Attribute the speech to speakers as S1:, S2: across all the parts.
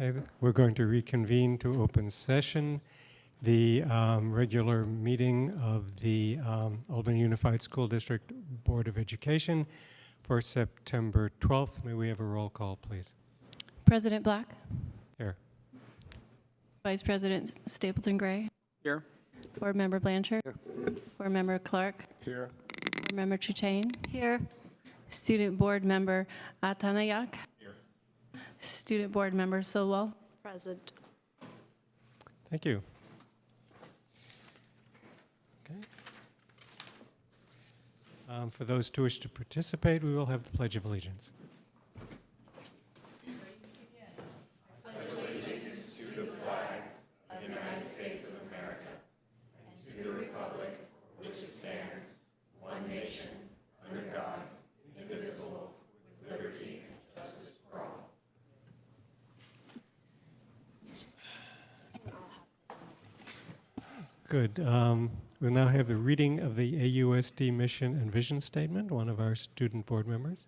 S1: Okay, we're going to reconvene to open session. The regular meeting of the Albany Unified School District Board of Education for September 12th. May we have a roll call, please?
S2: President Black.
S1: Here.
S2: Vice President Stapleton Gray.
S3: Here.
S2: Board Member Blanchard.
S3: Here.
S2: Board Member Clark.
S3: Here.
S2: Board Member Trutain.
S4: Here.
S2: Student Board Member Atanayak.
S3: Here.
S2: Student Board Member Silwell.
S4: Present.
S1: Thank you. Okay. For those who wish to participate, we will have the Pledge of Allegiance. Good. We'll now have the reading of the AUSD mission and vision statement, one of our student board members.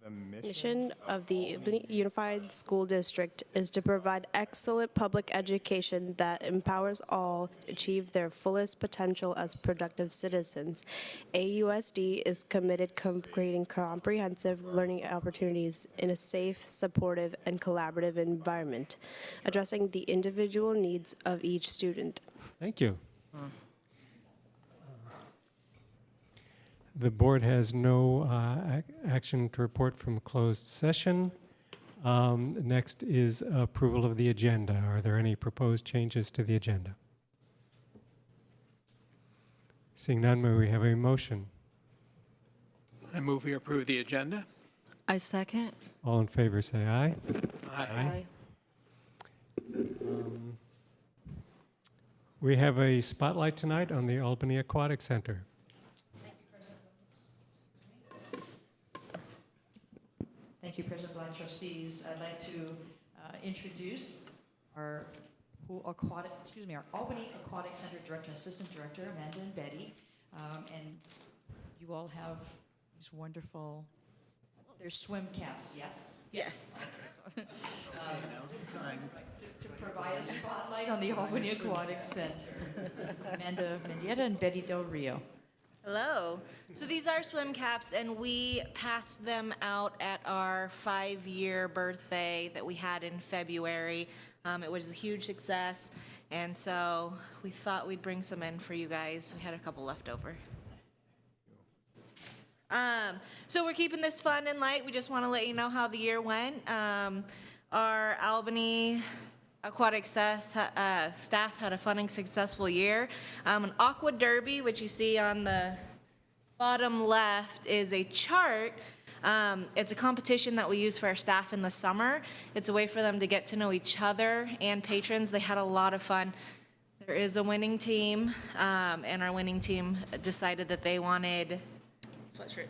S4: The mission of the Unified School District is to provide excellent public education that empowers all to achieve their fullest potential as productive citizens. AUSD is committed to creating comprehensive learning opportunities in a safe, supportive, and collaborative environment, addressing the individual needs of each student.
S1: Thank you. The board has no action to report from closed session. Next is approval of the agenda. Are there any proposed changes to the agenda? Seeing none, may we have a motion?
S3: I move we approve the agenda.
S4: I second.
S1: All in favor say aye.
S3: Aye.
S1: We have a spotlight tonight on the Albany Aquatic Center.
S5: Thank you, President Black, trustees. I'd like to introduce our Albany Aquatic Center Director and Assistant Director, Amanda and Betty. And you all have these wonderful, they're swim caps, yes?
S4: Yes.
S5: To provide a spotlight on the Albany Aquatic Center. Amanda Mendieta and Betty Del Rio.
S6: Hello. So these are swim caps, and we passed them out at our 5-year birthday that we had in February. It was a huge success, and so we thought we'd bring some in for you guys. We had a couple left over. So we're keeping this fun and light. We just want to let you know how the year went. Our Albany Aquatic staff had a fun and successful year. An Aqua Derby, which you see on the bottom left, is a chart. It's a competition that we use for our staff in the summer. It's a way for them to get to know each other and patrons. They had a lot of fun. There is a winning team, and our winning team decided that they wanted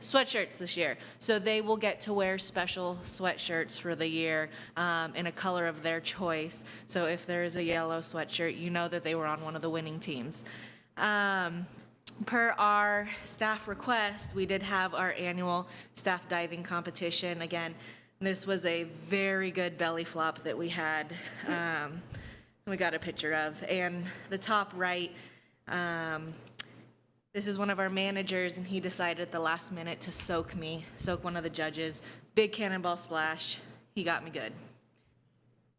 S6: sweatshirts this year. So they will get to wear special sweatshirts for the year in a color of their choice. So if there is a yellow sweatshirt, you know that they were on one of the winning teams. Per our staff request, we did have our annual staff diving competition. Again, this was a very good belly flop that we had. We got a picture of. And the top right, this is one of our managers, and he decided at the last minute to soak one of the judges. Big cannonball splash. He got me good.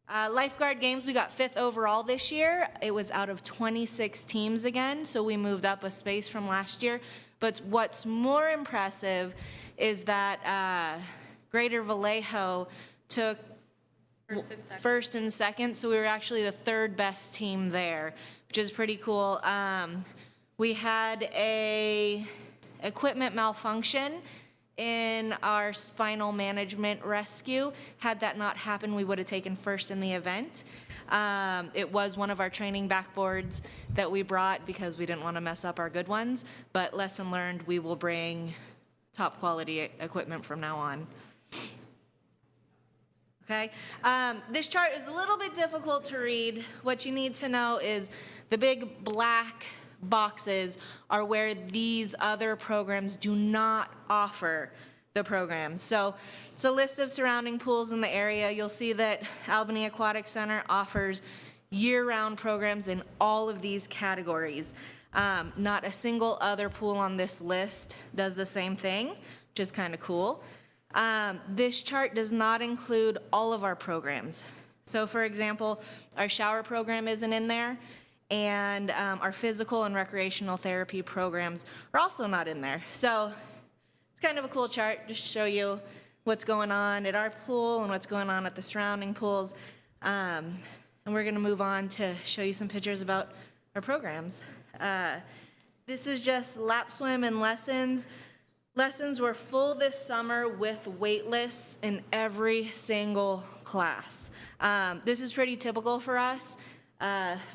S6: Lifeguard Games, we got 5th overall this year. It was out of 26 teams again, so we moved up a space from last year. But what's more impressive is that Greater Vallejo took first and second, so we were actually the 3rd best team there, which is pretty cool. We had a equipment malfunction in our spinal management rescue. Had that not happened, we would have taken first in the event. It was one of our training backboards that we brought because we didn't want to mess up our good ones, but lesson learned, we will bring top quality equipment from now on. Okay, this chart is a little bit difficult to read. What you need to know is the big black boxes are where these other programs do not offer the programs. So it's a list of surrounding pools in the area. You'll see that Albany Aquatic Center offers year-round programs in all of these categories. Not a single other pool on this list does the same thing, which is kind of cool. This chart does not include all of our programs. So for example, our shower program isn't in there, and our physical and recreational therapy programs are also not in there. So it's kind of a cool chart just to show you what's going on at our pool and what's going on at the surrounding pools. And we're gonna move on to show you some pictures about our programs. This is just lap swim and lessons. Lessons were full this summer with wait lists in every single class. This is pretty typical for us.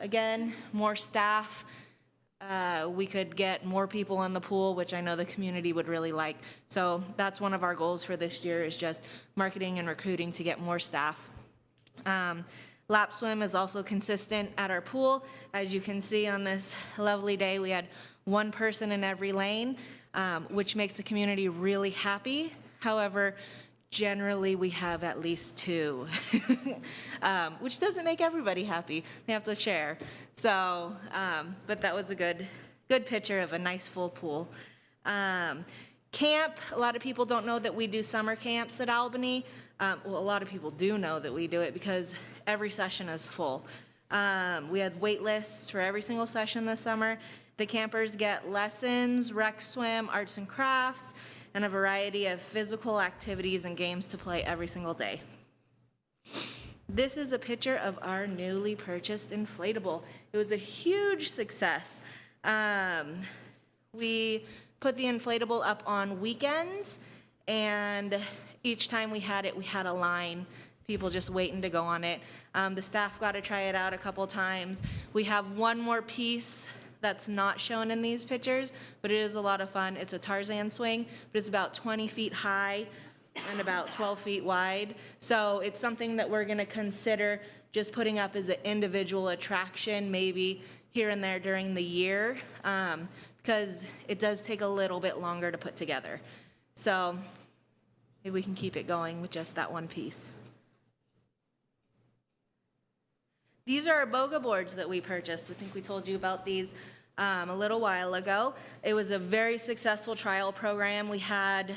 S6: Again, more staff. We could get more people in the pool, which I know the community would really like. So that's one of our goals for this year, is just marketing and recruiting to get more staff. Lap swim is also consistent at our pool. As you can see on this lovely day, we had one person in every lane, which makes the community really happy. However, generally we have at least two, which doesn't make everybody happy. They have to share. So, but that was a good picture of a nice full pool. Camp, a lot of people don't know that we do summer camps at Albany. Well, a lot of people do know that we do it because every session is full. We had wait lists for every single session this summer. The campers get lessons, rec swim, arts and crafts, and a variety of physical activities and games to play every single day. This is a picture of our newly purchased inflatable. It was a huge success. We put the inflatable up on weekends, and each time we had it, we had a line, people just waiting to go on it. The staff got to try it out a couple times. We have one more piece that's not shown in these pictures, but it is a lot of fun. It's a Tarzan swing, but it's about 20 feet high and about 12 feet wide. So it's something that we're gonna consider just putting up as an individual attraction, maybe here and there during the year, because it does take a little bit longer to put together. So maybe we can keep it going with just that one piece. These are our boga boards that we purchased. I think we told you about these a little while ago. It was a very successful trial program. We had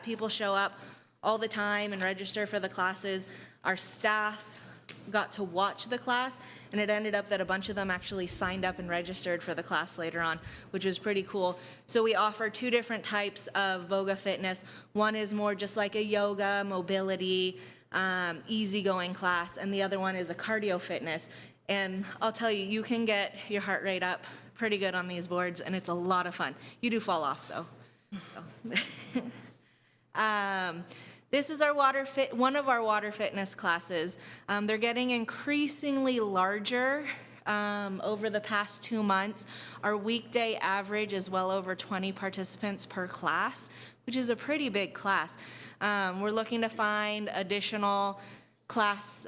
S6: people show up all the time and register for the classes. Our staff got to watch the class, and it ended up that a bunch of them actually signed up and registered for the class later on, which was pretty cool. So we offer two different types of boga fitness. One is more just like a yoga, mobility, easygoing class, and the other one is a cardio fitness. And I'll tell you, you can get your heart rate up pretty good on these boards, and it's a lot of fun. You do fall off though. So. This is our one of our water fitness classes. They're getting increasingly larger over the past 2 months. Our weekday average is well over 20 participants per class, which is a pretty big class. We're looking to find additional class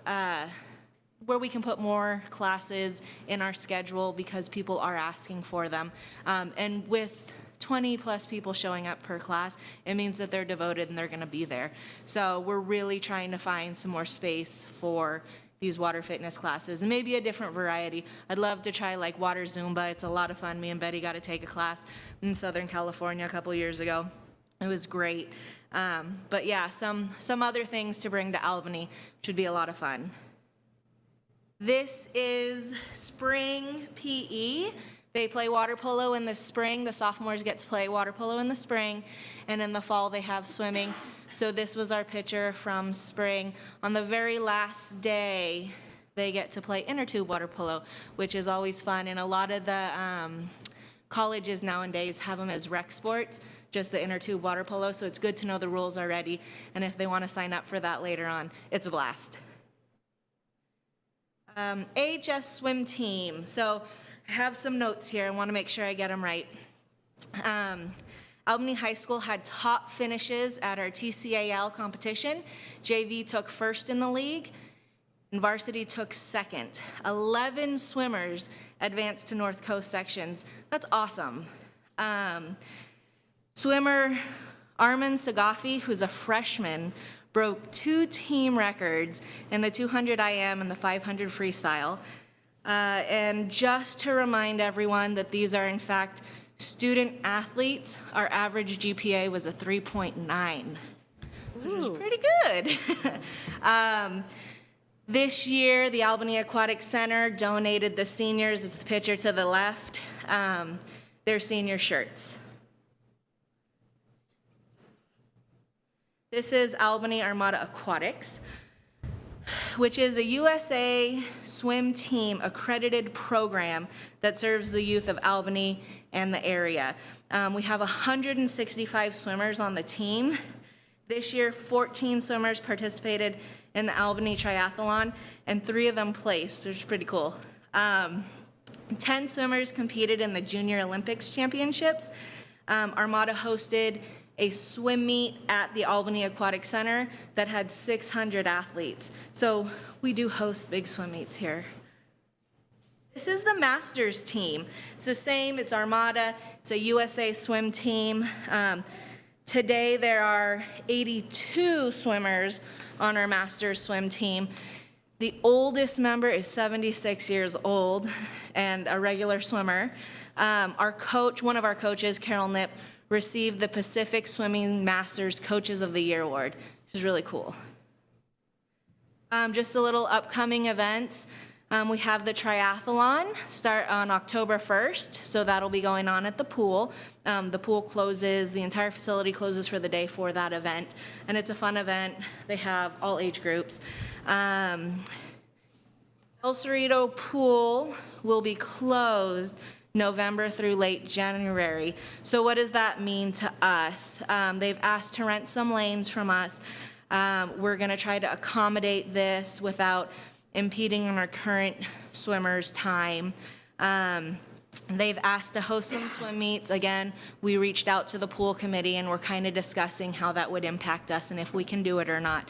S6: where we can put more classes in our schedule because people are asking for them. And with 20 plus people showing up per class, it means that they're devoted and they're gonna be there. So we're really trying to find some more space for these water fitness classes and maybe a different variety. I'd love to try like water Zumba. It's a lot of fun. Me and Betty got to take a class in Southern California a couple years ago. It was great. But yeah, some other things to bring to Albany, which would be a lot of fun. This is spring PE. They play water polo in the spring. The sophomores get to play water polo in the spring, and in the fall they have swimming. So this was our picture from spring. On the very last day, they get to play inner tube water polo, which is always fun, and a lot of the colleges nowadays have them as rec sports, just the inner tube water polo, so it's good to know the rules already, and if they want to sign up for that later on, it's a blast. AHS swim team. So I have some notes here. I want to make sure I get them right. Albany High School had top finishes at our TCAL competition. JV took first in the league, and varsity took second. 11 swimmers advanced to North Coast sections. That's awesome. Swimmer Armin Sagafi, who's a freshman, broke 2 team records in the 200 IM and the 500 freestyle. And just to remind everyone that these are, in fact, student athletes, our average GPA was a 3.9, which is pretty good. This year, the Albany Aquatic Center donated the seniors, it's the picture to the left, their senior shirts. This is Albany Armada Aquatics, which is a USA swim team accredited program that serves the youth of Albany and the area. We have 165 swimmers on the team. This year, 14 swimmers participated in the Albany Triathlon, and 3 of them placed, which is pretty cool. 10 swimmers competed in the Junior Olympics Championships. Armada hosted a swim meet at the Albany Aquatic Center that had 600 athletes. So we do host big swim meets here. This is the Masters team. It's the same, it's Armada, it's a USA swim team. Today there are 82 swimmers on our Masters swim team. The oldest member is 76 years old and a regular swimmer. Our coach, one of our coaches, Carol Knipp, received the Pacific Swimming Masters Coaches of the Year Award, which is really cool. Just a little upcoming events. We have the triathlon start on October 1st, so that'll be going on at the pool. The pool closes, the entire facility closes for the day for that event, and it's a fun event. They have all age groups. El Cerrito Pool will be closed November through late January. So what does that mean to us? They've asked to rent some lanes from us. We're gonna try to accommodate this without impeding on our current swimmers' time. They've asked to host some swim meets. Again, we reached out to the pool committee and we're kind of discussing how that would impact us and if we can do it or not.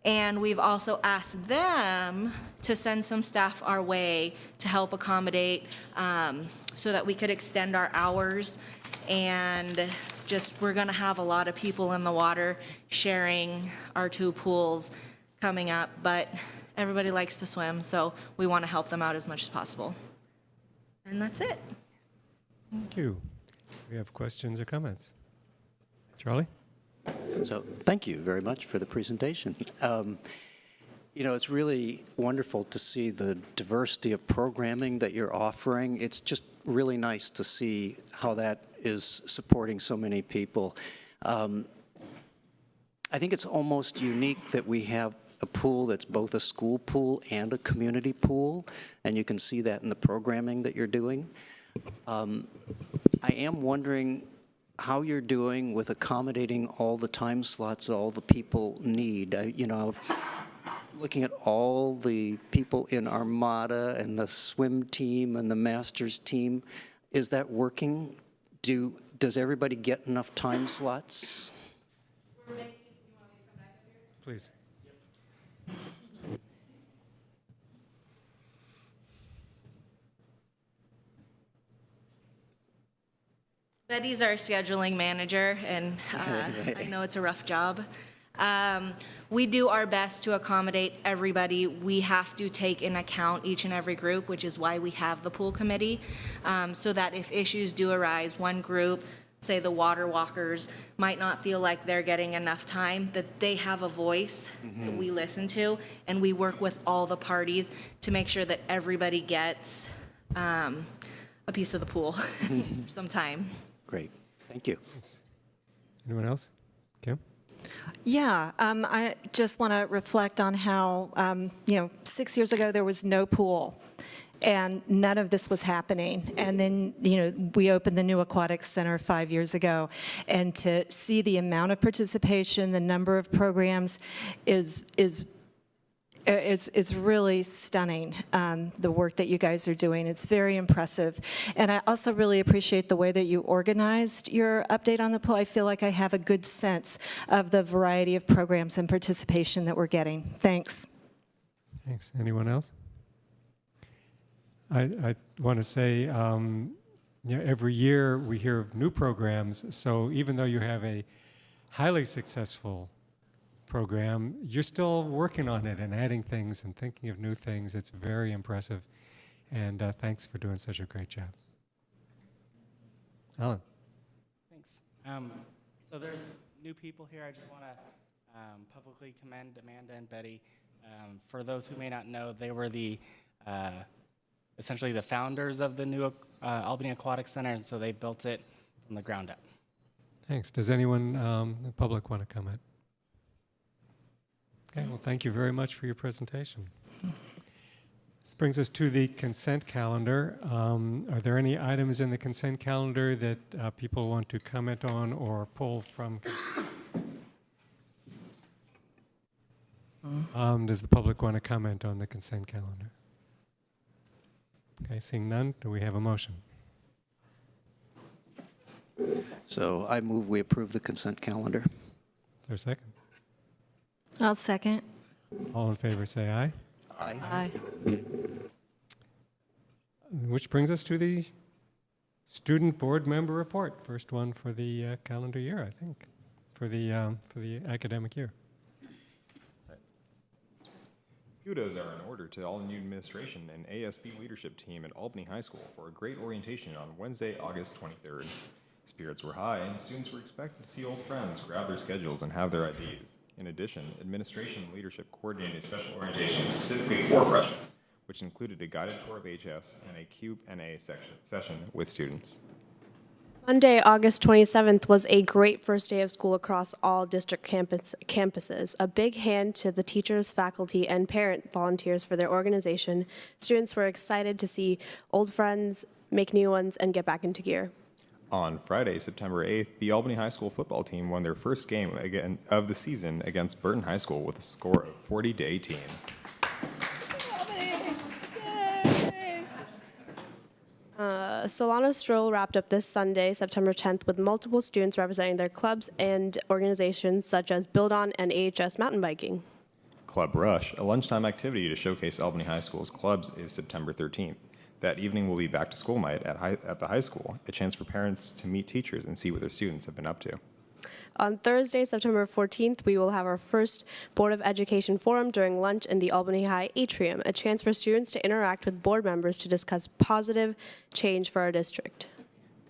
S6: And we've also asked them to send some staff our way to help accommodate so that we could extend our hours. And just, we're gonna have a lot of people in the water sharing our 2 pools coming up, but everybody likes to swim, so we wanna help them out as much as possible. And that's it.
S1: Thank you. We have questions or comments? Charlie?
S7: So thank you very much for the presentation. You know, it's really wonderful to see the diversity of programming that you're offering. It's just really nice to see how that is supporting so many people. I think it's almost unique that we have a pool that's both a school pool and a community pool, and you can see that in the programming that you're doing. I am wondering how you're doing with accommodating all the time slots all the people need. You know, looking at all the people in Armada and the swim team and the Masters team, is that working? Does everybody get enough time slots?
S1: Please.
S6: Betty's our scheduling manager, and I know it's a rough job. We do our best to accommodate everybody. We have to take in account each and every group, which is why we have the pool committee, so that if issues do arise, one group, say the water walkers, might not feel like they're getting enough time, that they have a voice that we listen to, and we work with all the parties to make sure that everybody gets a piece of the pool sometime.
S7: Great, thank you.
S1: Anyone else? Kim?
S8: Yeah, I just want to reflect on how, 6 years ago there was no pool and none of this was happening. And then, we opened the new Aquatic Center 5 years ago, and to see the amount of participation, the number of programs is really stunning, the work that you guys are doing. It's very impressive. And I also really appreciate the way that you organized your update on the pool. I feel like I have a good sense of the variety of programs and participation that we're getting. Thanks.
S1: Thanks. Anyone else? I want to say every year we hear of new programs. So even though you have a highly successful program, you're still working on it and adding things and thinking of new things. It's very impressive. And thanks for doing such a great job. Alan.
S9: Thanks. So there's new people here. I just want to publicly commend Amanda and Betty. For those who may not know, they were the essentially the founders of the new Albany Aquatic Center, and so they built it from the ground up.
S1: Thanks. Does anyone in the public want to comment? Okay, well, thank you very much for your presentation. This brings us to the consent calendar. Are there any items in the consent calendar that people want to comment on or pull from? Does the public want to comment on the consent calendar? Okay, seeing none, do we have a motion?
S7: So I move we approve the consent calendar.
S1: Is there a second?
S8: I'll second.
S1: All in favor say aye.
S8: Aye.
S1: Which brings us to the student board member report. First one for the calendar year, I think, for the academic year.
S10: Kudos are in order to all new administration and ASB leadership team at Albany High School for a great orientation on Wednesday, August 23rd. Spirits were high, and students were expected to see old friends, grab their schedules, and have their IDs. In addition, administration and leadership coordinated a special orientation specifically for freshmen, which included a guided tour of HS and a Q&A session with students.
S4: Monday, August 27th was a great first day of school across all district campuses. A big hand to the teachers, faculty, and parent volunteers for their organization. Students were excited to see old friends, make new ones, and get back into gear.
S10: On Friday, September 8th, the Albany High School football team won their first game of the season against Burton High School with a score of 40-18.
S4: Solana Stroll wrapped up this Sunday, September 10th, with multiple students representing their clubs and organizations such as Build On and AHS Mountain Biking.
S10: Club Rush, a lunchtime activity to showcase Albany High School's clubs, is September 13th. That evening will be back to school night at the high school, a chance for parents to meet teachers and see what their students have been up to.
S4: On Thursday, September 14th, we will have our first Board of Education forum during lunch in the Albany High Atrium, a chance for students to interact with board members to discuss positive change for our district.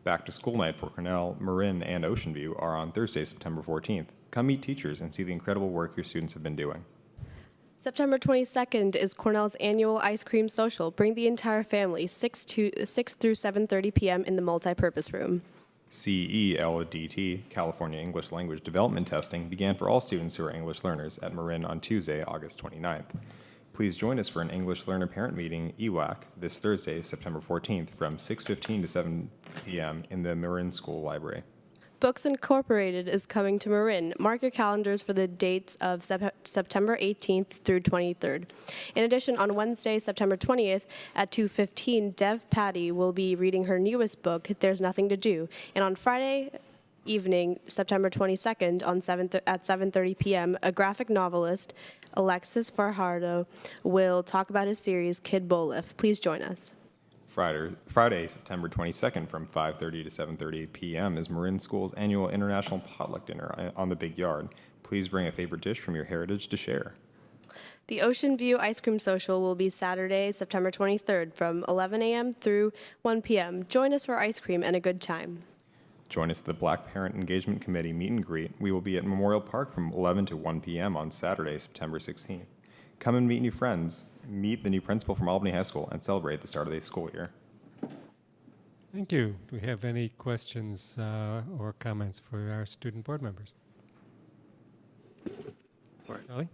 S10: Back to school night for Cornell, Marin, and Ocean View are on Thursday, September 14th. Come meet teachers and see the incredible work your students have been doing. September
S4: 22nd is Cornell's annual ice cream social. Bring the entire family, 6 through 7:30 p.m. in the multipurpose room.
S10: CELDT, California English Language Development Testing, began for all students who are English learners at Marin on Tuesday, August 29th. Please join us for an English Learner Parent Meeting, ELAC, this Thursday, September 14th from 6:15 to 7 p.m. in the Marin School Library.
S4: Books Incorporated is coming to Marin. Mark your calendars for the dates of September 18th through 23rd. In addition, on Wednesday, September 20th at 2:15, Dev Patty will be reading her newest book, There's Nothing to Do. And on Friday evening, September 22nd at 7:30 p.m., a graphic novelist, Alexis Fajardo, will talk about his series, Kid Bolif. Please join us.
S10: Friday, September 22nd from 5:30 to 7:30 p.m. is Marin School's annual International Potluck Dinner on the Big Yard. Please bring a favorite dish from your heritage to share.
S4: The Ocean View Ice Cream Social will be Saturday, September 23rd from 11 a.m. through 1 p.m. Join us for ice cream and a good time.
S10: Join us at the Black Parent Engagement Committee meet and greet. We will be at Memorial Park from 11 to 1 p.m. on Saturday, September 16th. Come and meet new friends, meet the new principal from Albany High School, and celebrate the start of the school year.
S1: Thank you. Do we have any questions or comments for our student board members? Charlie?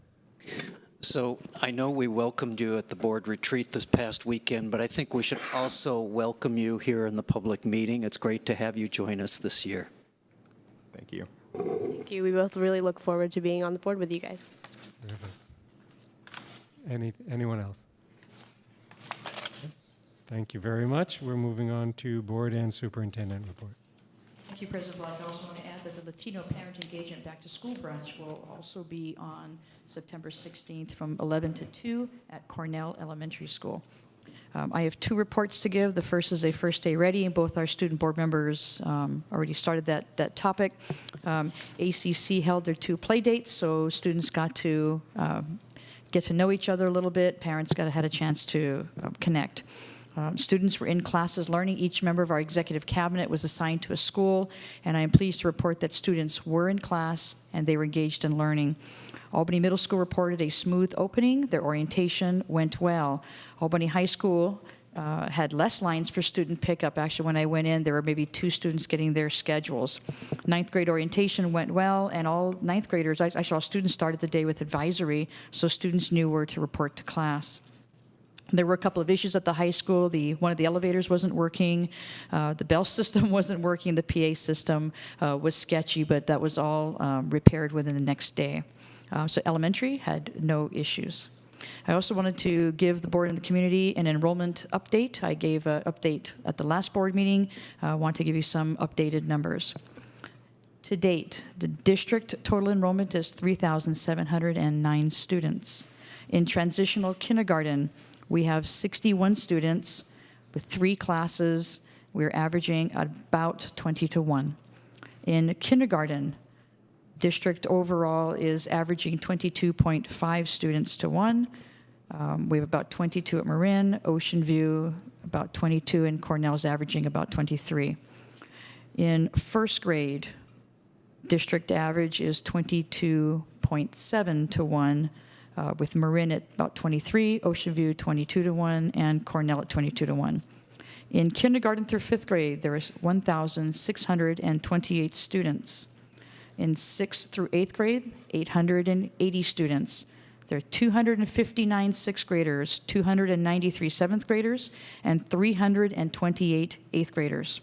S7: So I know we welcomed you at the board retreat this past weekend, but I think we should also welcome you here in the public meeting. It's great to have you join us this year.
S10: Thank you.
S4: Thank you. We both really look forward to being on the board with you guys.
S1: Anyone else? Thank you very much. We're moving on to board and superintendent report.
S5: Thank you, President Block. I also want to add that the Latino Parent Engagement Back to School brunch will also be on September 16th from 11 to 2 at Cornell Elementary School. I have 2 reports to give. The first is a first day ready, and both our student board members already started that topic. ACC held their 2 play dates, so students got to get to know each other a little bit. Parents had a chance to connect. Students were in classes learning. Each member of our executive cabinet was assigned to a school, and I am pleased to report that students were in class and they were engaged in learning. Albany Middle School reported a smooth opening. Their orientation went well. Albany High School had less lines for student pickup. Actually, when I went in, there were maybe 2 students getting their schedules. 9th grade orientation went well, and all 9th graders, I saw students started the day with advisory, so students knew where to report to class. There were a couple of issues at the high school. One of the elevators wasn't working. The bell system wasn't working. The PA system was sketchy, but that was all repaired within the next day. So elementary had no issues. I also wanted to give the board and the community an enrollment update. I gave an update at the last board meeting. I want to give you some updated numbers. To date, the district total enrollment is 3,709 students. In transitional kindergarten, we have 61 students with 3 classes. We're averaging about 20 to 1. In kindergarten, district overall is averaging 22.5 students to 1. We have about 22 at Marin, Ocean View about 22, and Cornell's averaging about 23. In first grade, district average is 22.7 to 1, with Marin at about 23, Ocean View 22 to 1, and Cornell at 22 to 1. In kindergarten through 5th grade, there is 1,628 students. In 6th through 8th grade, 880 students. There are 259 6th graders, 293 7th graders, and 328 8th graders.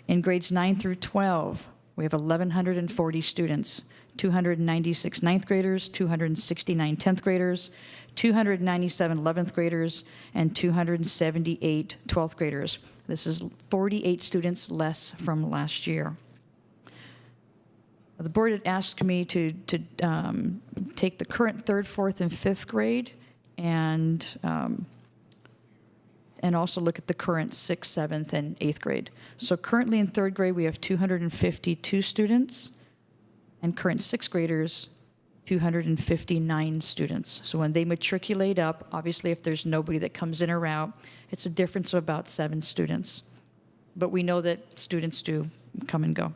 S5: In grades 9 through 12, we have 1,140 students, 296 9th graders, 269 10th graders, 297 11th graders, and 278 12th graders. This is 48 students less from last year. The board had asked me to take the current 3rd, 4th, and 5th grade and also look at the current 6th, 7th, and 8th grade. So currently in 3rd grade, we have 252 students, and current 6th graders, 259 students. So when they matriculate up, obviously if there's nobody that comes in or out, it's a difference of about 7 students. But we know that students do come and go.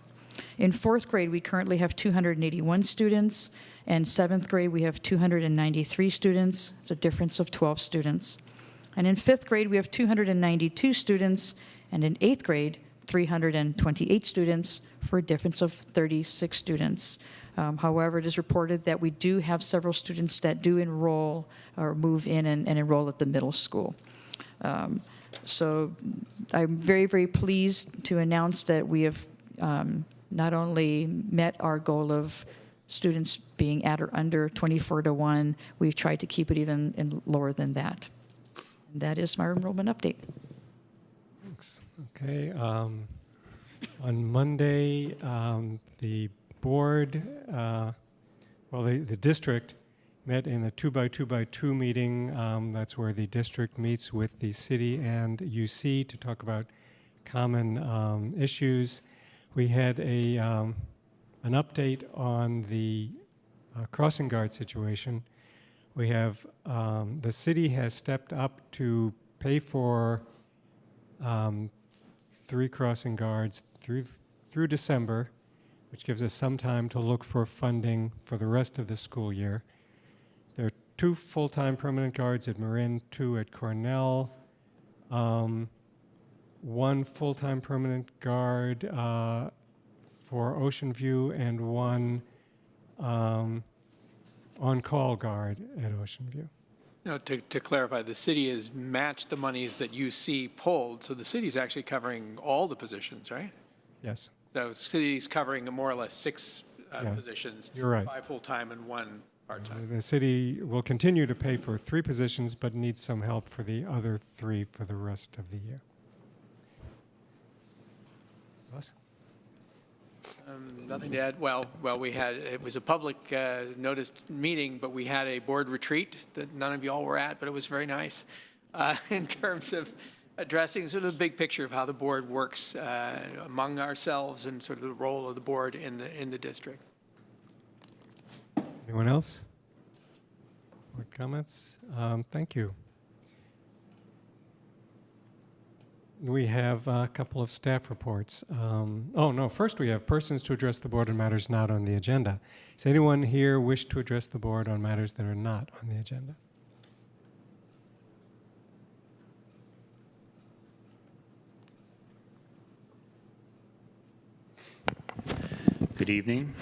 S5: In 4th grade, we currently have 281 students, and 7th grade, we have 293 students. It's a difference of 12 students. And in 5th grade, we have 292 students, and in 8th grade, 328 students for a difference of 36 students. However, it is reported that we do have several students that do enroll or move in and enroll at the middle school. So I'm very, very pleased to announce that we have not only met our goal of students being at or under 24 to 1, we've tried to keep it even lower than that. And that is my enrollment update.
S1: Thanks. Okay. On Monday, the board, the district met in a 2x2x2 meeting. That's where the district meets with the city and UC to talk about common issues. We had an update on the crossing guard situation. We have, the city has stepped up to pay for 3 crossing guards through December, which gives us some time to look for funding for the rest of the school year. There are 2 full-time permanent guards at Marin, 2 at Cornell, 1 full-time permanent guard for Ocean View, and 1 on-call guard at Ocean View.
S3: Now, to clarify, the city has matched the monies that UC pulled, so the city's actually covering all the positions, right?
S1: Yes.
S3: So the city's covering more or less 6
S1: Yeah,
S3: positions.
S1: you're right.
S3: 5 full-time and 1 part-time.
S1: The city will continue to pay for 3 positions, but needs some help for the other 3 for the rest of the year. Ross?
S3: Nothing to add. Well, it was a public noticed meeting, but we had a board retreat that none of you all were at, but it was very nice. in terms of addressing sort of the big picture of how the board works among ourselves and sort of the role of the board in the district.
S1: Anyone else? More comments? Thank you. We have a couple of staff reports. First we have persons to address the board on matters not on the agenda. Does anyone here wish to address the board on matters that are not on the agenda?
S11: Good evening.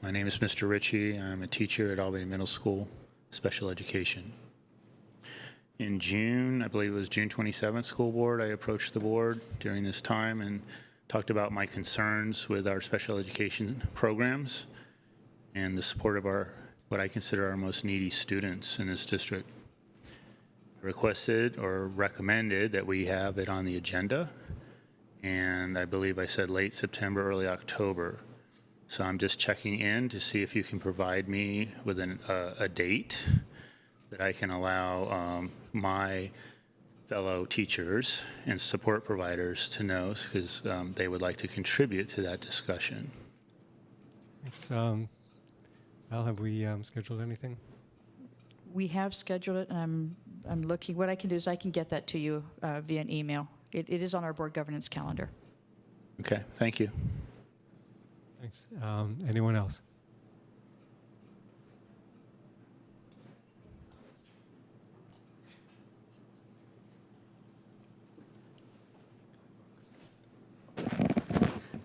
S11: My name is Mr. Ritchie. I'm a teacher at Albany Middle School, Special Education. In June, I believe it was June 27th, school board, I approached the board during this time and talked about my concerns with our special education programs and the support of what I consider our most needy students in this district. I requested or recommended that we have it on the agenda, and I believe I said late September, early October. So I'm just checking in to see if you can provide me with a date that I can allow my fellow teachers and support providers to know, because they would like to contribute to that discussion.
S1: Thanks. Al, have we scheduled anything?
S5: We have scheduled it, and I'm looking. What I can do is I can get that to you via an email. It is on our board governance calendar.
S11: Okay, thank you.
S1: Thanks. Anyone else?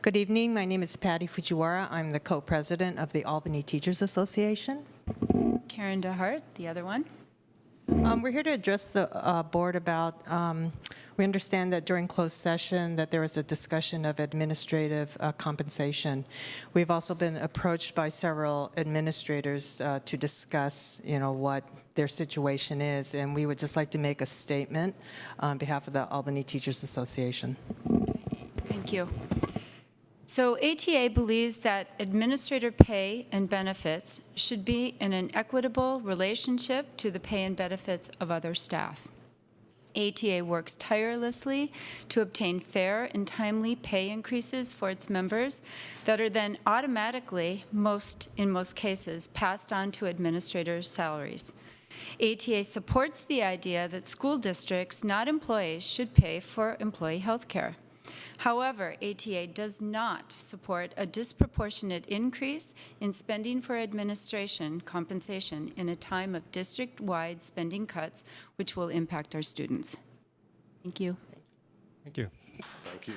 S12: Good evening. My name is Fadi Fujiwara. I'm the co-president of the Albany Teachers Association.
S13: Karen DeHart, the other one.
S12: We're here to address the board about, we understand that during closed session that there was a discussion of administrative compensation. We've also been approached by several administrators to discuss, what their situation is, and we would just like to make a statement on behalf of the Albany Teachers Association.
S13: Thank you. So ATA believes that administrator pay and benefits should be in an equitable relationship to the pay and benefits of other staff. ATA works tirelessly to obtain fair and timely pay increases for its members that are then automatically, in most cases, passed on to administrators' salaries. ATA supports the idea that school districts, not employees, should pay for employee health care. However, ATA does not support a disproportionate increase in spending for administration compensation in a time of district-wide spending cuts, which will impact our students. Thank you.
S1: Thank you.
S14: Thank you.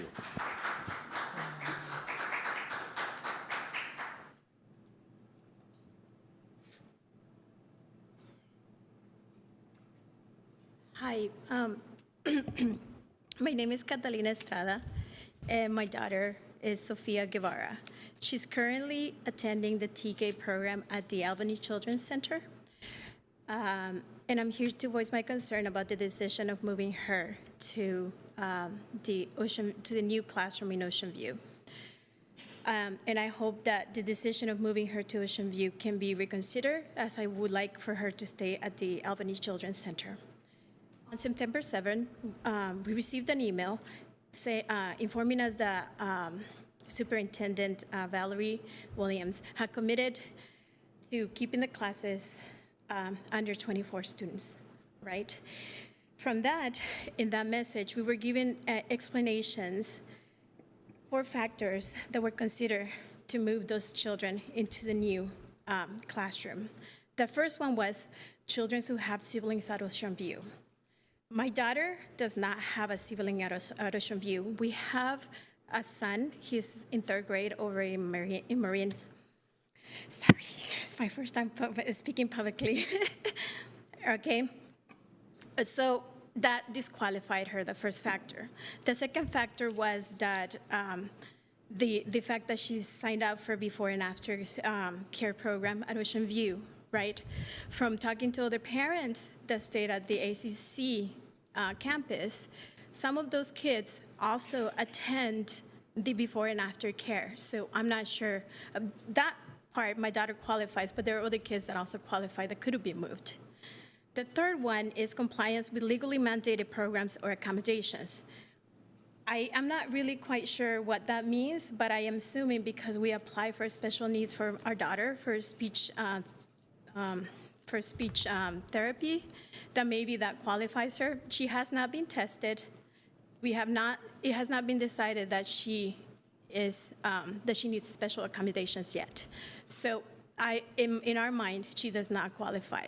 S15: Hi, my name is Catalina Scala, and my daughter is Sofia Guevara. She's currently attending the TK program at the Albany Children's Center. And I'm here to voice my concern about the decision of moving her to the new classroom in Ocean View. And I hope that the decision of moving her to Ocean View can be reconsidered, as I would like for her to stay at the Albany Children's Center. On September 7, we received an email informing us that Superintendent Valerie Williams had committed to keeping the classes under 24 students, right? From that, in that message, we were given explanations for factors that were considered to move those children into the new classroom. The first one was children who have siblings at Ocean View. My daughter does not have a sibling at Ocean View. We have a son. He's in 3rd grade over in Marine. Sorry, it's my first time speaking publicly. Okay. So that disqualified her, the first factor. The second factor was that the fact that she signed up for before and after care program at Ocean View, right? From talking to other parents that stayed at the ACC campus, some of those kids also attend the before and after care. So I'm not sure. That part, my daughter qualifies, but there are other kids that also qualify that could have been moved. The third one is compliance with legally mandated programs or accommodations. I am not really quite sure what that means, but I am assuming because we apply for special needs for our daughter for speech therapy, that maybe that qualifies her. She has not been tested. It has not been decided that she needs special accommodations yet. So in our mind, she does not qualify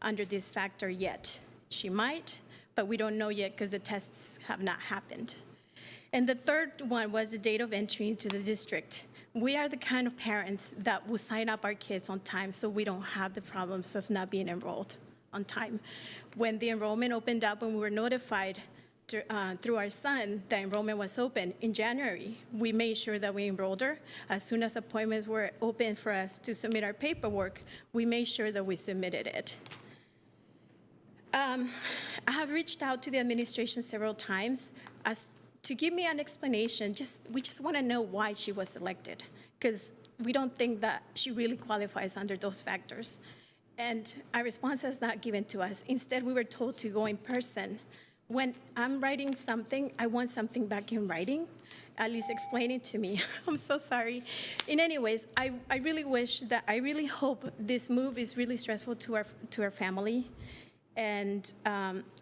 S15: under this factor yet. She might, but we don't know yet because the tests have not happened. And the third one was the date of entry into the district. We are the kind of parents that will sign up our kids on time so we don't have the problems of not being enrolled on time. When the enrollment opened up and we were notified through our son that enrollment was open in January, we made sure that we enrolled her. As soon as appointments were open for us to submit our paperwork, we made sure that we submitted it. I have reached out to the administration several times to give me an explanation. We just want to know why she was selected, because we don't think that she really qualifies under those factors. And our response has not given to us. Instead, we were told to go in person. When I'm writing something, I want something back in writing, at least explain it to me. I'm so sorry. In any ways, I really hope this move is really stressful to our family. And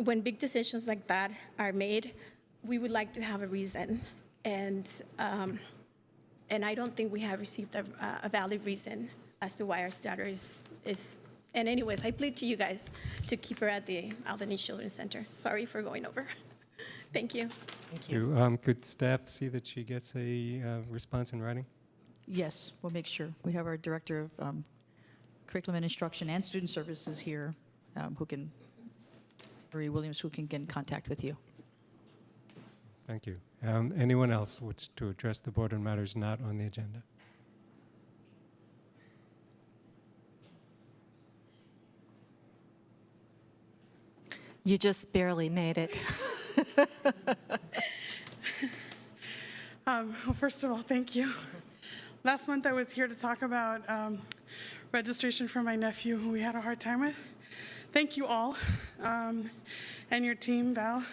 S15: when big decisions like that are made, we would like to have a reason. And I don't think we have received a valid reason as to why our daughter is. And anyways, I plead to you guys to keep her at the Albany Children's Center. Sorry for going over. Thank you.
S1: Thank you. Could staff see that she gets a response in writing?
S5: Yes, we'll make sure. We have our Director of Curriculum and Instruction and Student Services here, Marie Williams, who can get in contact with you.
S1: Thank you. Anyone else wish to address the board on matters not on the agenda?
S8: You just barely made it.
S14: Well, first of all, thank you. Last month I was here to talk about registration for my nephew, who we had a hard time with. Thank you all and your team, Val,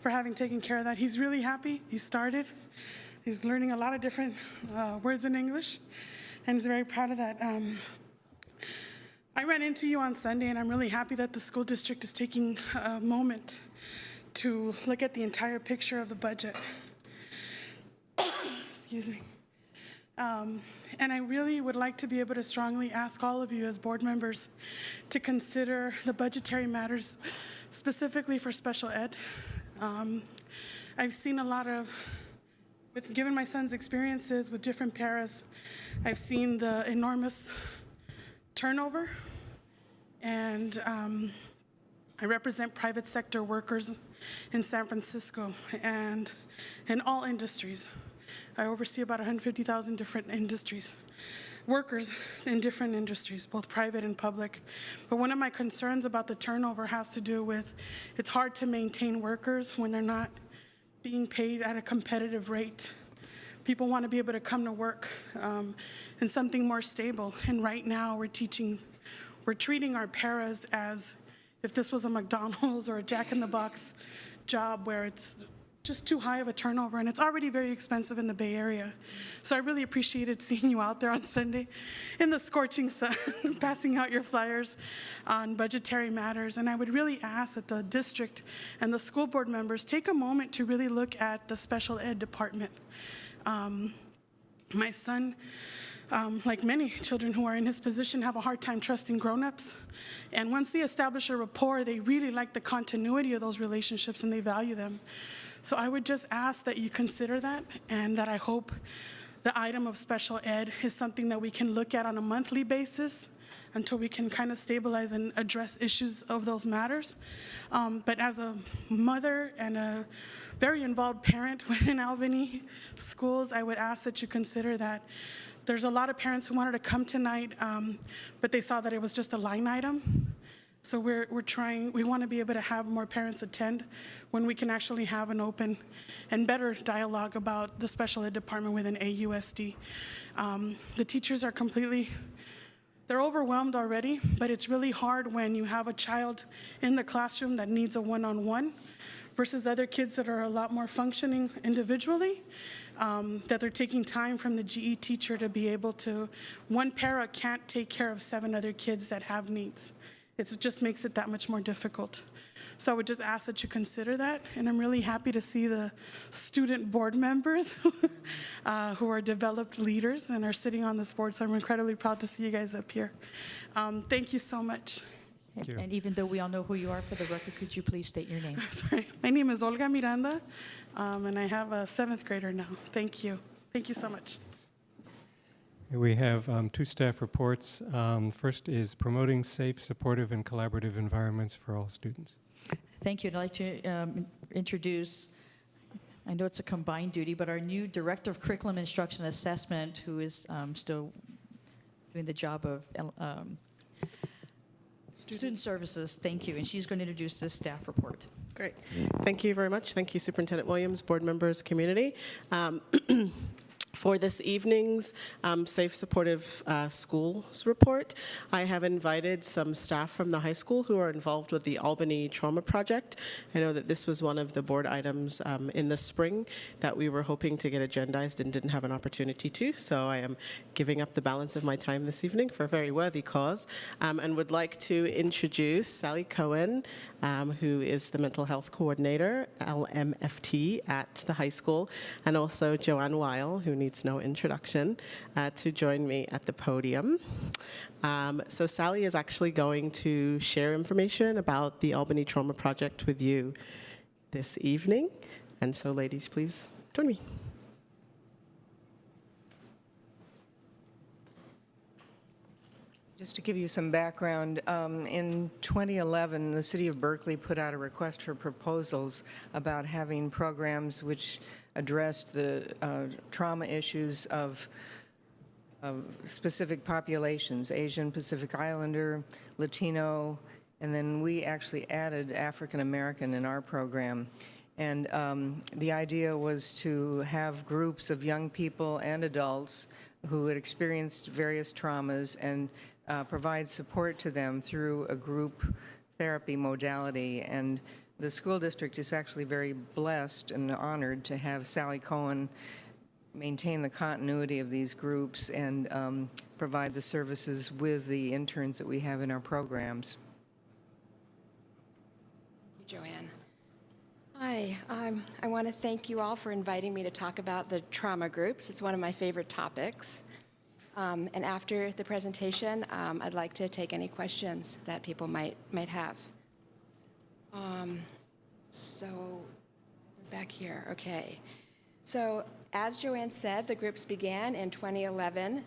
S14: for having taken care of that. He's really happy. He started. He's learning a lot of different words in English, and he's very proud of that. I ran into you on Sunday, and I'm really happy that the school district is taking a moment to look at the entire picture of the budget. Excuse me. And I really would like to be able to strongly ask all of you as board members to consider the budgetary matters specifically for special ed. I've seen a lot of, given my son's experiences with different paras, I've seen the enormous turnover, and I represent private sector workers in San Francisco and in all industries. I oversee about 150,000 different industries, workers in different industries, both private and public. But one of my concerns about the turnover has to do with it's hard to maintain workers when they're not being paid at a competitive rate. People want to be able to come to work in something more stable. And right now we're treating our paras as if this was a McDonald's or a Jack in the Box job where it's just too high of a turnover, and it's already very expensive in the Bay Area. So I really appreciated seeing you out there on Sunday in the scorching sun, passing out your flyers on budgetary matters. And I would really ask that the district and the school board members take a moment to really look at the special ed department. My son, like many children who are in his position, have a hard time trusting grown-ups. And once they establish a rapport, they really like the continuity of those relationships and they value them. So I would just ask that you consider that, and that I hope the item of special ed is something that we can look at on a monthly basis until we can kind of stabilize and address issues of those matters. But as a mother and a very involved parent within Albany schools, I would ask that you consider that. There's a lot of parents who wanted to come tonight, but they saw that it was just a line item. So we want to be able to have more parents attend when we can actually have an open and better dialogue about the special ed department within AUSD. The teachers are completely they're overwhelmed already, but it's really hard when you have a child in the classroom that needs a one-on-one versus other kids that are a lot more functioning individually, that they're taking time from the GE teacher to be able to, one para can't take care of 7 other kids that have needs. It just makes it that much more difficult. So I would just ask that you consider that, and I'm really happy to see the student board members who are developed leaders and are sitting on this board, so I'm incredibly proud to see you guys up here. Thank you so much.
S5: And even though we all know who you are, for the record, could you please state your name?
S14: Sorry, my name is Olga Miranda, and I have a 7th grader now. Thank you. Thank you so much.
S1: We have 2 staff reports. First is promoting safe, supportive, and collaborative environments for all students.
S5: Thank you. I'd like to introduce, I know it's a combined duty, but our new Director of Curriculum Instruction Assessment, who is still doing the job of Student Services. Thank you. And she's going to introduce this staff report.
S16: Great. Thank you very much. Thank you, Superintendent Williams, board members, community. For this evening's Safe Supportive Schools report, I have invited some staff from the high school who are involved with the Albany Trauma Project. I know that this was one of the board items in the spring that we were hoping to get agendized and didn't have an opportunity to, so I am giving up the balance of my time this evening for a very worthy cause, and would like to introduce Sally Cohen, who is the Mental Health Coordinator, LMFT, at the high school, and also Joanne Weil, who needs no introduction, to join me at the podium. So Sally is actually going to share information about the Albany Trauma Project with you this evening. And so ladies, please join me.
S17: Just to give you some background, in 2011, the City of Berkeley put out a request for proposals about having programs which addressed the trauma issues of specific populations, Asian, Pacific Islander, Latino, and then we actually added African American in our program. And the idea was to have groups of young people and adults who had experienced various traumas and provide support to them through a group therapy modality. And the school district is actually very blessed and honored to have Sally Cohen maintain the continuity of these groups and provide the services with the interns that we have in our programs.
S18: Thank you, Joanne. Hi, I want to thank you all for inviting me to talk about the trauma groups. It's one of my favorite topics. And after the presentation, I'd like to take any questions that people might have. So back here, okay. So as Joanne said, the groups began in 2011.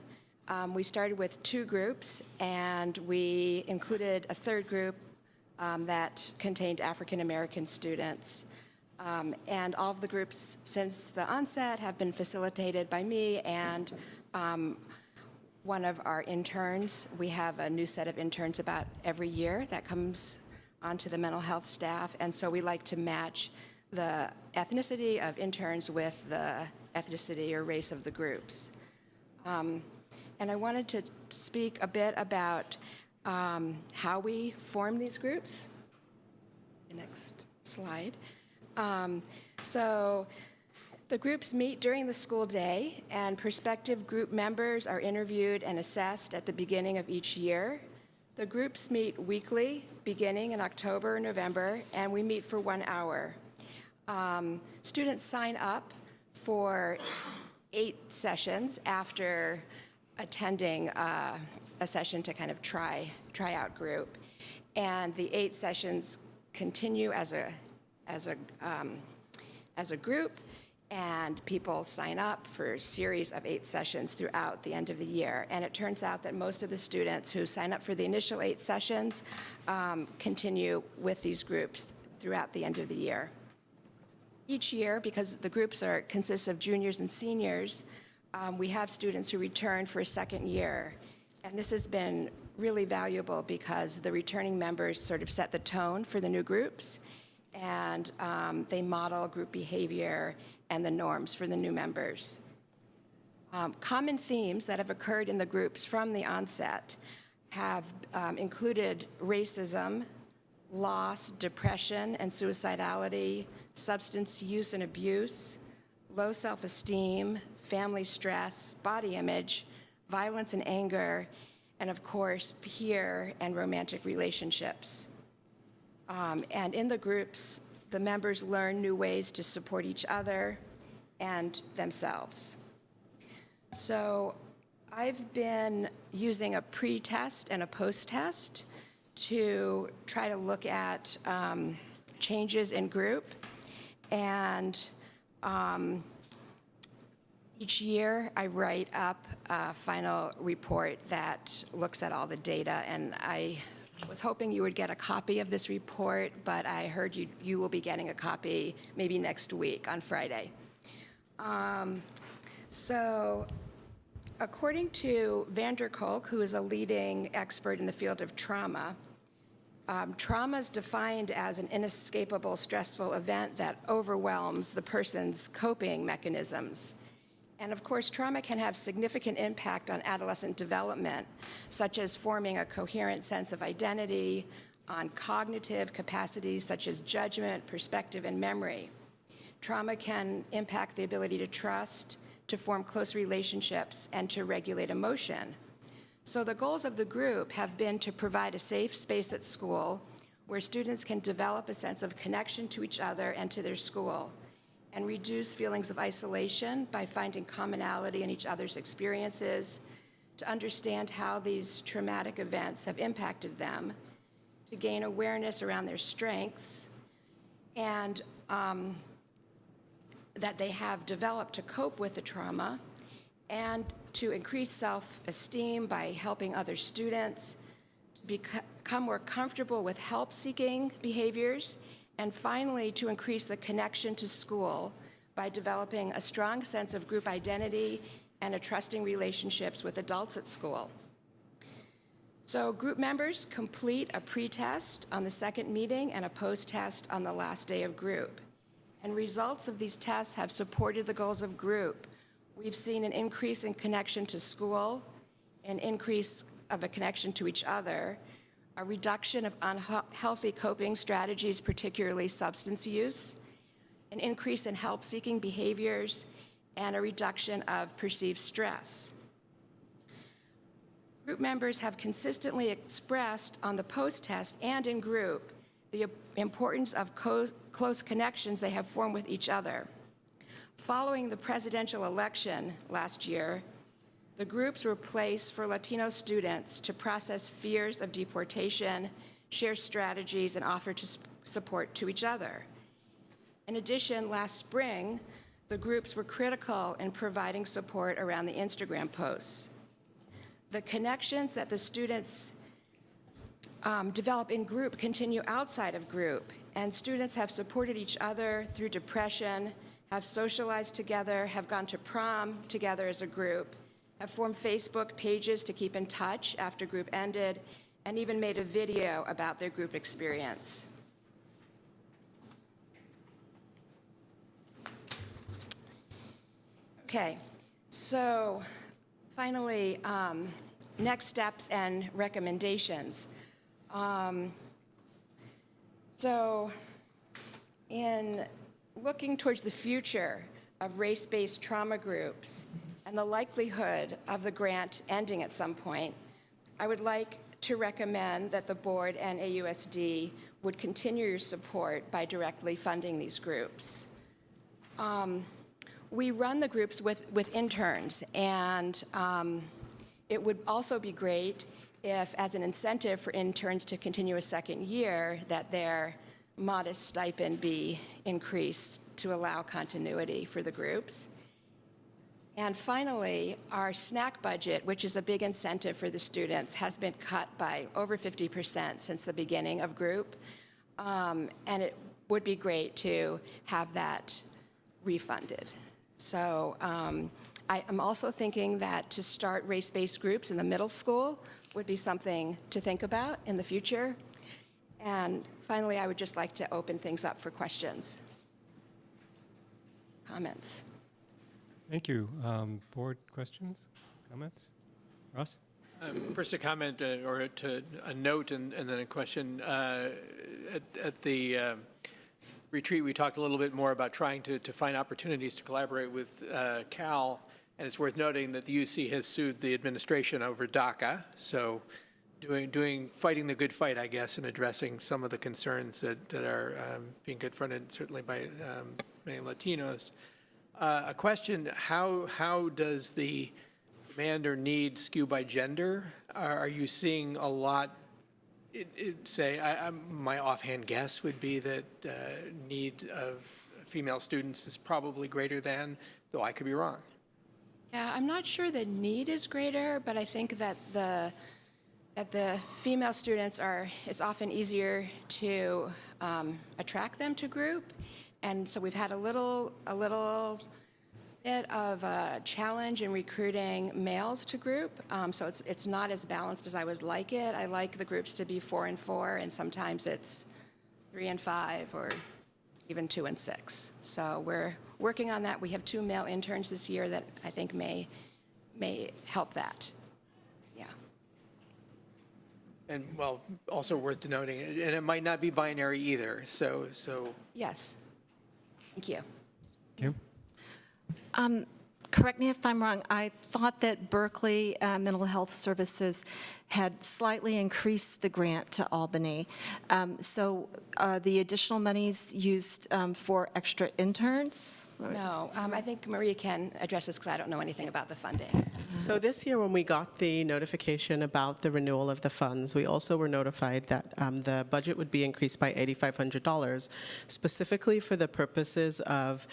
S18: We started with 2 groups, and we included a 3rd group that contained African American students. And all of the groups since the onset have been facilitated by me and one of our interns. We have a new set of interns about every year that comes onto the mental health staff, and so we like to match the ethnicity of interns with the ethnicity or race of the groups. And I wanted to speak a bit about how we form these groups. The next slide. So the groups meet during the school day, and prospective group members are interviewed and assessed at the beginning of each year. The groups meet weekly, beginning in October or November, and we meet for 1 hour. Students sign up for 8 sessions after attending a session to kind of try out group. And the 8 sessions continue as a group, and people sign up for a series of 8 sessions throughout the end of the year. And it turns out that most of the students who sign up for the initial 8 sessions continue with these groups throughout the end of the year. Each year, because the groups consist of juniors and seniors, we have students who return for a 2nd year. And this has been really valuable because the returning members sort of set the tone for the new groups, and they model group behavior and the norms for the new members. Common themes that have occurred in the groups from the onset have included racism, loss, depression and suicidality, substance use and abuse, low self-esteem, family stress, body image, violence and anger, and of course, peer and romantic relationships. And in the groups, the members learn new ways to support each other and themselves. So I've been using a pre-test and a post-test to try to look at changes in group. And each year I write up a final report that looks at all the data. And I was hoping you would get a copy of this report, but I heard you will be getting a copy maybe next week on Friday. So according to Vander Kolk, who is a leading expert in the field of trauma, trauma is defined as an inescapable stressful event that overwhelms the person's coping mechanisms. And of course, trauma can have significant impact on adolescent development, such as forming a coherent sense of identity, on cognitive capacities such as judgment, perspective, and memory. Trauma can impact the ability to trust, to form close relationships, and to regulate emotion. So the goals of the group have been to provide a safe space at school where students can develop a sense of connection to each other and to their school, and reduce feelings of isolation by finding commonality in each other's experiences, to understand how these traumatic events have impacted them, to gain awareness around their strengths, and that they have developed to cope with the trauma, and to increase self-esteem by helping other students to become more comfortable with help-seeking behaviors, and finally, to increase the connection to school by developing a strong sense of group identity and a trusting relationships with adults at school. So group members complete a pre-test on the second meeting and a post-test on the last day of group. And results of these tests have supported the goals of group. We've seen an increase in connection to school, an increase of a connection to each other, a reduction of unhealthy coping strategies, particularly substance use, an increase in help-seeking behaviors, and a reduction of perceived stress. Group members have consistently expressed on the post-test and in group the importance of close connections they have formed with each other. Following the presidential election last year, the groups were placed for Latino students to process fears of deportation, share strategies, and offer support to each other. In addition, last spring, the groups were critical in providing support around the Instagram posts. The connections that the students develop in group continue outside of group, and students have supported each other through depression, have socialized together, have gone to prom together as a group, have formed Facebook pages to keep in touch after group ended, and even made a video about their group experience. Okay, so finally, next steps and recommendations. So in looking towards the future of race-based trauma groups and the likelihood of the grant ending at some point, I would like to recommend that the board and AUSD would continue your support by directly funding these groups. We run the groups with interns, and it would also be great if, as an incentive for interns to continue a second year, that their modest stipend be increased to allow continuity for the groups. And finally, our snack budget, which is a big incentive for the students, has been cut by over 50% since the beginning of group. And it would be great to have that refunded. So I am also thinking that to start race-based groups in the middle school would be something to think about in the future. And finally, I would just like to open things up for questions, comments.
S1: Thank you. Board questions, comments? Ross?
S3: First, a comment or a note and then a question. At the retreat, we talked a little bit more about trying to find opportunities to collaborate with Cal, and it's worth noting that the UC has sued the administration over DACA, so fighting the good fight, I guess, and addressing some of the concerns that are being confronted certainly by many Latinos. A question: how does the demand or need skew by gender? Are you seeing a lot? My offhand guess would be that need of female students is probably greater than, though I could be wrong.
S18: Yeah, I'm not sure the need is greater, but I think that the female students it's often easier to attract them to group. And so we've had a little bit of a challenge in recruiting males to group. So it's not as balanced as I would like it. I like the groups to be 4 and 4, and sometimes it's 3 and 5, or even 2 and 6. So we're working on that. We have 2 male interns this year that I think may help that. Yeah.
S3: And well, also worth denoting, and it might not be binary either. So.
S18: Yes. Thank you.
S1: Kim?
S8: Correct me if I'm wrong, I thought that Berkeley Mental Health Services had slightly increased the grant to Albany. So the additional monies used for extra interns?
S18: No, I think Maria can address this because I don't know anything about the funding.
S16: So this year, when we got the notification about the renewal of the funds, we also were notified that the budget would be increased by $8,500, specifically for the purposes of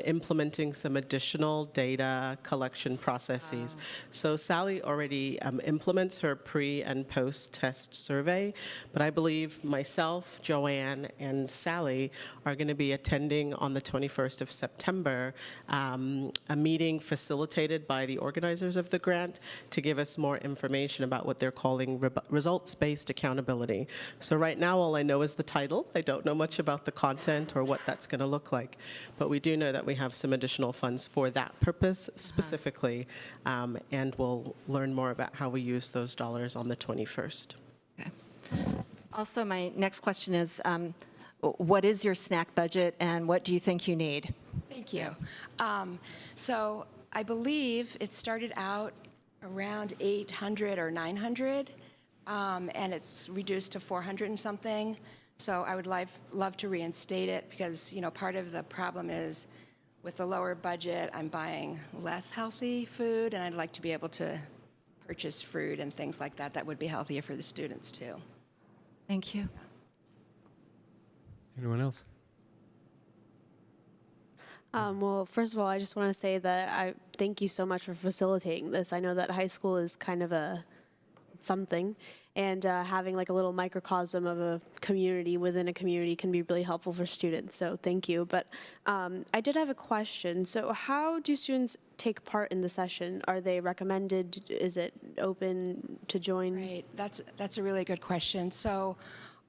S16: implementing some additional data collection processes. So Sally already implements her pre- and post-test survey, but I believe myself, Joanne, and Sally are going to be attending on the 21st of September a meeting facilitated by the organizers of the grant to give us more information about what they're calling results-based accountability. So right now, all I know is the title. I don't know much about the content or what that's going to look like, but we do know that we have some additional funds for that purpose specifically, and we'll learn more about how we use those dollars on the 21st.
S8: Okay. Also, my next question is, what is your snack budget and what do you think you need?
S18: Thank you. So I believe it started out around 800 or 900, and it's reduced to 400 and something. So I would love to reinstate it because, part of the problem is with the lower budget, I'm buying less healthy food, and I'd like to be able to purchase fruit and things like that that would be healthier for the students too.
S8: Thank you.
S1: Anyone else?
S4: Well, first of all, I just want to say that I thank you so much for facilitating this. I know that high school is kind of a something, and having like a little microcosm of a community within a community can be really helpful for students, so thank you. But I did have a question. So how do students take part in the session? Are they recommended? Is it open to join?
S18: Right, that's a really good question. So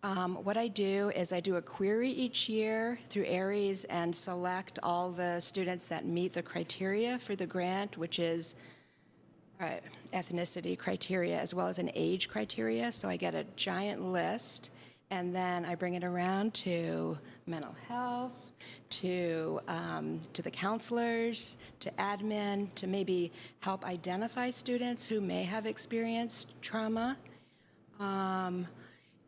S18: what I do is I do a query each year through ARIES and select all the students that meet the criteria for the grant, which is ethnicity criteria as well as an age criteria. So I get a giant list, and then I bring it around to mental health, to the counselors, to admin, to maybe help identify students who may have experienced trauma.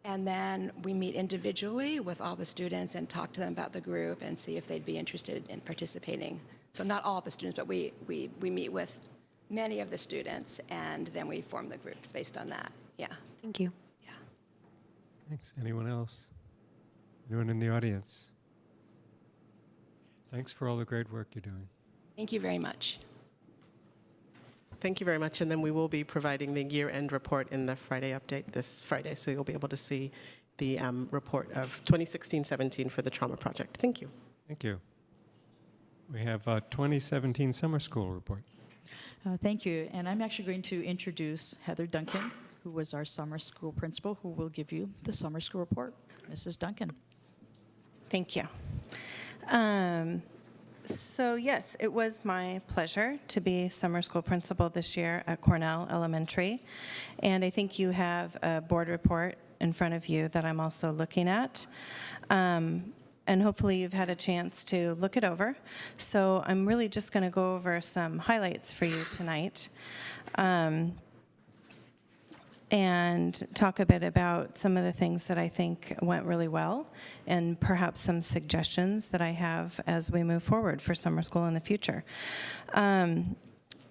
S18: And then we meet individually with all the students and talk to them about the group and see if they'd be interested in participating. So not all the students, but we meet with many of the students, and then we form the groups based on that. Yeah.
S4: Thank you.
S18: Yeah.
S1: Thanks. Anyone else? Anyone in the audience? Thanks for all the great work you're doing.
S18: Thank you very much.
S16: Thank you very much. And then we will be providing the year-end report in the Friday update this Friday, so you'll be able to see the report of 2016-17 for the Trauma Project. Thank you.
S1: Thank you. We have a 2017 summer school report.
S5: Thank you. And I'm actually going to introduce Heather Duncan, who was our summer school principal, who will give you the summer school report. Mrs. Duncan.
S19: Thank you. So yes, it was my pleasure to be summer school principal this year at Cornell Elementary. And I think you have a board report in front of you that I'm also looking at. And hopefully you've had a chance to look it over. So I'm really just going to go over some highlights for you tonight. And talk a bit about some of the things that I think went really well, and perhaps some suggestions that I have as we move forward for summer school in the future.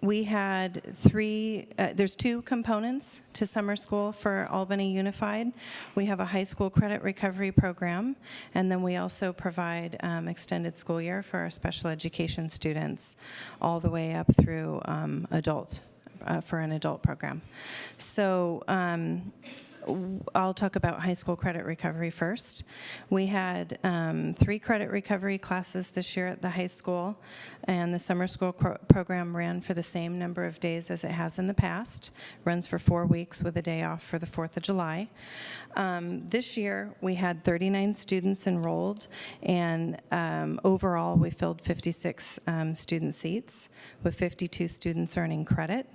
S19: We had there's two components to summer school for Albany Unified. We have a high school credit recovery program, and then we also provide extended school year for our special education students all the way up through adult. For an adult program. So I'll talk about high school credit recovery first. We had 3 credit recovery classes this year at the high school, and the summer school program ran for the same number of days as it has in the past. Runs for 4 weeks with a day off for the 4th of July. This year, we had 39 students enrolled, and overall, we filled 56 student seats, with 52 students earning credit,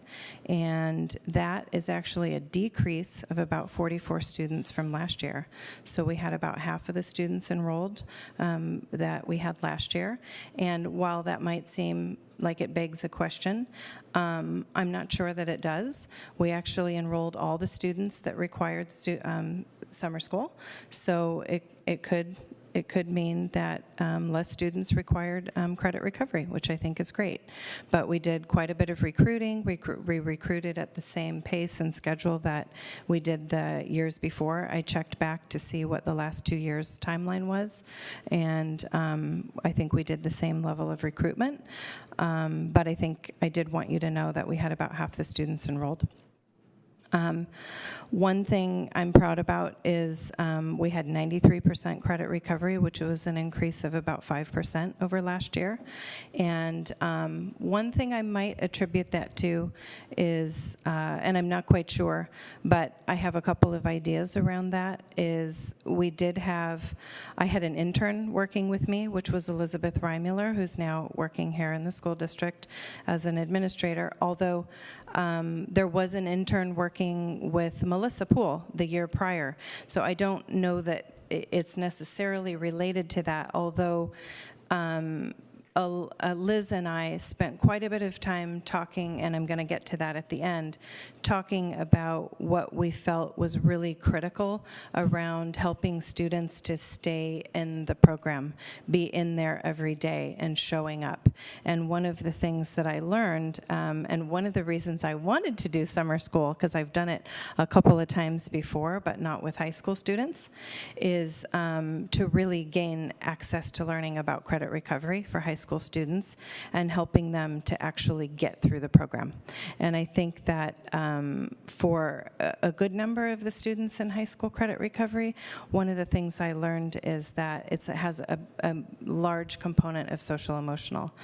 S19: and that is actually a decrease of about 44 students from last year. So we had about half of the students enrolled that we had last year, and while that might seem like it begs a question, I'm not sure that it does. We actually enrolled all the students that required summer school, so it could mean that less students required credit recovery, which I think is great. But we did quite a bit of recruiting. We recruited at the same pace and schedule that we did the years before. I checked back to see what the last 2 years' timeline was, and I think we did the same level of recruitment. But I think I did want you to know that we had about half the students enrolled. One thing I'm proud about is we had 93% credit recovery, which was an increase of about 5% over last year. And one thing I might attribute that to is, and I'm not quite sure, but I have a couple of ideas around that, is I had an intern working with me, which was Elizabeth Reimuller, who's now working here in the school district as an administrator, although there was an intern working with Melissa Poole the year prior. So I don't know that it's necessarily related to that, although Liz and I spent quite a bit of time talking, and I'm going to get to that at the end, talking about what we felt was really critical around helping students to stay in the program, be in there every day and showing up. And one of the things that I learned, and one of the reasons I wanted to do summer school, because I've done it a couple of times before, but not with high school students, is to really gain access to learning about credit recovery for high school students and helping them to actually get through the program. And I think that for a good number of the students in high school credit recovery, one of the things I learned is that it has a large component of social emotional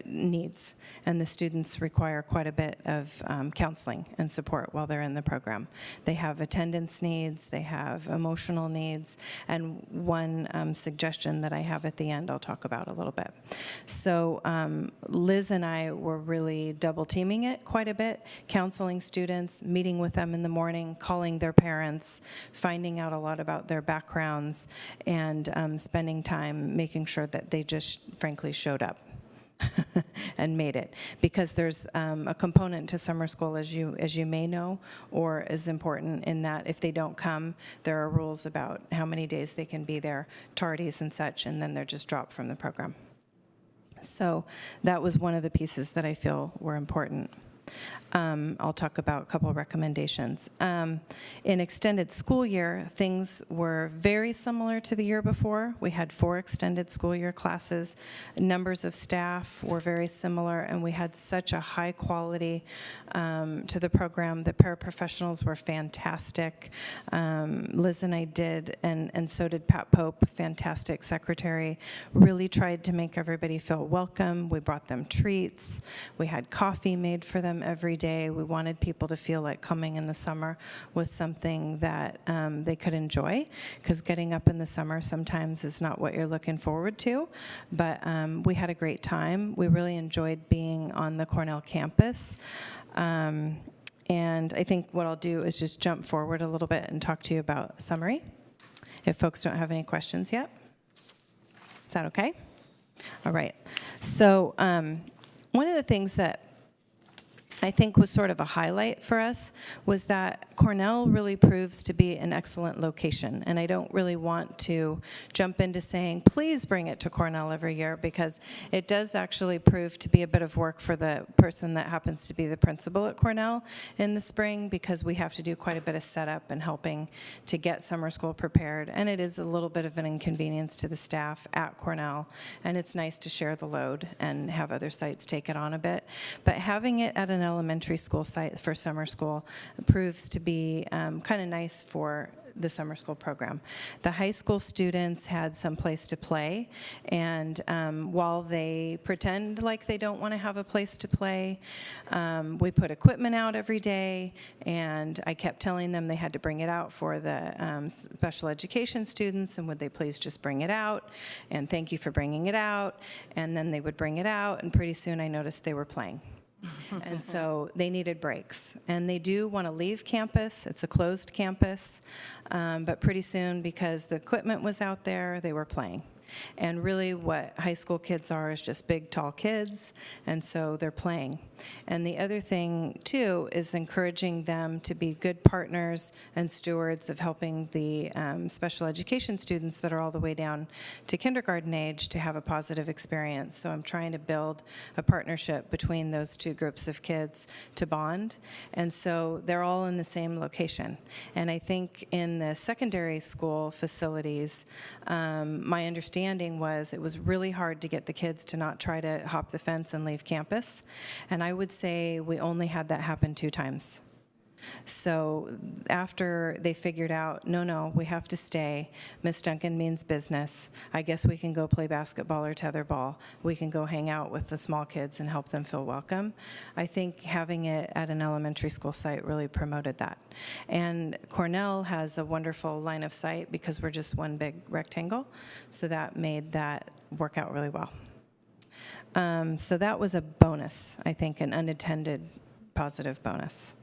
S19: needs, and the students require quite a bit of counseling and support while they're in the program. They have attendance needs, they have emotional needs, and one suggestion that I have at the end I'll talk about a little bit. So Liz and I were really double teaming it quite a bit, counseling students, meeting with them in the morning, calling their parents, finding out a lot about their backgrounds, and spending time making sure that they just frankly showed up and made it, because there's a component to summer school, as you may know, or is important in that if they don't come, there are rules about how many days they can be there, tardies and such, and then they're just dropped from the program. So that was one of the pieces that I feel were important. I'll talk about a couple of recommendations. In extended school year, things were very similar to the year before. We had 4 extended school year classes. Numbers of staff were very similar, and we had such a high quality to the program. The paraprofessionals were fantastic. Liz and I did, and so did Pat Pope, fantastic secretary, really tried to make everybody feel welcome. We brought them treats. We had coffee made for them them every day. We wanted people to feel like coming in the summer was something that they could enjoy, because getting up in the summer sometimes is not what you're looking forward to. But we had a great time. We really enjoyed being on the Cornell campus. And I think what I'll do is just jump forward a little bit and talk to you about summary, if folks don't have any questions yet. Is that okay? All right. So one of the things that I think was sort of a highlight for us was that Cornell really proves to be an excellent location. And I don't really want to jump into saying, please bring it to Cornell every year, because it does actually prove to be a bit of work for the person that happens to be the principal at Cornell in the spring, because we have to do quite a bit of setup and helping to get summer school prepared. And it is a little bit of an inconvenience to the staff at Cornell. And it's nice to share the load and have other sites take it on a bit. But having it at an elementary school site for summer school proves to be kind of nice for the summer school program. The high school students had some place to play, and while they pretend like they don't want to have a place to play, we put equipment out every day, and I kept telling them they had to bring it out for the special education students, and would they please just bring it out, and thank you for bringing it out. And then they would bring it out, and pretty soon I noticed they were playing. And so they needed breaks. And they do want to leave campus. It's a closed campus. But pretty soon, because the equipment was out there, they were playing. And really what high school kids are is just big, tall kids, and so they're playing. And the other thing, too, is encouraging them to be good partners and stewards of helping the special education students that are all the way down to kindergarten age to have a positive experience. So I'm trying to build a partnership between those two groups of kids to bond. And so they're all in the same location. And I think in the secondary school facilities, my understanding was it was really hard to get the kids to not try to hop the fence and leave campus. And I would say we only had that happen 2 times. So after they figured out, no, we have to stay. Miss Duncan means business. I guess we can go play basketball or tetherball. We can go hang out with the small kids and help them feel welcome. I think having it at an elementary school site really promoted that. And Cornell has a wonderful line of sight because we're just one big rectangle. So that made that work out really well. So that was a bonus, I think, an unintended positive bonus.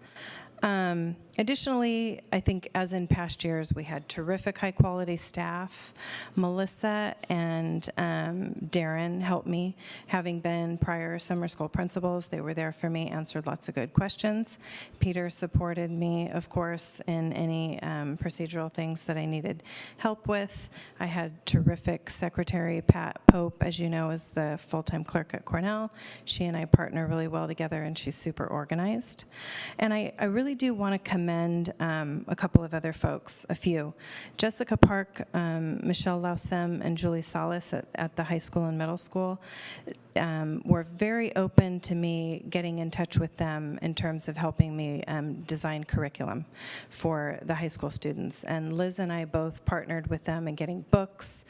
S19: Additionally, I think as in past years, we had terrific high-quality staff. Melissa and Darren helped me. Having been prior summer school principals, they were there for me, answered lots of good questions. Peter supported me, of course, in any procedural things that I needed help with. I had terrific secretary, Pat Pope, as you know, is the full-time clerk at Cornell. She and I partner really well together, and she's super organized. And I really do want to commend a couple of other folks, a few. Jessica Park, Michelle Lausem, and Julie Salas at the high school and middle school were very open to me getting in touch with them in terms of helping me design curriculum for the high school students. And Liz and I both partnered with them in getting books,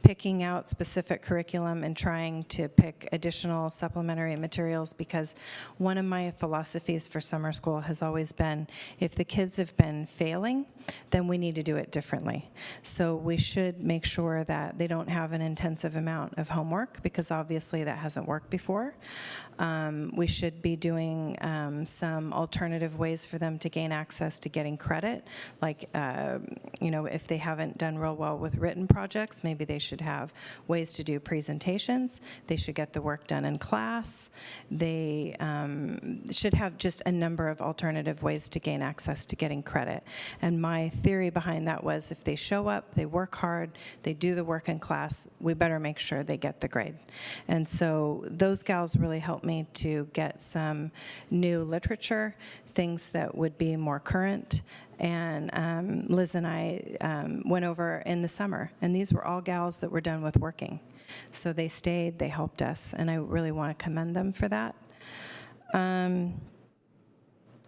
S19: picking out specific curriculum and trying to pick additional supplementary materials, because one of my philosophies for summer school has always been, if the kids have been failing, then we need to do it differently. So we should make sure that they don't have an intensive amount of homework, because obviously that hasn't worked before. We should be doing some alternative ways for them to gain access to getting credit, like if they haven't done real well with written projects, maybe they should have ways to do presentations. They should get the work done in class. They should have just a number of alternative ways to gain access to getting credit. And my theory behind that was, if they show up, they work hard, they do the work in class, we better make sure they get the grade. And so those gals really helped me to get some new literature, things that would be more current. And Liz and I went over in the summer, and these were all gals that were done with working. So they stayed, they helped us, and I really want to commend them for that.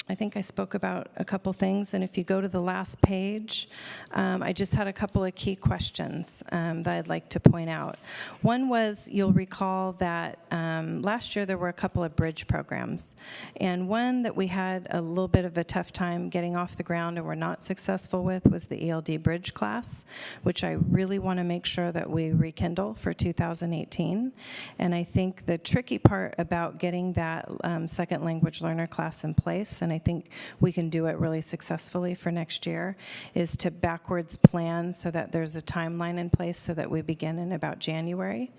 S19: I think I spoke about a couple things, and if you go to the last page, I just had a couple of key questions that I'd like to point out. One was, you'll recall that last year there were a couple of bridge programs, and one that we had a little bit of a tough time getting off the ground and were not successful with was the ELD bridge class, which I really want to make sure that we rekindle for 2018. And I think the tricky part about getting that second language learner class in place, and I think we can do it really successfully for next year, is to backwards plan so that there's a timeline in place so that we begin in about January.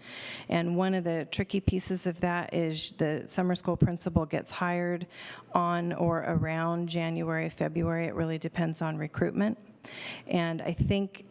S19: And one of the tricky pieces of that is the summer school principal gets hired on or around January, February. It really depends on recruitment. And I think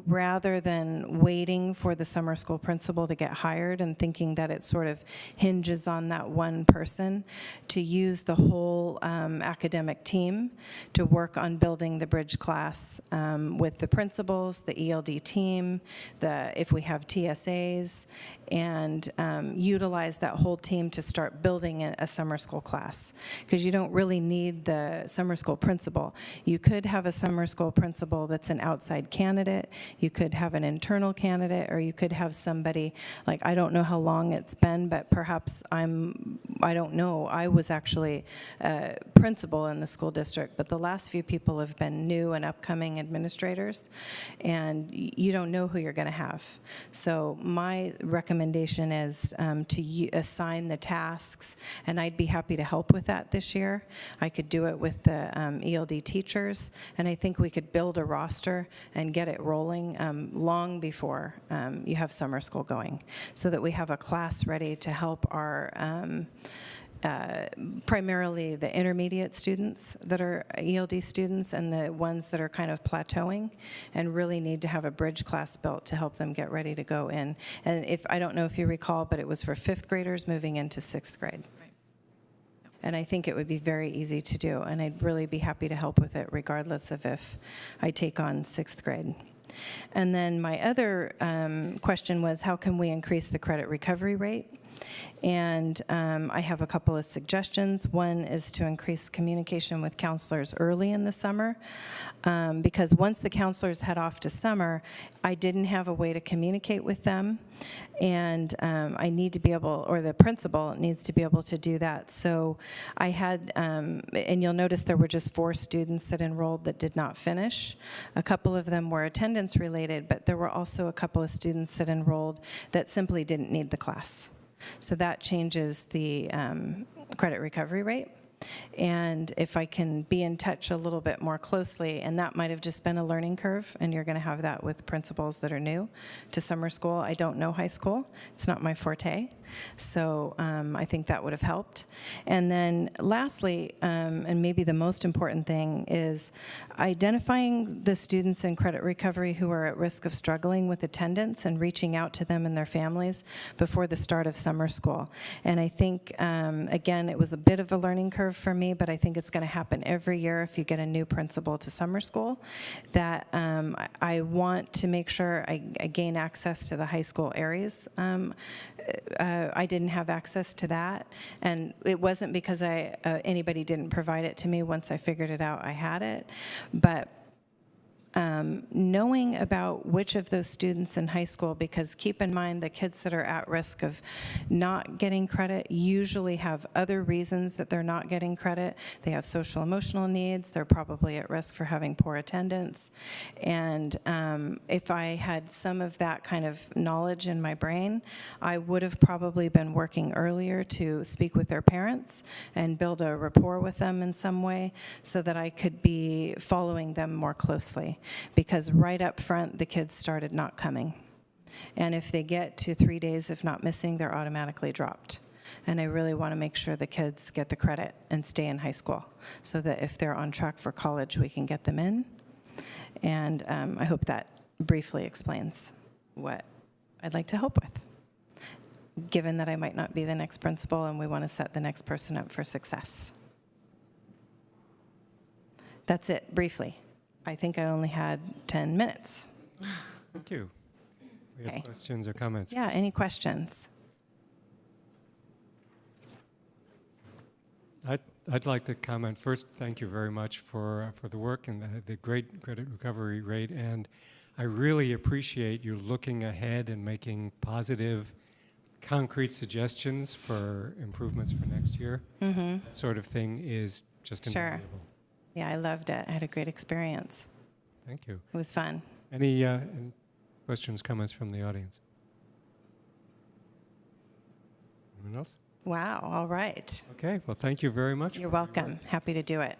S19: rather than waiting for the summer school principal to get hired and thinking that it sort of hinges on that one person, to use the whole academic team to work on building the bridge class with the principals, the ELD team, if we have TSAs, and utilize that whole team to start building a summer school class. Because you don't really need the summer school principal. You could have a summer school principal that's an outside candidate. You could have an internal candidate, or you could have somebody, like, I don't know how long it's been, but perhaps I don't know. I was actually a principal in the school district, but the last few people have been new and upcoming administrators, and you don't know who you're going to have. So my recommendation is to assign the tasks, and I'd be happy to help with that this year. I could do it with the ELD teachers, and I think we could build a roster and get it rolling long before you have summer school going, so that we have a class ready to help our primarily the intermediate students that are ELD students and the ones that are kind of plateauing and really need to have a bridge class built to help them get ready to go in. And I don't know if you recall, but it was for 5th graders moving into 6th grade. And I think it would be very easy to do, and I'd really be happy to help with it regardless of if I take on 6th grade. And then my other question was, how can we increase the credit recovery rate? And I have a couple of suggestions. One is to increase communication with counselors early in the summer, because once the counselors head off to summer, I didn't have a way to communicate with them, and I need to be able, or the principal needs to be able to do that. So I had, and you'll notice there were just 4 students that enrolled that did not finish. A couple of them were attendance related, but there were also a couple of students that enrolled that simply didn't need the class. So that changes the credit recovery rate. And if I can be in touch a little bit more closely, and that might have just been a learning curve, and you're going to have that with principals that are new to summer school. I don't know high school. It's not my forte. So I think that would have helped. And then lastly, and maybe the most important thing, is identifying the students in credit recovery who are at risk of struggling with attendance and reaching out to them and their families before the start of summer school. And I think, again, it was a bit of a learning curve for me, but I think it's going to happen every year if you get a new principal to summer school, that I want to make sure I gain access to the high school areas. I didn't have access to that, and it wasn't because anybody didn't provide it to me. Once I figured it out, I had it. But knowing about which of those students in high school, because keep in mind the kids that are at risk of not getting credit usually have other reasons that they're not getting credit. They have social emotional needs. They're probably at risk for having poor attendance. And if I had some of that kind of knowledge in my brain, I would have probably been working earlier to speak with their parents and build a rapport with them in some way so that I could be following them more closely. Because right up front, the kids started not coming. And if they get to 3 days of not missing, they're automatically dropped. And I really want to make sure the kids get the credit and stay in high school so that if they're on track for college, we can get them in. And I hope that briefly explains what I'd like to help with, given that I might not be the next principal and we want to set the next person up for success. That's it, briefly. I think I only had 10 minutes.
S1: Thank you. We have questions or comments?
S19: Yeah, any questions?
S1: I'd like to comment first. Thank you very much for the work and the great credit recovery rate. And I really appreciate you looking ahead and making positive, concrete suggestions for improvements for next year.
S19: Mm-hmm.
S1: That sort of thing is just invaluable.
S19: Yeah, I loved it. I had a great experience.
S1: Thank you.
S19: It was fun.
S1: Any questions, comments from the audience? Anyone else?
S19: Wow, all right.
S1: Okay, well, thank you very much.
S19: You're welcome. Happy to do it.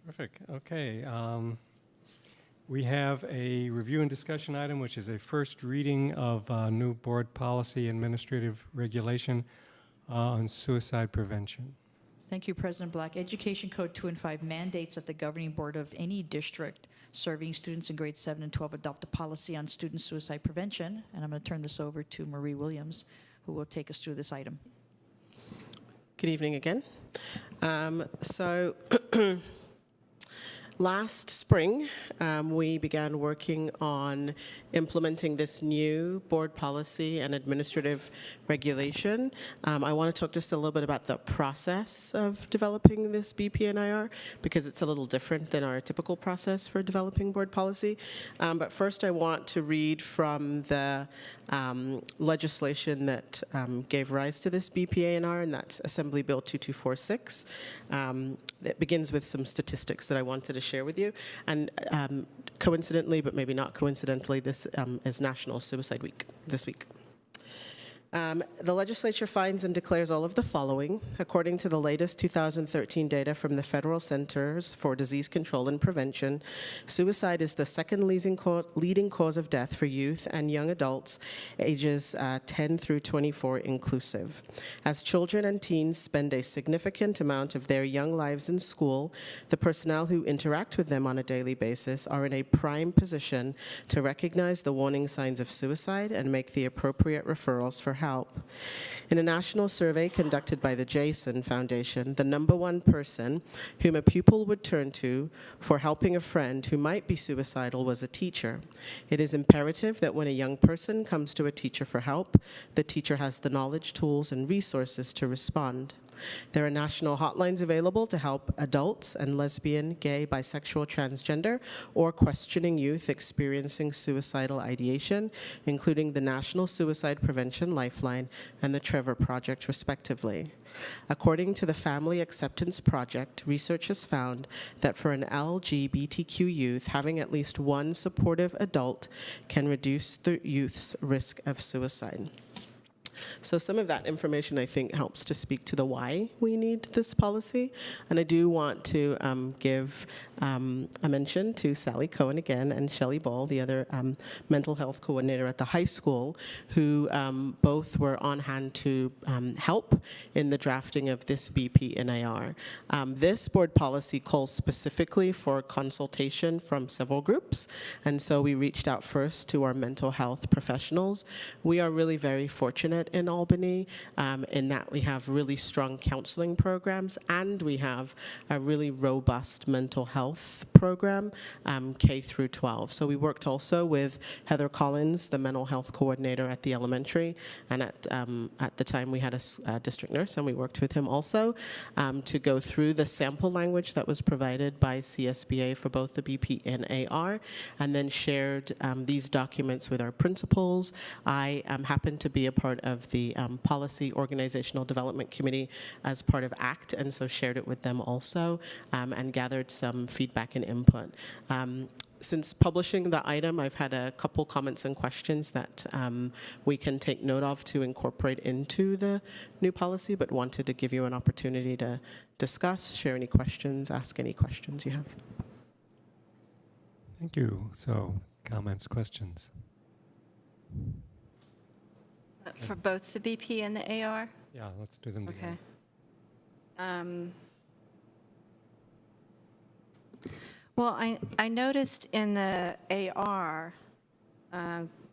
S1: Terrific. Okay. We have a review and discussion item, which is a first reading of new board policy administrative regulation on suicide prevention.
S5: Thank you, President Black. Education Code 2 and 5 mandates that the governing board of any district serving students in grades 7 and 12 adopt a policy on student suicide prevention. And I'm going to turn this over to Marie Williams, who will take us through this item.
S16: Good evening again. Last spring, we began working on implementing this new board policy and administrative regulation. I want to talk just a little bit about the process of developing this BPNIR because it's a little different than our typical process for developing board policy. But first, I want to read from the legislation that gave rise to this BPNIR, and that's Assembly Bill 2246. It begins with some statistics that I wanted to share with you. And coincidentally, but maybe not coincidentally, this is National Suicide Week this week. The legislature finds and declares all of the following. According to the latest 2013 data from the Federal Centers for Disease Control and Prevention, suicide is the second leading cause of death for youth and young adults ages 10 through 24 inclusive. As children and teens spend a significant amount of their young lives in school, the personnel who interact with them on a daily basis are in a prime position to recognize the warning signs of suicide and make the appropriate referrals for help. In a national survey conducted by the Jason Foundation, the #1 person whom a pupil would turn to for helping a friend who might be suicidal was a teacher. It is imperative that when a young person comes to a teacher for help, the teacher has the knowledge, tools, and resources to respond. There are national hotlines available to help adults and lesbian, gay, bisexual, transgender, or questioning youth experiencing suicidal ideation, including the National Suicide Prevention Lifeline and the Trevor Project, respectively. According to the Family Acceptance Project, research has found that for an LGBTQ youth, having at least one supportive adult can reduce the youth's risk of suicide. So some of that information, I think, helps to speak to the why we need this policy. And I do want to give a mention to Sally Cohen again and Shelley Ball, the other mental health coordinator at the high school, who both were on hand to help in the drafting of this BPNIR. This board policy calls specifically for consultation from several groups. And so we reached out first to our mental health professionals. We are really very fortunate in Albany in that we have really strong counseling programs and we have a really robust mental health program, K through 12. So we worked also with Heather Collins, the mental health coordinator at the elementary, and at the time we had a district nurse, and we worked with him also to go through the sample language that was provided by CSBA for both the BP and AR, and then shared these documents with our principals. I happened to be a part of the Policy Organizational Development Committee as part of ACT, and so shared it with them also, and gathered some feedback and input. Since publishing the item, I've had a couple comments and questions that we can take note of to incorporate into the new policy, but wanted to give you an opportunity to discuss, share any questions, ask any questions you have.
S1: Thank you. So, comments, questions?
S13: For both the BP and the AR?
S1: Yeah, let's do them together.
S13: Okay.
S8: Well, I noticed in the AR,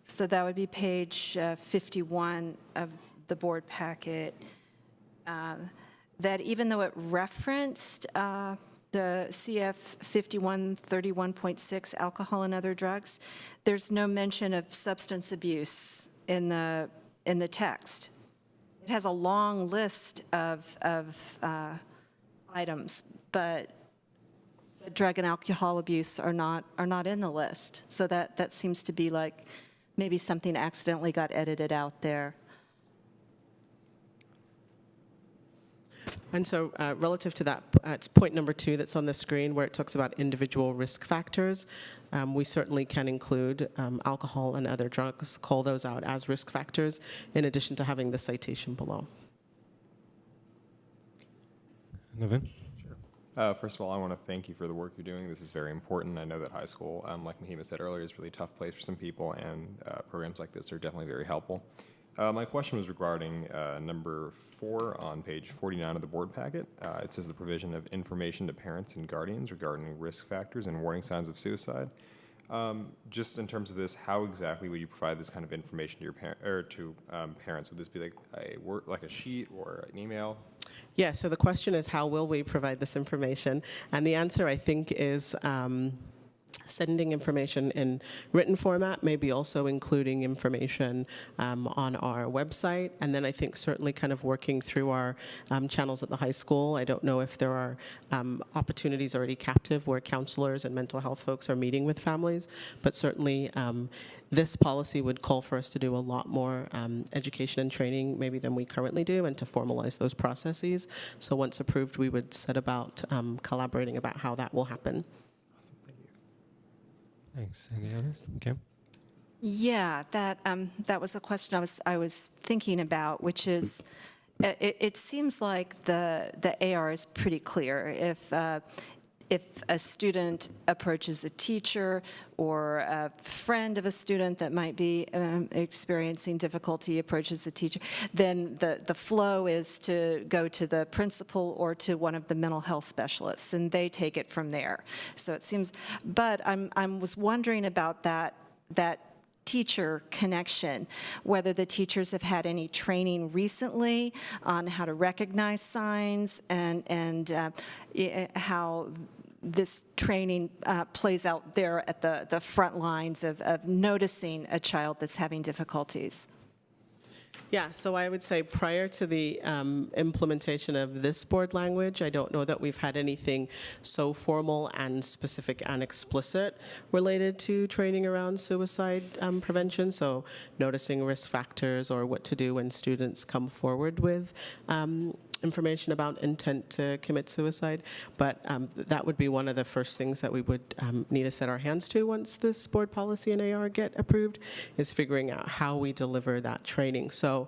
S8: so that would be page 51 of the board packet, that even though it referenced the CF 5131.6, alcohol and other drugs, there's no mention of substance abuse in the text. it has a long list of items, but drug and alcohol abuse are not in the list. So that seems to be like maybe something accidentally got edited out there.
S16: And so relative to that, it's point number 2 that's on the screen where it talks about individual risk factors. We certainly can include alcohol and other drugs, call those out as risk factors, in addition to having the citation below.
S1: Navin?
S10: First of all, I want to thank you for the work you're doing. This is very important. I know that high school, like Mahima said earlier, is a really tough place for some people, and programs like this are definitely very helpful. My question was regarding number 4 on page 49 of the board packet. It says the provision of information to parents and guardians regarding risk factors and warning signs of suicide. Just in terms of this, how exactly would you provide this kind of information to your parents? Would this be like a sheet or an email?
S16: Yeah, so the question is, how will we provide this information? And the answer, I think, is sending information in written format, maybe also including information on our website. And then I think certainly kind of working through our channels at the high school. I don't know if there are opportunities already captive where counselors and mental health folks are meeting with families, but certainly this policy would call for us to do a lot more education and training maybe than we currently do, and to formalize those processes. So once approved, we would set about collaborating about how that will happen.
S1: Thanks. Any others? Okay.
S8: Yeah, that was a question I was thinking about, which is, it seems like the AR is pretty clear. If a student approaches a teacher or a friend of a student that might be experiencing difficulty approaches a teacher, then the flow is to go to the principal or to one of the mental health specialists, and they take it from there. So it seems, but I was wondering about that teacher connection, whether the teachers have had any training recently on how to recognize signs and how this training plays out there at the front lines of noticing a child that's having difficulties.
S16: Yeah, so I would say prior to the implementation of this board language, I don't know that we've had anything so formal and specific and explicit related to training around suicide prevention. So noticing risk factors or what to do when students come forward with information about intent to commit suicide. But that would be one of the first things that we would need to set our hands to once this board policy and AR get approved, is figuring out how we deliver that training. So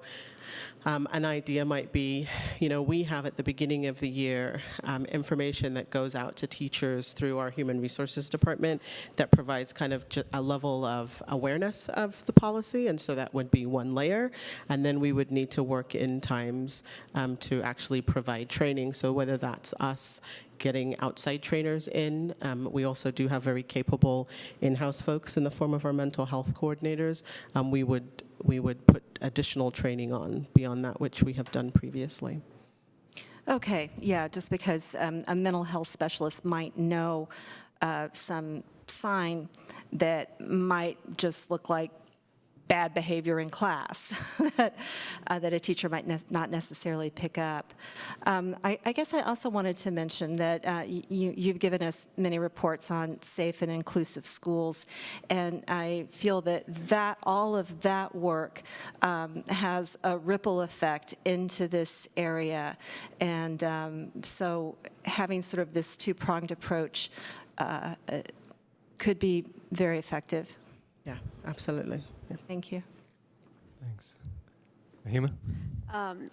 S16: an idea might be, we have at the beginning of the year information that goes out to teachers through our Human Resources Department that provides kind of a level of awareness of the policy, and so that would be one layer. And then we would need to work in times to actually provide training. So whether that's us getting outside trainers in. We also do have very capable in-house folks in the form of our mental health coordinators. We would put additional training on beyond that which we have done previously.
S8: Okay, yeah, just because a mental health specialist might know some sign that might just look like bad behavior in class that a teacher might not necessarily pick up. I guess I also wanted to mention that you've given us many reports on safe and inclusive schools, and I feel that all of that work has a ripple effect into this area, and so having sort of this two-pronged approach could be very effective.
S16: Yeah, absolutely. Yeah.
S8: Thank you.
S1: Thanks. Mahima?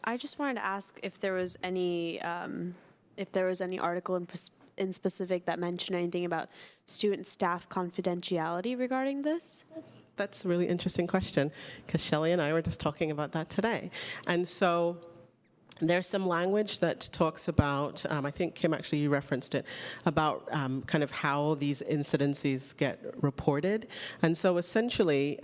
S4: I just wanted to ask if there was any article in specific that mentioned anything about student staff confidentiality regarding this.
S16: That's a really interesting question, because Shelley and I were just talking about that today. And so There's some language that talks about, I think Kim actually referenced it, about kind of how these incidences get reported. And so essentially,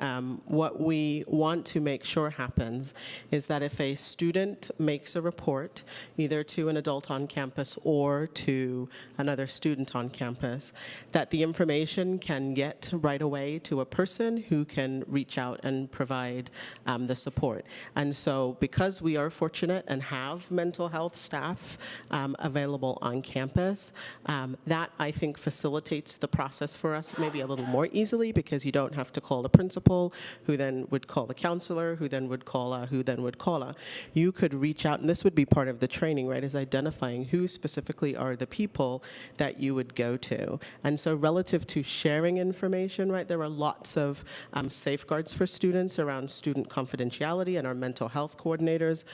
S16: what we want to make sure happens is that if a student makes a report, either to an adult on campus or to another student on campus, that the information can get right away to a person who can reach out and provide the support. And so because we are fortunate and have mental health staff available on campus, that I think facilitates the process for us maybe a little more easily, because you don't have to call the principal, who then would call the counselor, who then would call a, who then would call a. You could reach out, and this would be part of the training, right, is identifying who specifically are the people that you would go to. And so relative to sharing information, right, there are lots of safeguards for students around student confidentiality, and our mental health coordinators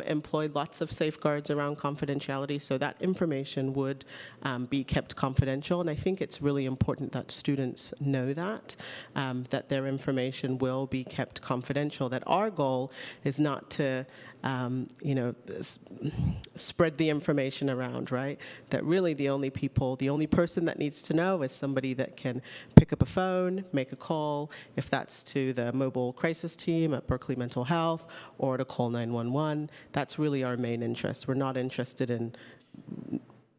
S16: employ lots of safeguards around confidentiality, so that information would be kept confidential. And I think it's really important that students know that, that their information will be kept confidential, that our goal is not to spread the information around, right? That really the only person that needs to know is somebody that can pick up a phone, make a call, if that's to the mobile crisis team at Berkeley Mental Health, or to call 911. That's really our main interest. We're not interested in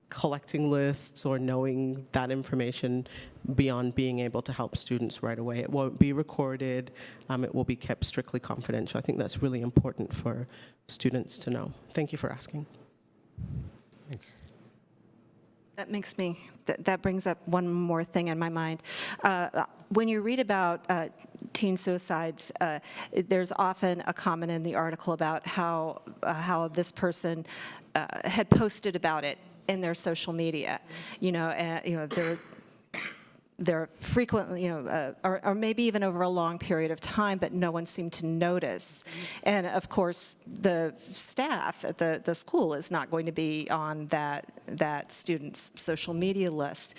S16: collecting lists or knowing that information beyond being able to help students right away. It won't be recorded. It will be kept strictly confidential. I think that's really important for students to know. Thank you for asking.
S1: Thanks.
S8: That brings up one more thing in my mind. When you read about teen suicides, there's often a comment in the article about how this person had posted about it in their social media. They're frequently, or maybe even over a long period of time, but no one seemed to notice. And of course, the staff at the school is not going to be on that student's social media list,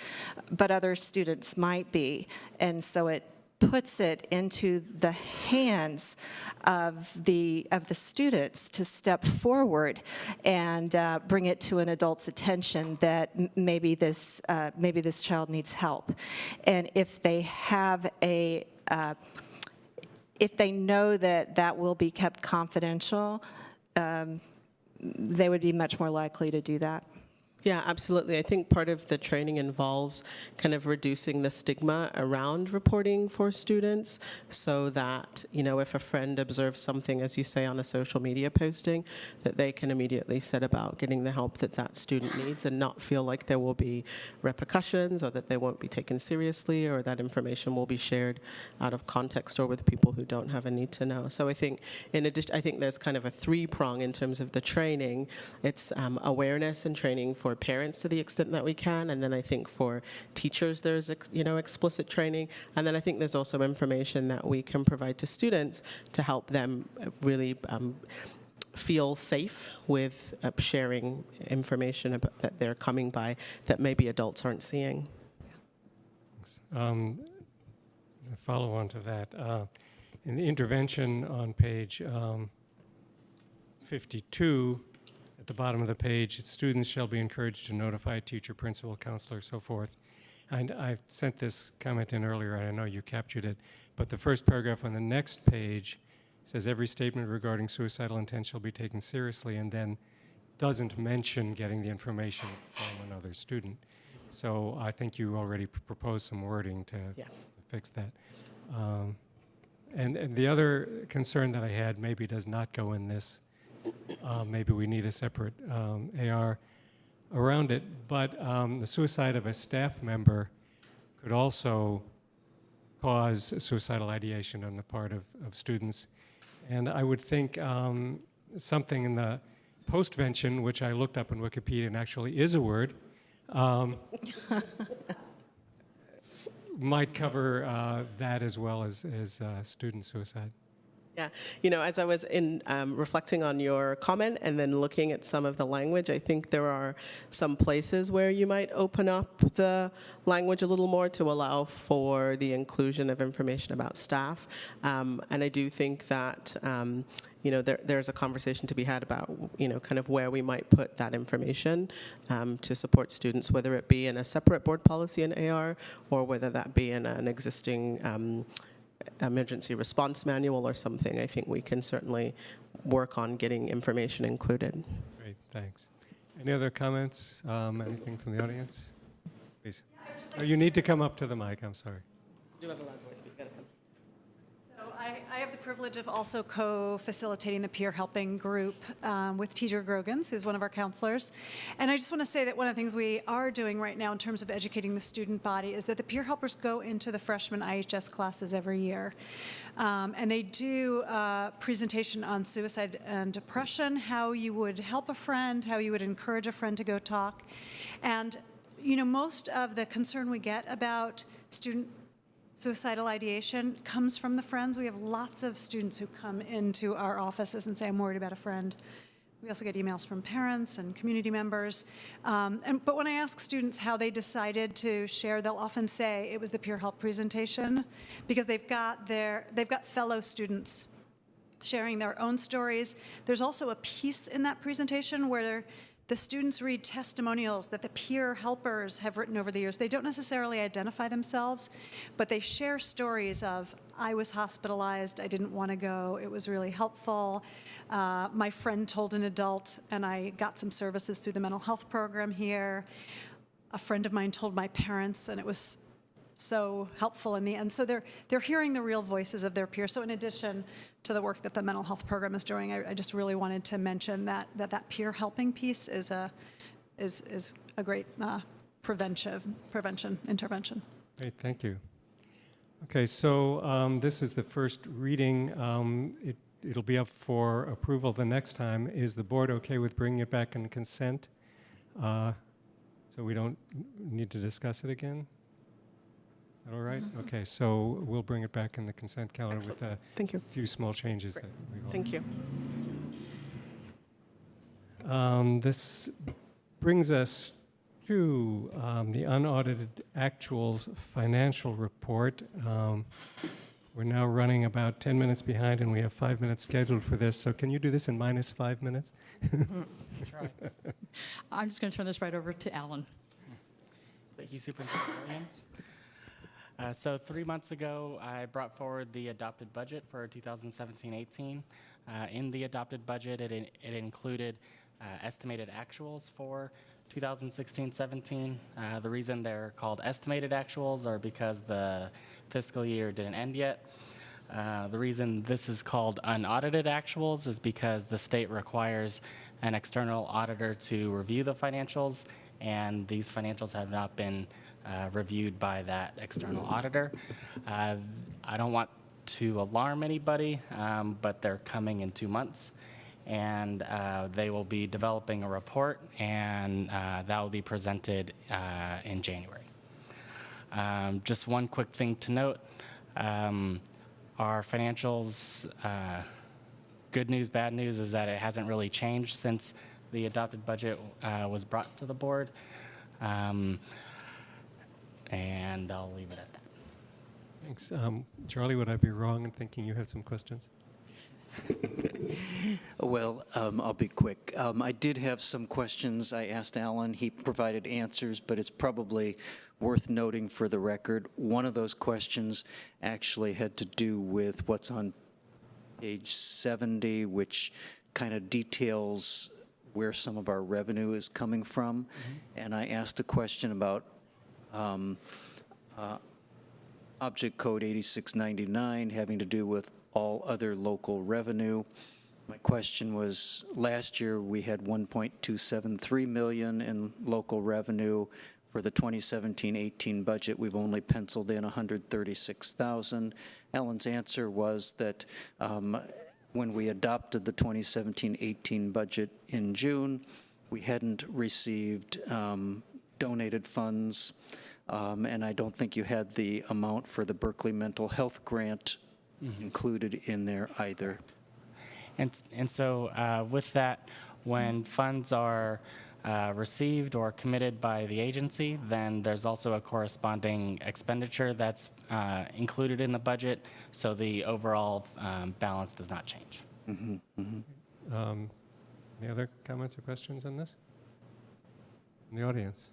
S8: but other students might be. And so it puts it into the hands of the students to step forward and bring it to an adult's attention that maybe this child needs help. And if they have if they know that will be kept confidential, they would be much more likely to do that.
S16: Yeah, absolutely. I think part of the training involves kind of reducing the stigma around reporting for students, so that, if a friend observes something, as you say, on a social media posting, that they can immediately set about getting the help that student needs and not feel like there will be repercussions, or that they won't be taken seriously, or that information will be shared out of context or with people who don't have a need to know. So I think, in addition, there's kind of a three-prong in terms of the training. It's awareness and training for parents to the extent that we can, and then I think for teachers there's explicit training, and then I think there's also information that we can provide to students to help them really feel safe with sharing information that they're coming by that maybe adults aren't seeing.
S1: As a follow-on to that, in the intervention on page 52, at the bottom of the page, students shall be encouraged to notify teacher, principal, counselor, so forth. And I sent this comment in earlier, and I know you captured it, but the first paragraph on the next page says every statement regarding suicidal intent shall be taken seriously, and then doesn't mention getting the information from another student. So I think you already proposed some wording to fix that. And the other concern that I had maybe does not go in this. Maybe we need a separate AR around it, but the suicide of a staff member could also cause suicidal ideation on the part of students. And I would think something in the postvention, which I looked up in Wikipedia and actually is a word, might cover that as well as student suicide.
S16: Yeah, as I was reflecting on your comment and then looking at some of the language, I think there are some places where you might open up the language a little more to allow for the inclusion of information about staff. And I do think that, there's a conversation to be had about, kind of where we might put that information to support students, whether it be in a separate board policy in AR or whether that be in an existing emergency response manual or something. I think we can certainly work on getting information included.
S1: Great, thanks. Any other comments? Anything from the audience? Please. Oh, you need to come up to the mic, I'm sorry.
S16: You do have a loud voice, but you gotta come.
S20: So I have the privilege of also co-facilitating the peer helping group with Teacher Grogans, who's one of our counselors. And I just want to say that one of the things we are doing right now in terms of educating the student body is that the peer helpers go into the freshman IHS classes every year. And they do a presentation on suicide and depression, how you would help a friend, how you would encourage a friend to go talk. And, most of the concern we get about student suicidal ideation comes from the friends. We have lots of students who come into our offices and say, I'm worried about a friend. We also get emails from parents and community members. But when I ask students how they decided to share, they'll often say it was the peer help presentation because they've got fellow students sharing their own stories. There's also a piece in that presentation where the students read testimonials that the peer helpers have written over the years. They don't necessarily identify themselves, but they share stories of, I was hospitalized, I didn't want to go, it was really helpful. My friend told an adult, and I got some services through the mental health program here. A friend of mine told my parents, and it was so helpful in the end. So they're hearing the real voices of their peers. So in addition to the work that the mental health program is doing, I just really wanted to mention that peer helping piece is a great prevention intervention.
S1: Great, thank you. Okay, so this is the first reading. It'll be up for approval the next time. Is the board okay with bringing it back in consent? So we don't need to discuss it again? All right, okay, so we'll bring it back in the consent calendar with a few small changes. That we've all.
S16: Thank you.
S1: This brings us to the unaudited actuals financial report. We're now running about 10 minutes behind, and we have 5 minutes scheduled for this. So can you do this in minus 5 minutes?
S5: Try. I'm just going to turn this right over to Alan.
S9: Thank you, Superintendent Williams. So 3 months ago, I brought forward the adopted budget for 2017-18. In the adopted budget, it included estimated actuals for 2016-17. The reason they're called estimated actuals are because the fiscal year didn't end yet. The reason this is called unaudited actuals is because the state requires an external auditor to review the financials, and these financials have not been reviewed by that external auditor. I don't want to alarm anybody, but they're coming in 2 months, and they will be developing a report, and that will be presented in January. Just one quick thing to note, our financials, good news, bad news is that it hasn't really changed since the adopted budget was brought to the board. And I'll leave it at that.
S1: Thanks. Charlie, would I be wrong in thinking you had some questions?
S7: Well, I'll be quick. I did have some questions I asked Alan. He provided answers, but it's probably worth noting for the record. One of those questions actually had to do with what's on page 70, which kind of details where some of our revenue is coming from. And I asked a question about Object Code 8699 having to do with all other local revenue. My question was, last year we had 1.273 million in local revenue. For the 2017-18 budget, we've only penciled in 136,000. Alan's answer was that when we adopted the 2017-18 budget in June, we hadn't received donated funds, and I don't think you had the amount for the Berkeley Mental Health Grant included in there either.
S9: And so with that, when funds are received or committed by the agency, then there's also a corresponding expenditure that's included in the budget, so the overall balance does not change.
S1: Any other comments or questions on this? In the audience?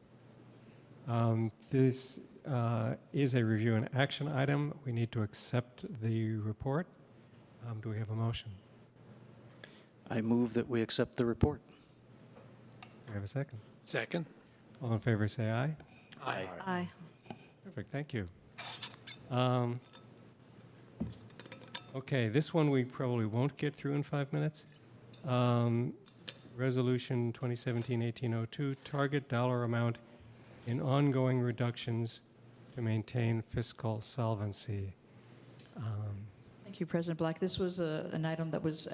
S1: This is a review and action item. We need to accept the report. Do we have a motion?
S7: I move that we accept the report.
S1: Do we have a second?
S3: Second.
S1: All in favor, say aye.
S3: Aye.
S8: Aye.
S1: Perfect, thank you. Okay, this one we probably won't get through in 5 minutes. Resolution 2017-1802, target dollar amount in ongoing reductions to maintain fiscal solvency.
S5: Thank you, President Black. This was an item that was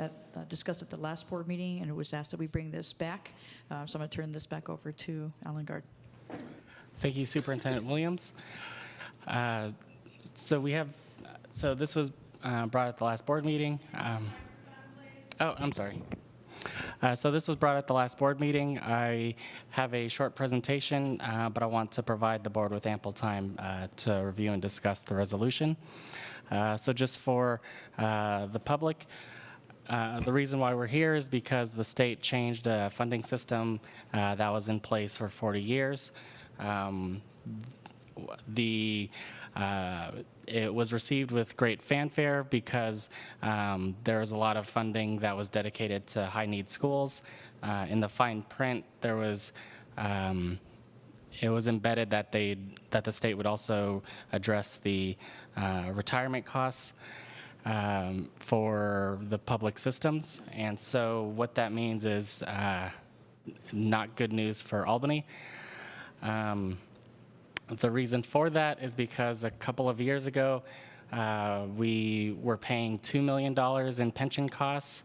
S5: discussed at the last board meeting, and it was asked that we bring this back. So I'm going to turn this back over to Alan Gard.
S9: Thank you, Superintendent Williams. So this was brought at the last board meeting. I'm sorry. So this was brought at the last board meeting. I have a short presentation, but I want to provide the board with ample time to review and discuss the resolution. So just for the public, the reason why we're here is because the state changed a funding system that was in place for 40 years. It was received with great fanfare because there was a lot of funding that was dedicated to high-need schools. In the fine print, there was it was embedded that the state would also address the retirement costs for the public systems, and so what that means is not good news for Albany. The reason for that is because a couple of years ago, we were paying $2 million in pension costs.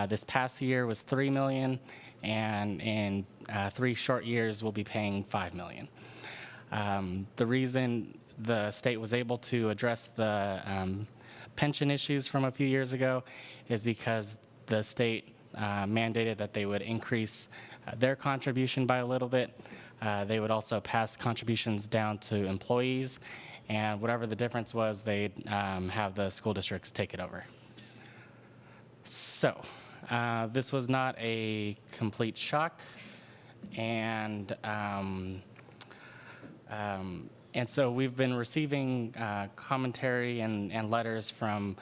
S9: This past year was $3 million, and in 3 short years, we'll be paying $5 million. The reason the state was able to address the pension issues from a few years ago is because the state mandated that they would increase their contribution by a little bit. They would also pass contributions down to employees, and whatever the difference was, they'd have the school districts take it over. So this was not a complete shock, and so we've been receiving commentary and letters from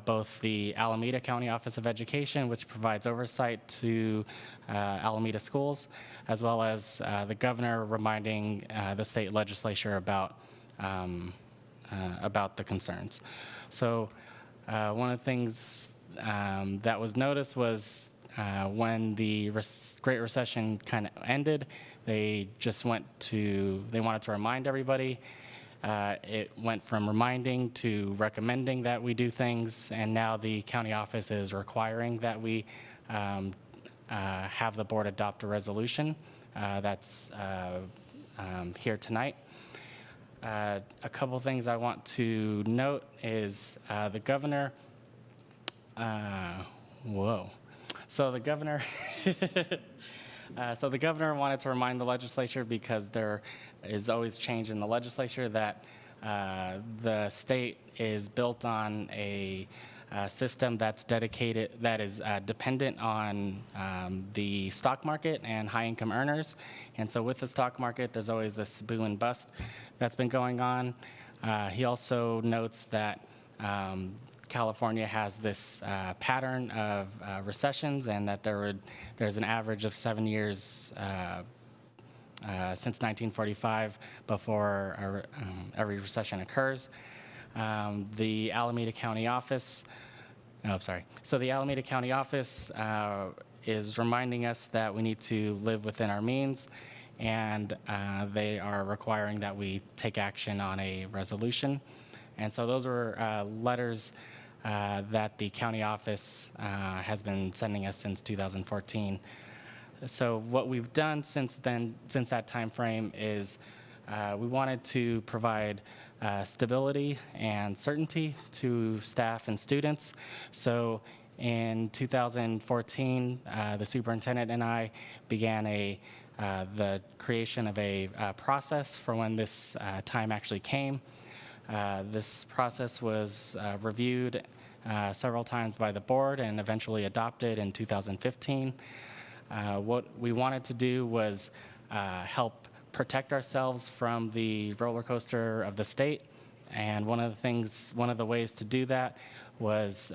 S9: both the Alameda County Office of Education, which provides oversight to Alameda schools, as well as the governor reminding the state legislature about the concerns. So one of the things that was noticed was when the Great Recession kind of ended, they wanted to remind everybody. It went from reminding to recommending that we do things, and now the county office is requiring that we have the board adopt a resolution that's here tonight. A couple things I want to note is the governor, So the governor wanted to remind the legislature, because there is always change in the legislature, that the state is built on a system that's dependent on the stock market and high-income earners. And so with the stock market, there's always this boom and bust that's been going on. He also notes that California has this pattern of recessions, and that there's an average of 7 years since 1945 before every recession occurs. The Alameda County office, So the Alameda County office is reminding us that we need to live within our means, and they are requiring that we take action on a resolution. And so those were letters that the county office has been sending us since 2014. So what we've done since that time frame is we wanted to provide stability and certainty to staff and students. So in 2014, the superintendent and I began the creation of a process for when this time actually came. This process was reviewed several times by the board and eventually adopted in 2015. What we wanted to do was help protect ourselves from the roller coaster of the state. And one of the ways to do that was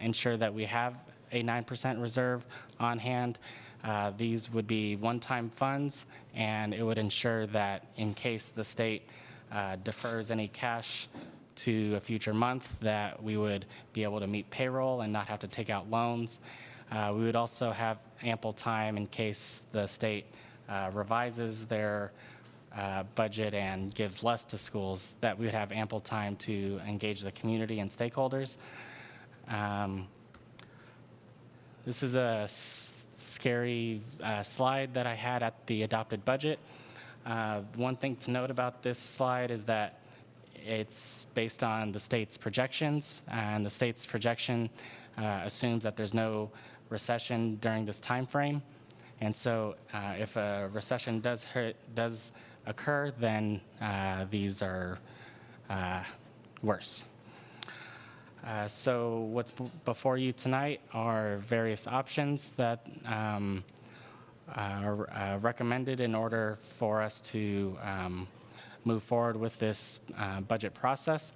S9: ensure that we have a 9% reserve on hand. These would be one-time funds, and it would ensure that in case the state defers any cash to a future month, that we would be able to meet payroll and not have to take out loans. We would also have ample time in case the state revises their budget and gives less to schools, that we would have ample time to engage the community and stakeholders. This is a scary slide that I had at the adopted budget. One thing to note about this slide is that it's based on the state's projections, and the state's projection assumes that there's no recession during this time frame. And so if a recession does occur, then these are worse. So what's before you tonight are various options that are recommended in order for us to move forward with this budget process.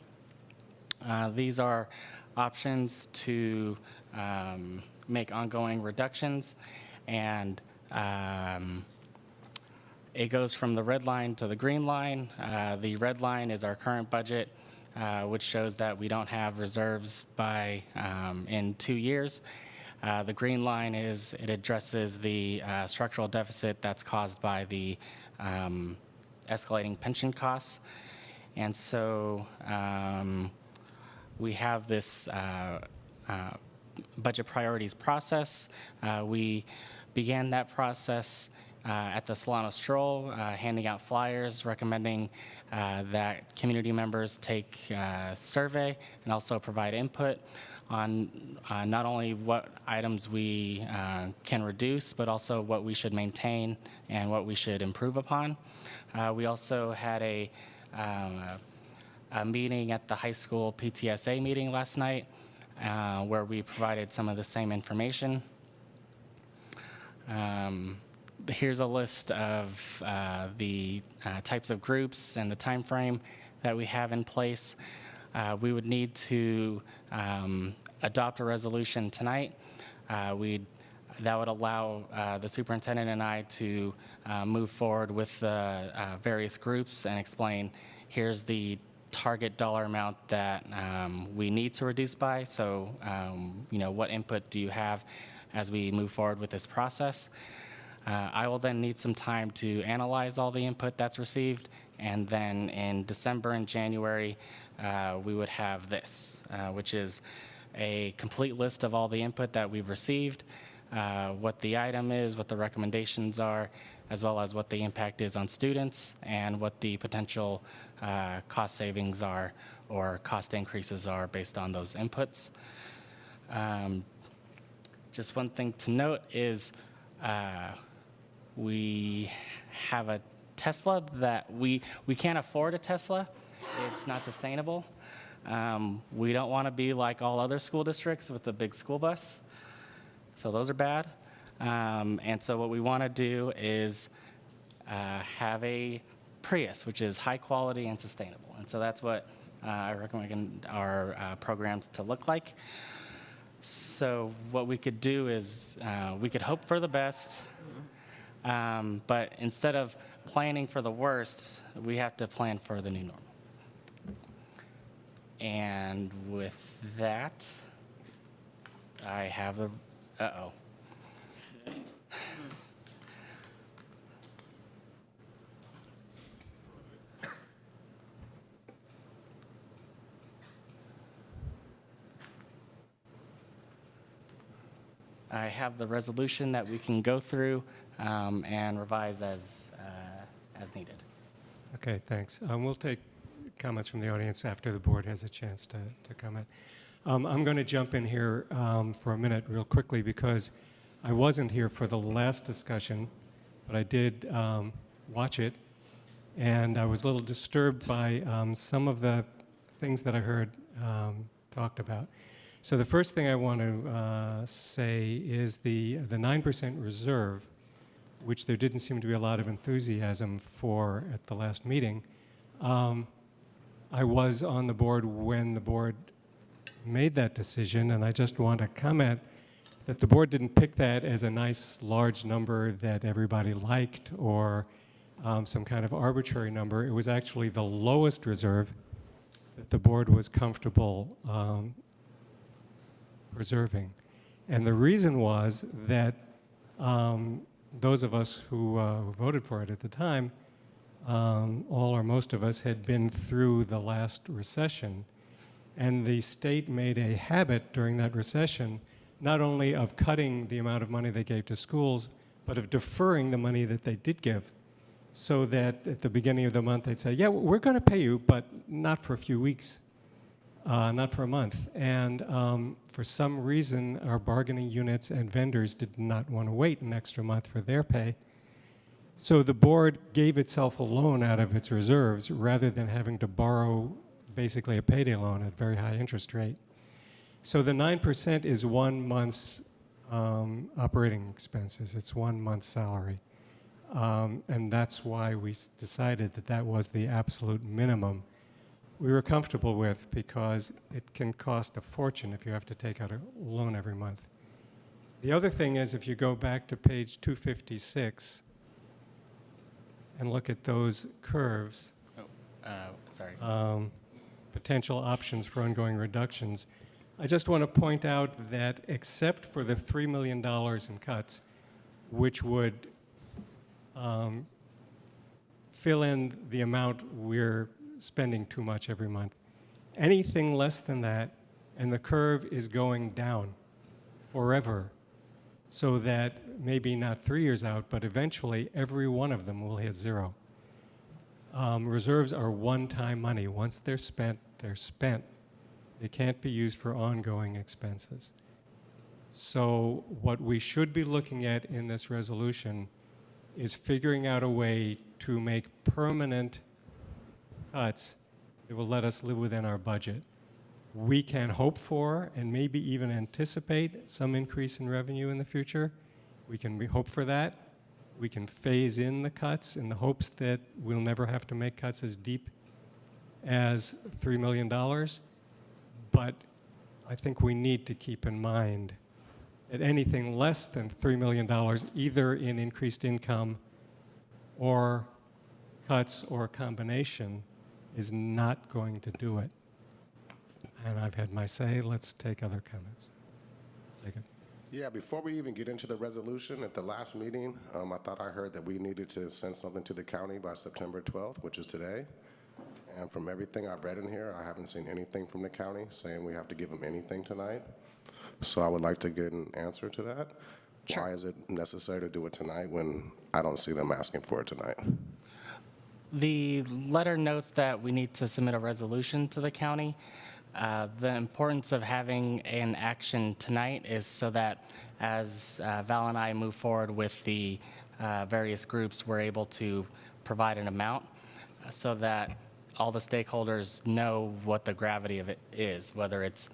S9: These are options to make ongoing reductions, and it goes from the red line to the green line. The red line is our current budget, which shows that we don't have reserves in 2 years. The green line it addresses the structural deficit that's caused by the escalating pension costs. And so we have this budget priorities process. We began that process at the Solano Stroll, handing out flyers recommending that community members take a survey and also provide input on not only what items we can reduce, but also what we should maintain and what we should improve upon. We also had a meeting at the high school PTSA meeting last night where we provided some of the same information. Here's a list of the types of groups and the time frame that we have in place. We would need to adopt a resolution tonight. That would allow the superintendent and I to move forward with the various groups and explain, here's the target dollar amount that we need to reduce by. So, what input do you have as we move forward with this process? I will then need some time to analyze all the input that's received, and then in December and January, we would have this, which is a complete list of all the input that we've received, what the item is, what the recommendations are, as well as what the impact is on students and what the potential cost savings are or cost increases are based on those inputs. Just one thing to note is we have a Tesla that we can't afford a Tesla. It's not sustainable. We don't want to be like all other school districts with a big school bus. So those are bad. And so what we want to do is have a Prius, which is high quality and sustainable. And so that's what I recommend our programs to look like. So what we could do is we could hope for the best, but instead of planning for the worst, we have to plan for the new normal. And with that, I have the, I have the resolution that we can go through and revise as needed.
S1: Okay, thanks. We'll take comments from the audience after the board has a chance to comment. I'm going to jump in here for a minute real quickly because I wasn't here for the last discussion, but I did watch it, and I was a little disturbed by some of the things that I heard talked about. So the first thing I want to say is the 9% reserve, which there didn't seem to be a lot of enthusiasm for at the last meeting. I was on the board when the board made that decision, and I just want to comment that the board didn't pick that as a nice large number that everybody liked or some kind of arbitrary number. It was actually the lowest reserve that the board was comfortable preserving. And the reason was that those of us who voted for it at the time, all or most of us had been through the last recession. And the state made a habit during that recession, not only of cutting the amount of money they gave to schools, but of deferring the money that they did give. So that at the beginning of the month, they'd say, yeah, we're going to pay you, but not for a few weeks, not for a month. And for some reason, our bargaining units and vendors did not want to wait an extra month for their pay. So the board gave itself a loan out of its reserves rather than having to borrow basically a payday loan at a very high interest rate. So the 9% is 1 month's operating expenses. It's 1 month's salary. And that's why we decided that that was the absolute minimum we were comfortable with, because it can cost a fortune if you have to take out a loan every month. The other thing is, if you go back to page 256 and look at those curves, potential options for ongoing reductions, I just want to point out that except for the $3 million in cuts, which would fill in the amount we're spending too much every month, anything less than that, and the curve is going down forever, so that maybe not 3 years out, but eventually every one of them will hit zero. Reserves are one-time money. Once they're spent, they're spent. They can't be used for ongoing expenses. So what we should be looking at in this resolution is figuring out a way to make permanent cuts that will let us live within our budget. We can hope for and maybe even anticipate some increase in revenue in the future. We can hope for that. We can phase in the cuts in the hopes that we'll never have to make cuts as deep as $3 million. But I think we need to keep in mind that anything less than $3 million, either in increased income or cuts or a combination, is not going to do it. And I've had my say. Let's take other comments. Jacob.
S21: Yeah, before we even get into the resolution, at the last meeting, I thought I heard that we needed to send something to the county by September 12th, which is today. And from everything I've read in here, I haven't seen anything from the county saying we have to give them anything tonight. So I would like to get an answer to that. Sure. Why is it necessary to do it tonight when I don't see them asking for it tonight?
S9: The letter notes that we need to submit a resolution to the county. The importance of having an action tonight is so that as Val and I move forward with the various groups, we're able to provide an amount so that all the stakeholders know what the gravity of it is, whether it's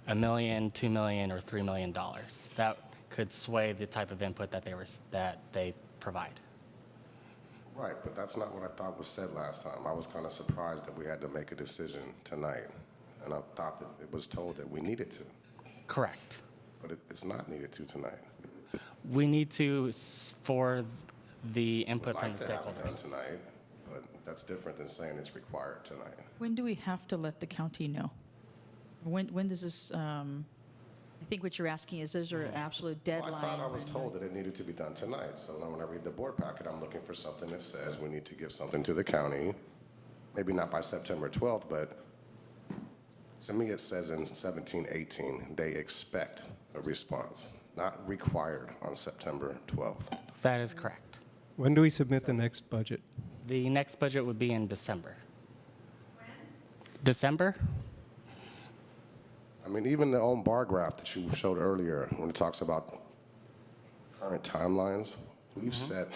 S9: $1 million, $2 million, or $3 million. That could sway the type of input that they provide.
S21: Right, but that's not what I thought was said last time. I was kind of surprised that we had to make a decision tonight, and I thought that it was told that we needed to.
S9: Correct.
S21: But it's not needed to tonight.
S9: We need to for the input from the
S21: We'd like to have it done
S9: stakeholders.
S21: tonight, but that's different than saying it's required tonight.
S5: When do we have to let the county know? When does this, I think what you're asking is there an absolute deadline?
S21: Well, I thought I was told that it needed to be done tonight. So now when I read the board packet, I'm looking for something that says we need to give something to the county, maybe not by September 12th, but to me it says in 1718, they expect a response, not required on September 12th.
S9: That is correct.
S1: When do we submit the next budget?
S9: The next budget would be in December. December?
S21: I mean, even the own bar graph that you showed earlier, when it talks about current timelines, we've set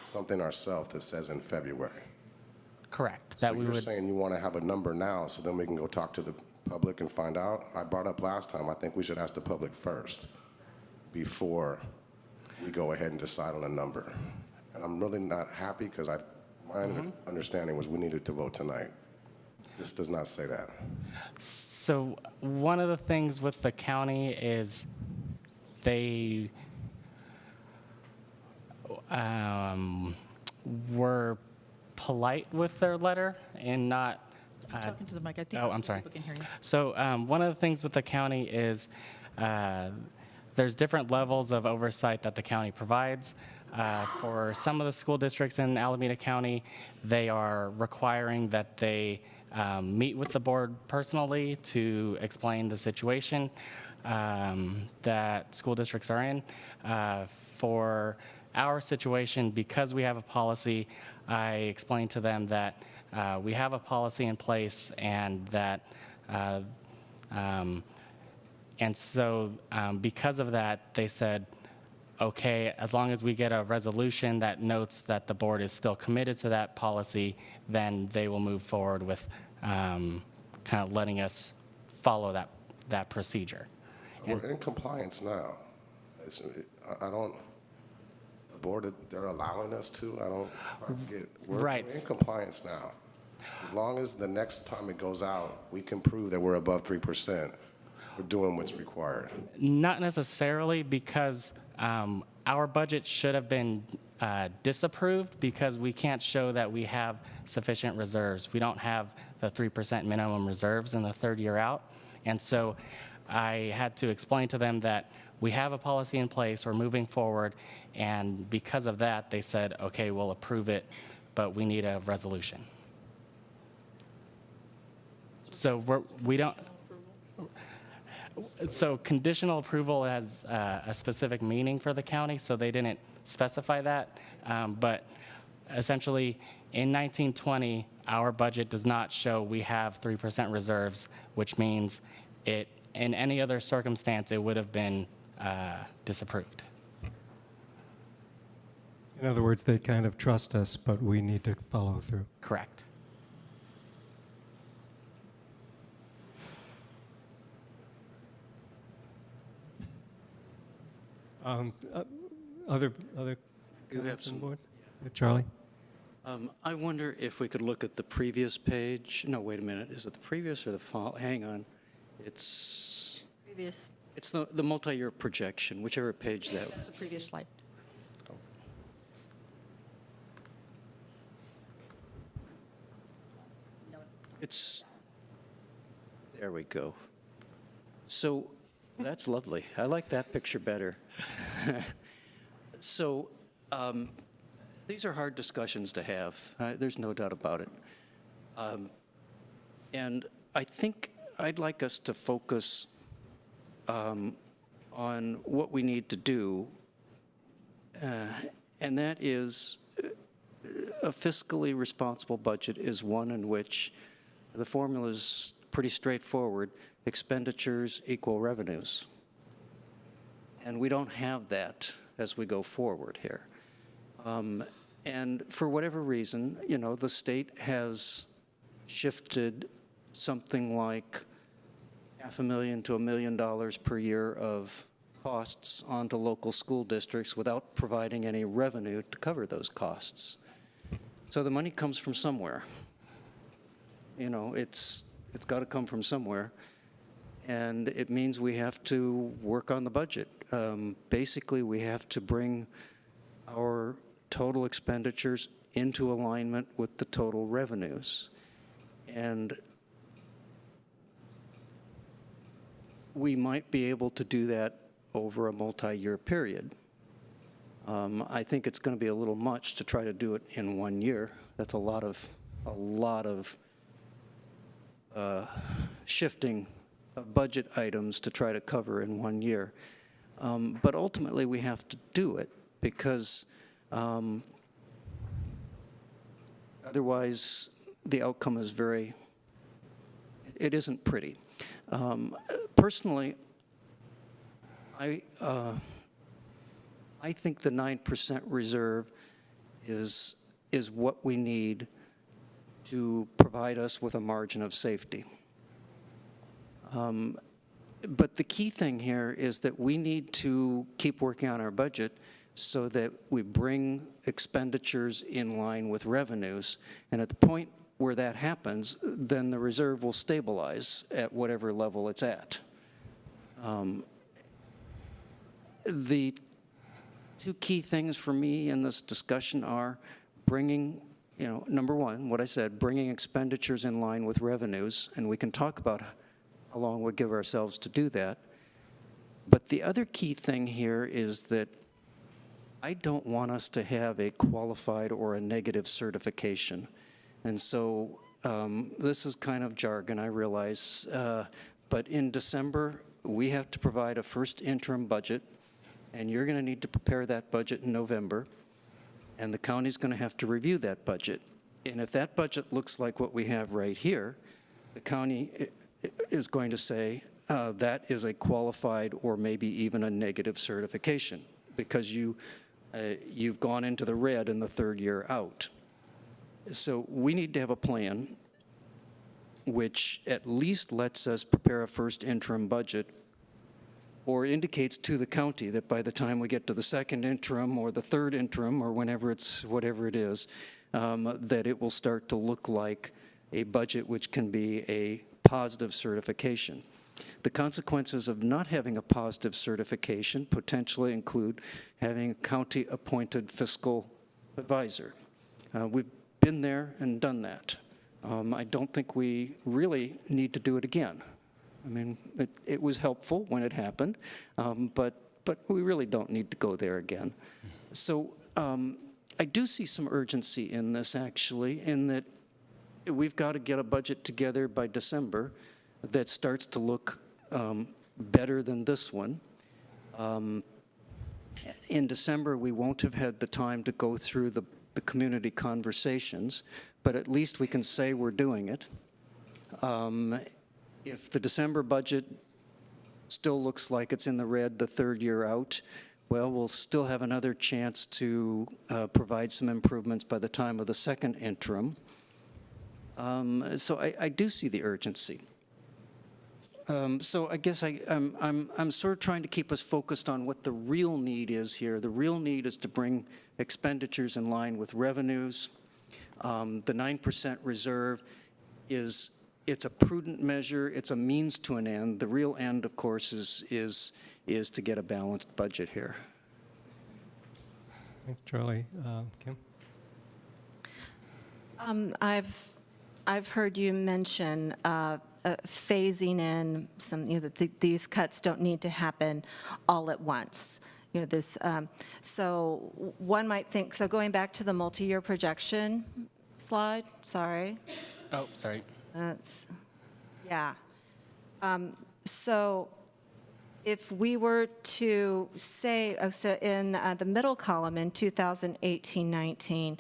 S21: something ourselves that says in February.
S9: Correct.
S21: So you're saying you want to have a number now, so then we can go talk to the public and find out? I brought up last time, I think we should ask the public first before we go ahead and decide on a number. And I'm really not happy because my understanding was we needed to vote tonight. This does not say that.
S9: So one of the things with the county is they were polite with their letter and not.
S5: Talking to the mic, I think.
S9: Oh, I'm sorry.
S5: People can hear you.
S9: So one of the things with the county is there's different levels of oversight that the county provides. For some of the school districts in Alameda County, they are requiring that they meet with the board personally to explain the situation that school districts are in. For our situation, because we have a policy, I explained to them that we have a policy in place and that and so because of that, they said, okay, as long as we get a resolution that notes that the board is still committed to that policy, then they will move forward with kind of letting us follow that procedure.
S21: We're in compliance now. I don't, the board, they're allowing us to, I forget. We're in compliance now. As long as the next time it goes out, we can prove that we're above 3%, we're doing what's required.
S9: Not necessarily, because our budget should have been disapproved because we can't show that we have sufficient reserves. We don't have the 3% minimum reserves in the third year out. And so I had to explain to them that we have a policy in place, we're moving forward, and because of that, they said, okay, we'll approve it, but we need a resolution. So we don't. So conditional approval has a specific meaning for the county, so they didn't specify that. But essentially, in 1920, our budget does not show we have 3% reserves, which means in any other circumstance, it would have been disapproved.
S1: In other words, they kind of trust us, but we need to follow through.
S9: Correct.
S1: Other
S7: You have
S1: comments on
S7: some.
S1: board? Charlie?
S7: I wonder if we could look at the previous page. No, wait a minute. Is it the previous or the fall? Hang on. It's
S15: Previous.
S7: it's the multi-year projection, whichever page that.
S5: That's the previous slide.
S7: It's, there we go. So that's lovely. I like that picture better. So these are hard discussions to have. There's no doubt about it. And I think I'd like us to focus on what we need to do, and that is a fiscally responsible budget is one in which the formula is pretty straightforward. Expenditures equal revenues. And we don't have that as we go forward here. And for whatever reason, you know, the state has shifted something like $500,000 to $1 million per year of costs onto local school districts without providing any revenue to cover those costs. So the money comes from somewhere. You know, it's got to come from somewhere, and it means we have to work on the budget. Basically, we have to bring our total expenditures into alignment with the total revenues. And we might be able to do that over a multi-year period. I think it's going to be a little much to try to do it in 1 year. That's a lot of shifting of budget items to try to cover in 1 year. But ultimately, we have to do it because otherwise the outcome is very it isn't pretty. Personally, I think the 9% reserve is what we need to provide us with a margin of safety. But the key thing here is that we need to keep working on our budget so that we bring expenditures in line with revenues. And at the point where that happens, then the reserve will stabilize at whatever level it's at. The two key things for me in this discussion are bringing, number one, what I said, bringing expenditures in line with revenues, and we can talk about how long we give ourselves to do that. But the other key thing here is that I don't want us to have a qualified or a negative certification. And so this is kind of jargon, I realize, but in December, we have to provide a first interim budget, and you're going to need to prepare that budget in November, and the county's going to have to review that budget. And if that budget looks like what we have right here, the county is going to say that is a qualified or maybe even a negative certification because you've gone into the red in the third year out. So we need to have a plan which at least lets us prepare a first interim budget or indicates to the county that by the time we get to the second interim or the third interim or whatever it is, that it will start to look like a budget which can be a positive certification. The consequences of not having a positive certification potentially include having a county-appointed fiscal advisor. We've been there and done that. I don't think we really need to do it again. I mean, it was helpful when it happened, but we really don't need to go there again. So I do see some urgency in this, actually, in that we've got to get a budget together by December that starts to look better than this one. In December, we won't have had the time to go through the community conversations, but at least we can say we're doing it. If the December budget still looks like it's in the red the third year out, well, we'll still have another chance to provide some improvements by the time of the second interim. So I do see the urgency. So I guess I'm sort of trying to keep us focused on what the real need is here. The real need is to bring expenditures in line with revenues. The 9% reserve it's a prudent measure. It's a means to an end. The real end, of course, is to get a balanced budget here.
S1: Thanks, Charlie. Kim?
S8: I've heard you mention phasing in some, that these cuts don't need to happen all at once. So one might think, so going back to the multi-year projection slide, sorry.
S9: Oh, sorry.
S8: Yeah. So if we were to say, so in the middle column in 2018-19,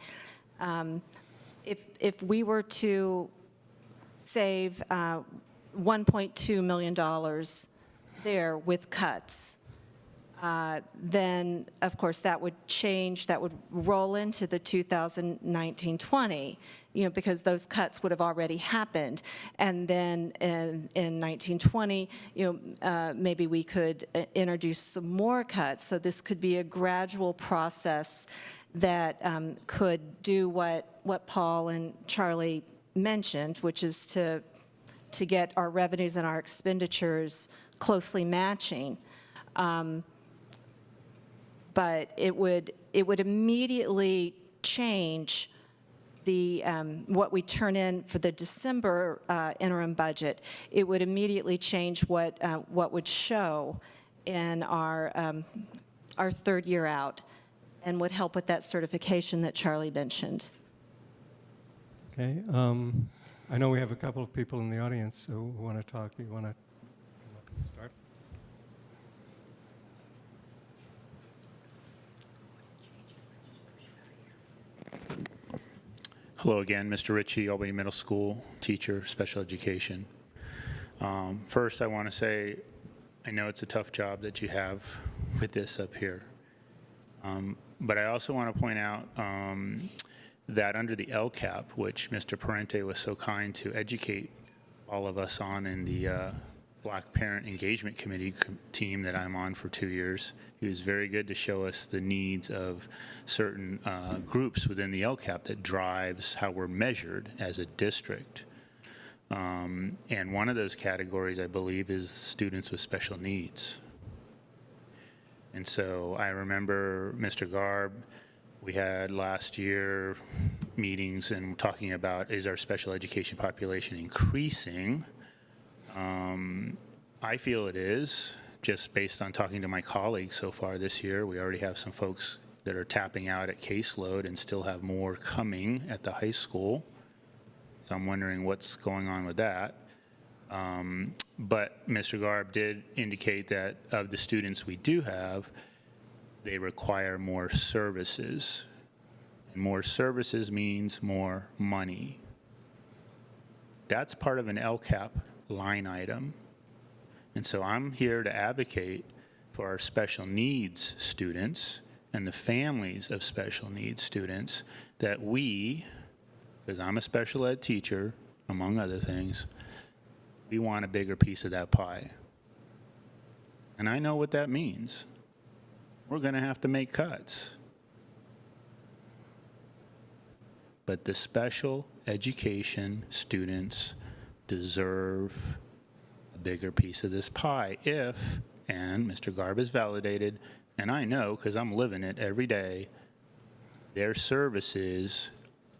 S8: if we were to save $1.2 million there with cuts, then of course that would change, that would roll into the 2019-20, because those cuts would have already happened. And then in 1920, maybe we could introduce some more cuts. So this could be a gradual process that could do what Paul and Charlie mentioned, which is to get our revenues and our expenditures closely matching. But it would immediately change the what we turn in for the December interim budget. It would immediately change what would show in our third year out, and would help with that certification that Charlie mentioned.
S1: Okay. I know we have a couple of people in the audience who want to talk. You want to come up and start?
S11: Hello again, Mr. Ritchie, Albany Middle School teacher, special education. First, I want to say, I know it's a tough job that you have with this up here. But I also want to point out that under the LCAP, which Mr. Parente was so kind to educate all of us on in the Black Parent Engagement Committee team that I'm on for 2 years, he was very good to show us the needs of certain groups within the LCAP that drives how we're measured as a district. And one of those categories, I believe, is students with special needs. And so I remember Mr. Garb, we had last year meetings and talking about, is our special education population increasing? I feel it is, just based on talking to my colleagues so far this year. We already have some folks that are tapping out at caseload and still have more coming at the high school. So I'm wondering what's going on with that. But Mr. Garb did indicate that of the students we do have, they require more services. And more services means more money. That's part of an LCAP line item. And so I'm here to advocate for our special needs students and the families of special needs students that we, because I'm a special ed teacher, among other things, we want a bigger piece of that pie. And I know what that means. We're going to have to make cuts. But the special education students deserve a bigger piece of this pie if, and Mr. Garb is validated, and I know because I'm living it every day, their services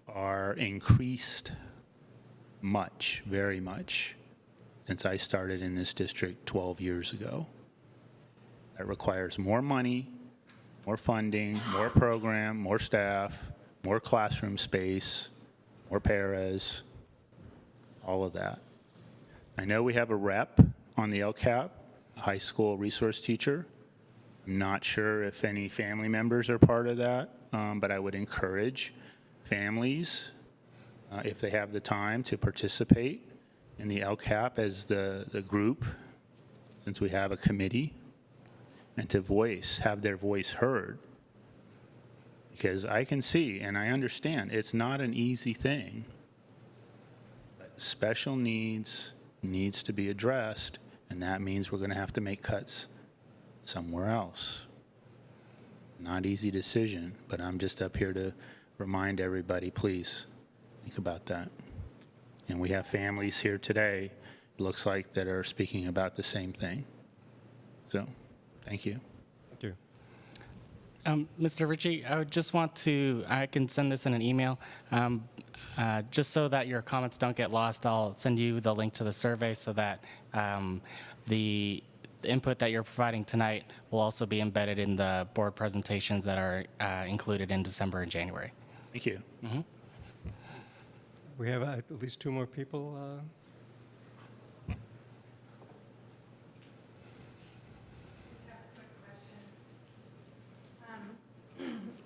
S11: are increased much, very much, since I started in this district 12 years ago. That requires more money, more funding, more program, more staff, more classroom space, more paras, all of that. I know we have a rep on the LCAP, a high school resource teacher. I'm not sure if any family members are part of that, but I would encourage families, if they have the time, to participate in the LCAP as the group, since we have a committee, and to have their voice heard. Because I can see and I understand it's not an easy thing. But special needs to be addressed, and that means we're going to have to make cuts somewhere else. Not easy decision, but I'm just up here to remind everybody, please think about that. And we have families here today, it looks like, that are speaking about the same thing. So, thank you.
S1: Thank you.
S9: Mr. Ritchie, I would just want to, I can send this in an email, just so that your comments don't get lost. I'll send you the link to the survey so that the input that you're providing tonight will also be embedded in the board presentations that are included in December and January.
S11: Thank you.
S9: Mm-hmm.
S1: We have at least 2 more people.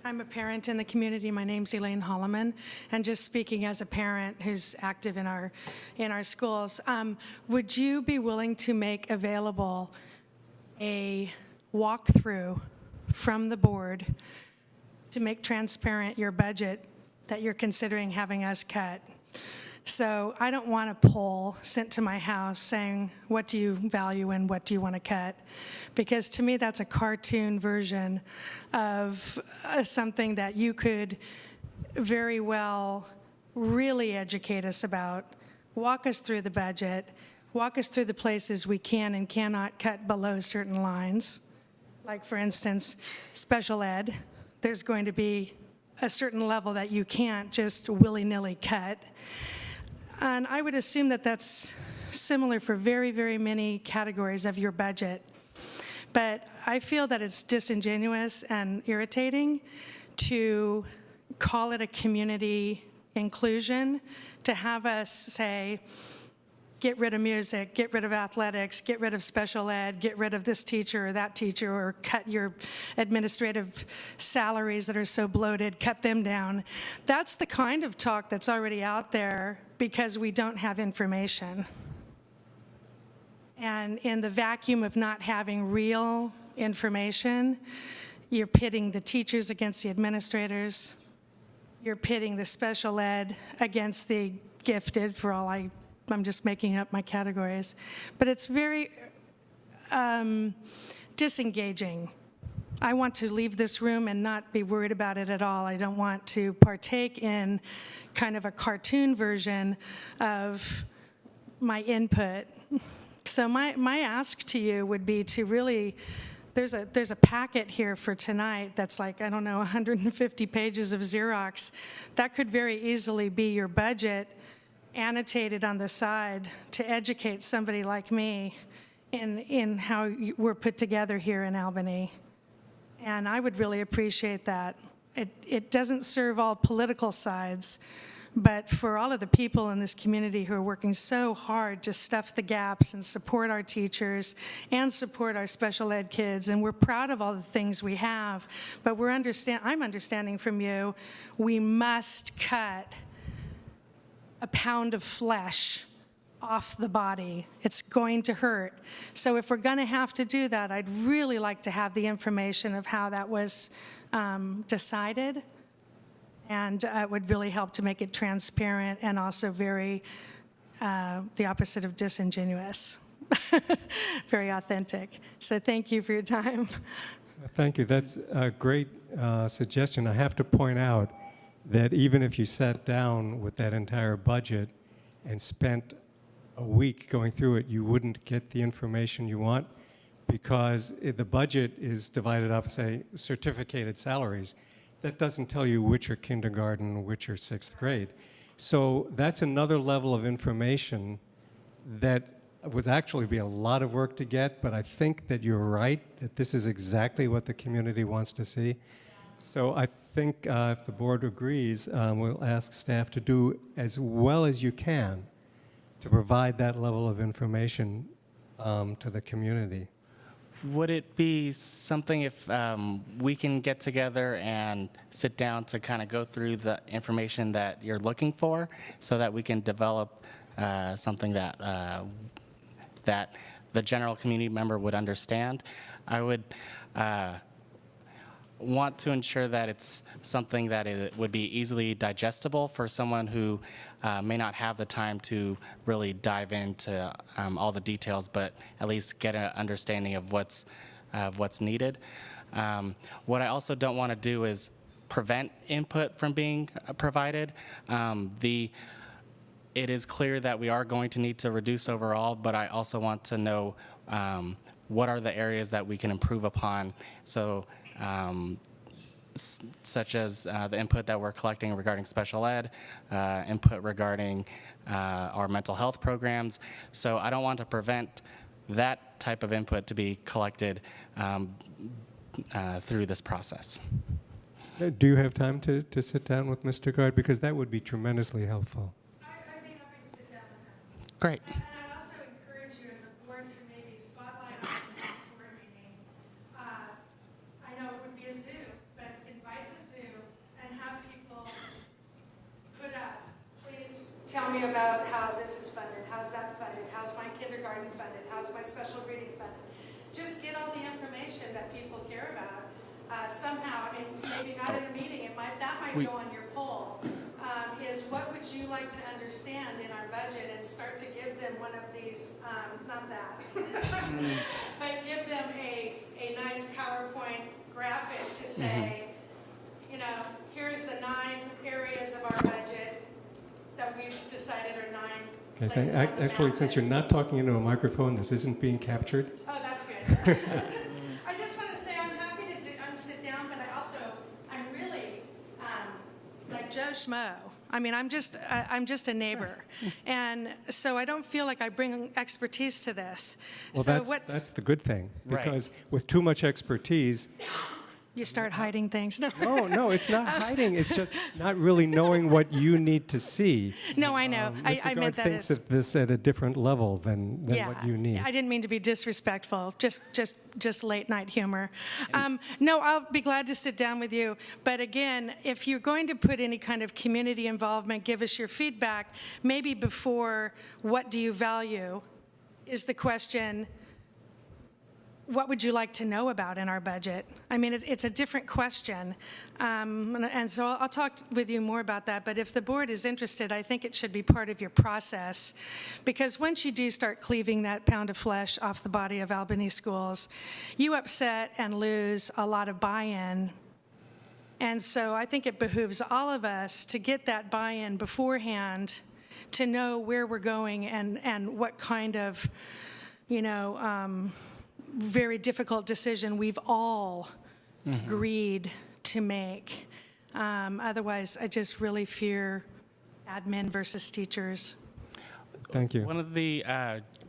S2: I'm a parent in the community. My name's Elaine Holloman, and just speaking as a parent who's active in our schools, would you be willing to make available a walkthrough from the board to make transparent your budget that you're considering having us cut? So I don't want a poll sent to my house saying, what do you value and what do you want to cut? Because to me, that's a cartoon version of something that you could very well really educate us about, walk us through the budget, walk us through the places we can and cannot cut below certain lines. Like, for instance, special ed, there's going to be a certain level that you can't just willy-nilly cut. And I would assume that that's similar for very, very many categories of your budget. But I feel that it's disingenuous and irritating to call it a community inclusion, to have us say, get rid of music, get rid of athletics, get rid of special ed, get rid of this teacher or that teacher, or cut your administrative salaries that are so bloated, cut them down. That's the kind of talk that's already out there because we don't have information. And in the vacuum of not having real information, you're pitting the teachers against the administrators. You're pitting the special ed against the gifted, for all I'm just making up my categories. But it's very disengaging. I want to leave this room and not be worried about it at all. I don't want to partake in kind of a cartoon version of my input. So my ask to you would be to really, there's a packet here for tonight that's like, I don't know, 150 pages of Xerox. That could very easily be your budget annotated on the side to educate somebody like me in how we're put together here in Albany. And I would really appreciate that. It doesn't serve all political sides, but for all of the people in this community who are working so hard to stuff the gaps and support our teachers and support our special ed kids, and we're proud of all the things we have, but I'm understanding from you, we must cut a pound of flesh off the body. It's going to hurt. So if we're going to have to do that, I'd really like to have the information of how that was decided, and it would really help to make it transparent and also very, the opposite of disingenuous, very authentic. So thank you for your time.
S1: Thank you. That's a great suggestion. I have to point out that even if you sat down with that entire budget and spent a week going through it, you wouldn't get the information you want, because the budget is divided up, say, certificated salaries. That doesn't tell you which are kindergarten, which are sixth grade. So that's another level of information that would actually be a lot of work to get, but I think that you're right, that this is exactly what the community wants to see. So I think if the board agrees, we'll ask staff to do as well as you can to provide that level of information to the community.
S9: Would it be something if we can get together and sit down to kind of go through the information that you're looking for, so that we can develop something that that the general community member would understand? I would want to ensure that it's something that it would be easily digestible for someone who may not have the time to really dive into all the details, but at least get an understanding of what's needed. What I also don't want to do is prevent input from being provided. It is clear that we are going to need to reduce overall, but I also want to know what are the areas that we can improve upon. So such as the input that we're collecting regarding special ed, input regarding our mental health programs. So I don't want to prevent that type of input to be collected through this process.
S1: Do you have time to sit down with Mr. Gard? Because that would be tremendously helpful.
S2: I'd be happy to sit down with him.
S9: Great.
S2: And I'd also encourage you as a board to maybe spotlight on the next board meeting. I know it would be a zoo, but invite the zoo and have people put up, please tell me about how this is funded, how's that funded, how's my kindergarten funded, how's my special reading funded. Just get all the information that people care about somehow, and maybe not in a meeting, that might go on your poll. Is what would you like to understand in our budget, and start to give them one of these, not that, but give them a nice PowerPoint graphic to say, you know, here's the 9 areas of our budget that we've decided are 9
S1: Okay,
S2: places on the
S1: actually,
S2: map
S1: since you're not talking into a microphone, this isn't being captured.
S2: Oh, that's good. I just want to say I'm happy to sit down, but I'm really like Joe Schmo. I mean, I'm just a neighbor, and so I don't feel like I bring expertise to this.
S1: Well,
S2: so
S1: that's the good thing,
S9: Right.
S1: because with too much expertise,
S2: you start hiding things. No,
S1: no, it's not hiding. It's just not really knowing what you need to see.
S2: no, I know.
S1: Mr.
S2: I
S1: Gard
S2: meant that
S1: thinks
S2: as
S1: of this at a different level than what you need.
S2: I didn't mean to be disrespectful. Just late night humor. No, I'll be glad to sit down with you. But again, if you're going to put any kind of community involvement, give us your feedback. Maybe before, what do you value? is the question, what would you like to know about in our budget? I mean, it's a different question. And so I'll talk with you more about that, but if the board is interested, I think it should be part of your process. Because once you do start cleaving that pound of flesh off the body of Albany schools, you upset and lose a lot of buy-in. And so I think it behooves all of us to get that buy-in beforehand to know where we're going and what kind of, very difficult decision we've all agreed to make. Otherwise, I just really fear admin versus teachers.
S1: Thank you.
S9: One of the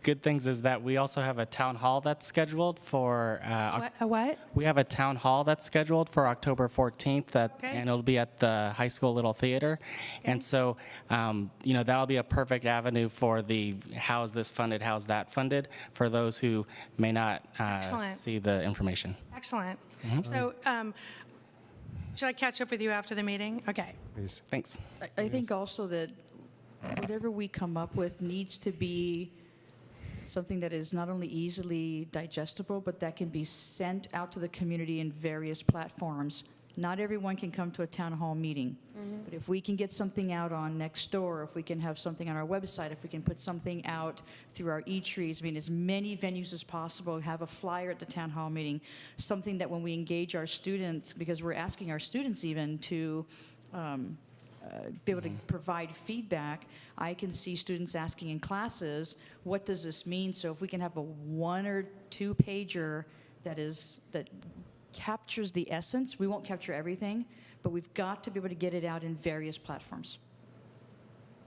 S9: good things is that we also have a town hall that's scheduled for.
S2: A what?
S9: We have a town hall that's scheduled for October 14th, and it'll be at the high school Little Theater. And so, that'll be a perfect avenue for the how's this funded, how's that funded, for those who may not see the information.
S2: Excellent. So, should I catch up with you after the meeting? Okay.
S1: Please.
S9: Thanks.
S5: I think also that whatever we come up with needs to be something that is not only easily digestible, but that can be sent out to the community in various platforms. Not everyone can come to a town hall meeting, but if we can get something out on Nextdoor, if we can have something on our website, if we can put something out through our e-trees, I mean, as many venues as possible, have a flyer at the town hall meeting, something that when we engage our students, because we're asking our students even to be able to provide feedback. I can see students asking in classes, what does this mean? So if we can have a 1 or 2 pager that captures the essence, we won't capture everything, but we've got to be able to get it out in various platforms.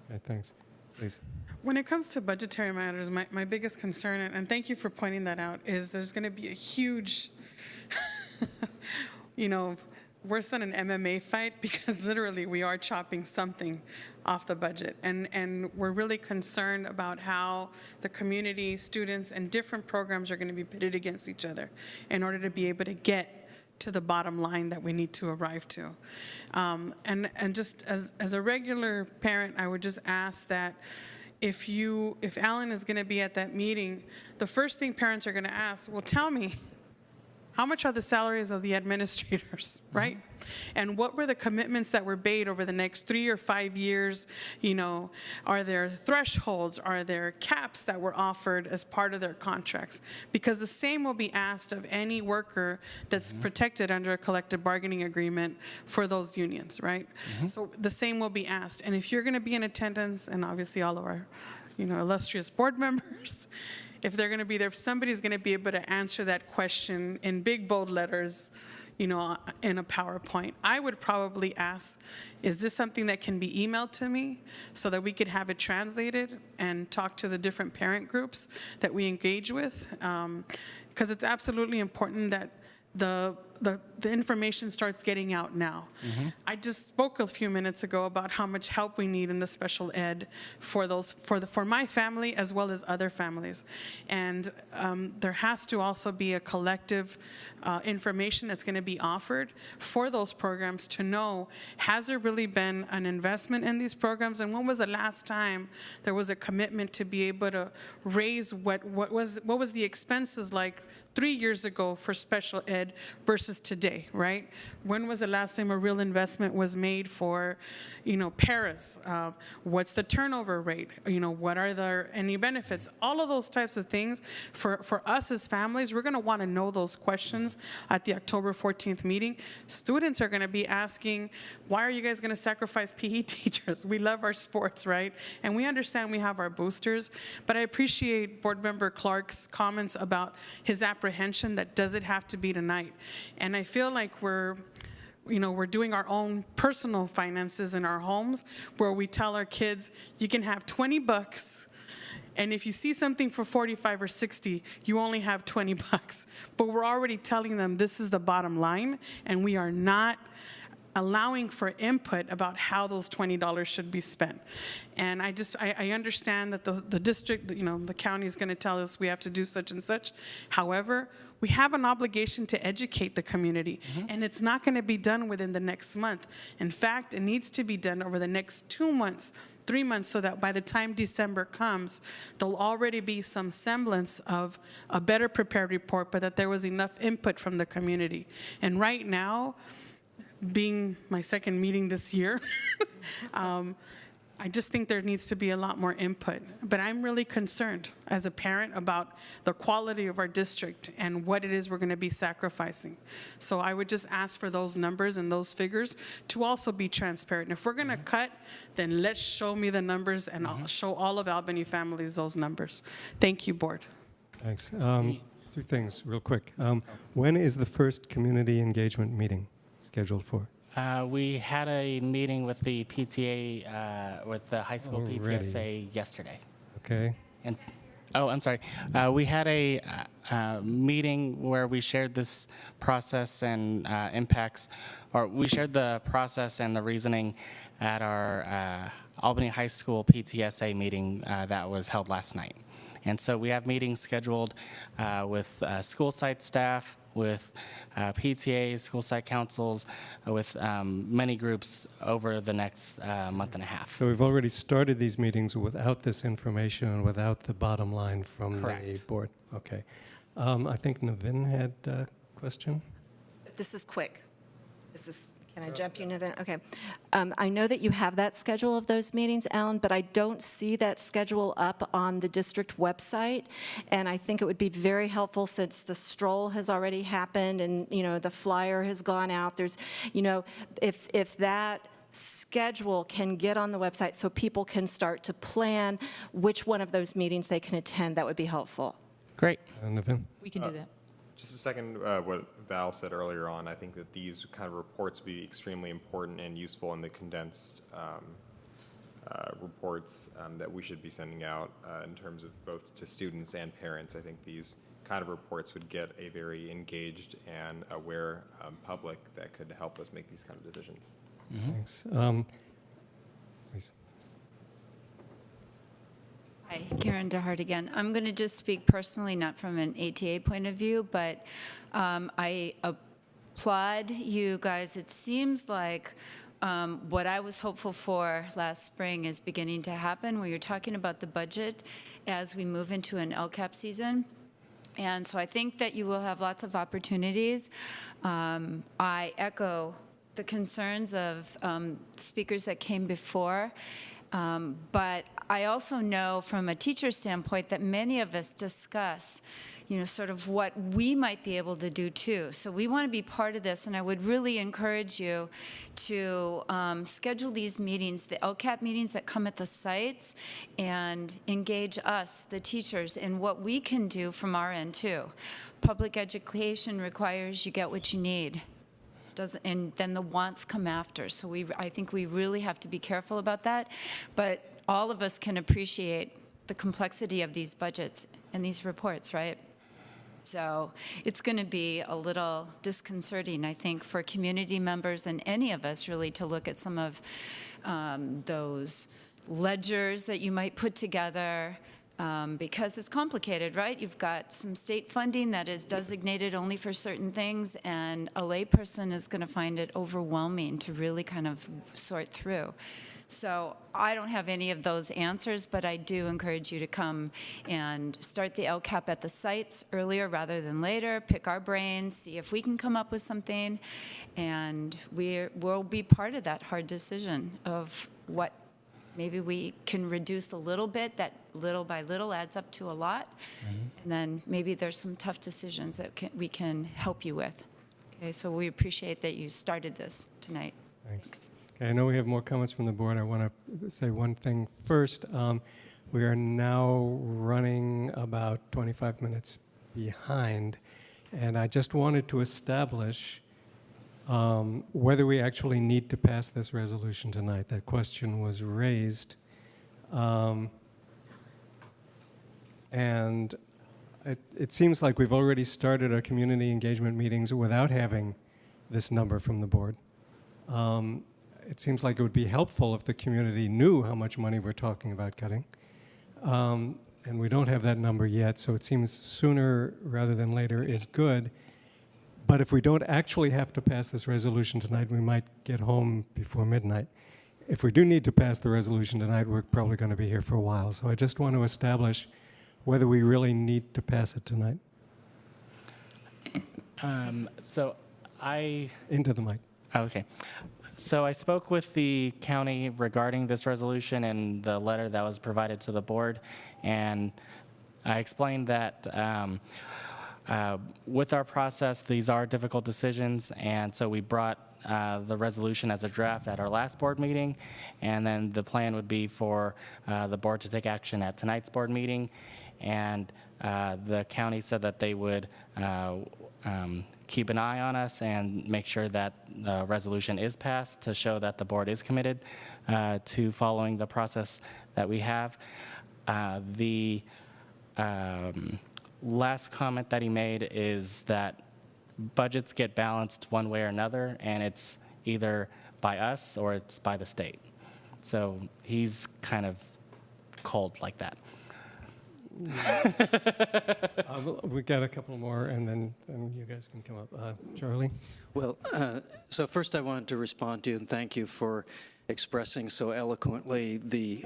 S1: Okay, thanks. Please.
S14: When it comes to budgetary matters, my biggest concern, and thank you for pointing that out, is there's going to be a huge, worse than an MMA fight, because literally we are chopping something off the budget. And we're really concerned about how the community, students, and different programs are going to be pitted against each other in order to be able to get to the bottom line that we need to arrive to. And just as a regular parent, I would just ask that if Alan is going to be at that meeting, the first thing parents are going to ask, well, tell me, how much are the salaries of the administrators, right? And what were the commitments that were made over the next 3 or 5 years? Are there thresholds? Are there caps that were offered as part of their contracts? Because the same will be asked of any worker that's protected under a collective bargaining agreement for those unions, right? So the same will be asked. And if you're going to be in attendance, and obviously all of our, illustrious board members, if they're going to be there, if somebody's going to be able to answer that question in big, bold letters, in a PowerPoint, I would probably ask, is this something that can be emailed to me so that we could have it translated and talk to the different parent groups that we engage with? Because it's absolutely important that the information starts getting out now. I just spoke a few minutes ago about how much help we need in the special ed for my family as well as other families. And there has to also be a collective information that's going to be offered for those programs to know, has there really been an investment in these programs? And when was the last time there was a commitment to be able to raise what was the expenses like 3 years ago for special ed versus today, right? When was the last time a real investment was made for, Paris? What's the turnover rate? What are there any benefits? All of those types of things for us as families, we're going to want to know those questions at the October 14th meeting. Students are going to be asking, why are you guys going to sacrifice PE teachers? We love our sports, right? And we understand we have our boosters, but I appreciate Board Member Clark's comments about his apprehension that does it have to be tonight? And I feel like we're doing our own personal finances in our homes where we tell our kids, you can have $20, and if you see something for 45 or 60, you only have $20. But we're already telling them this is the bottom line, and we are not allowing for input about how those $20 should be spent. And I understand that the district, the county is going to tell us we have to do such and such. However, we have an obligation to educate the community, and it's not going to be done within the next month. In fact, it needs to be done over the next 2 months, 3 months, so that by the time December comes, there'll already be some semblance of a better prepared report, but that there was enough input from the community. And right now, being my second meeting this year, I just think there needs to be a lot more input. But I'm really concerned as a parent about the quality of our district and what it is we're going to be sacrificing. So I would just ask for those numbers and those figures to also be transparent. And if we're going to cut, then let's show me the numbers, and I'll show all of Albany families those numbers. Thank you, Board.
S1: Thanks. 2 things real quick. When is the first community engagement meeting scheduled for?
S9: We had a meeting with the PTA, with the high school PTSA yesterday.
S1: Okay.
S9: And I'm sorry. We had a meeting where we shared this process and impacts, or we shared the process and the reasoning at our Albany High School PTSA meeting that was held last night. And so we have meetings scheduled with school site staff, with PTAs, school site councils, with many groups over the next month and a half.
S1: So we've already started these meetings without this information and without the bottom line from
S9: Correct.
S1: the board. Okay. I think Navin had a question.
S8: This is quick. Can I jump you, Nathan? Okay. I know that you have that schedule of those meetings, Alan, but I don't see that schedule up on the district website. And I think it would be very helpful, since the stroll has already happened and, the flyer has gone out. There's, if that schedule can get on the website so people can start to plan which one of those meetings they can attend, that would be helpful.
S9: Great.
S1: Navin?
S5: We can do that.
S10: Just a second, what Val said earlier on, I think that these kind of reports would be extremely important and useful in the condensed reports that we should be sending out in terms of both to students and parents. I think these kind of reports would get a very engaged and aware public that could help us make these kind of decisions.
S1: Thanks. Please.
S13: Hi, Karen DeHart again. I'm going to just speak personally, not from an ATA point of view, but I applaud you guys. It seems like what I was hopeful for last spring is beginning to happen, where you're talking about the budget as we move into an LCAP season. And so I think that you will have lots of opportunities. I echo the concerns of speakers that came before. But I also know from a teacher standpoint that many of us discuss, sort of what we might be able to do too. So we want to be part of this, and I would really encourage you to schedule these meetings, the LCAP meetings that come at the sites, and engage us, the teachers, in what we can do from our end too. Public education requires you get what you need. And then the wants come after. So I think we really have to be careful about that. But all of us can appreciate the complexity of these budgets and these reports, right? So it's going to be a little disconcerting, I think, for community members and any of us really to look at some of those ledgers that you might put together. Because it's complicated, right? You've got some state funding that is designated only for certain things, and a layperson is going to find it overwhelming to really kind of sort through. So I don't have any of those answers, but I do encourage you to come and start the LCAP at the sites earlier rather than later, pick our brains, see if we can come up with something, and we'll be part of that hard decision of what maybe we can reduce a little bit, that little by little adds up to a lot. And then maybe there's some tough decisions that we can help you with. Okay, so we appreciate that you started this tonight.
S1: Thanks. Okay, I know we have more comments from the board. I want to say one thing first. We are now running about 25 minutes behind, and I just wanted to establish whether we actually need to pass this resolution tonight. That question was raised. And it seems like we've already started our community engagement meetings without having this number from the board. It seems like it would be helpful if the community knew how much money we're talking about cutting. And we don't have that number yet, so it seems sooner rather than later is good. But if we don't actually have to pass this resolution tonight, we might get home before midnight. If we do need to pass the resolution tonight, we're probably going to be here for a while. So I just want to establish whether we really need to pass it tonight. Into the mic.
S9: Okay. So I spoke with the county regarding this resolution and the letter that was provided to the board, and I explained that with our process, these are difficult decisions, and so we brought the resolution as a draft at our last board meeting, and then the plan would be for the board to take action at tonight's board meeting, and the county said that they would keep an eye on us and make sure that the resolution is passed to show that the board is committed to following the process that we have. The last comment that he made is that budgets get balanced one way or another, and it's either by us or it's by the state. So he's kind of cold like that.
S1: We got a couple more, and then you guys can come up. Charlie?
S7: Well, so first I wanted to respond to you and thank you for expressing so eloquently the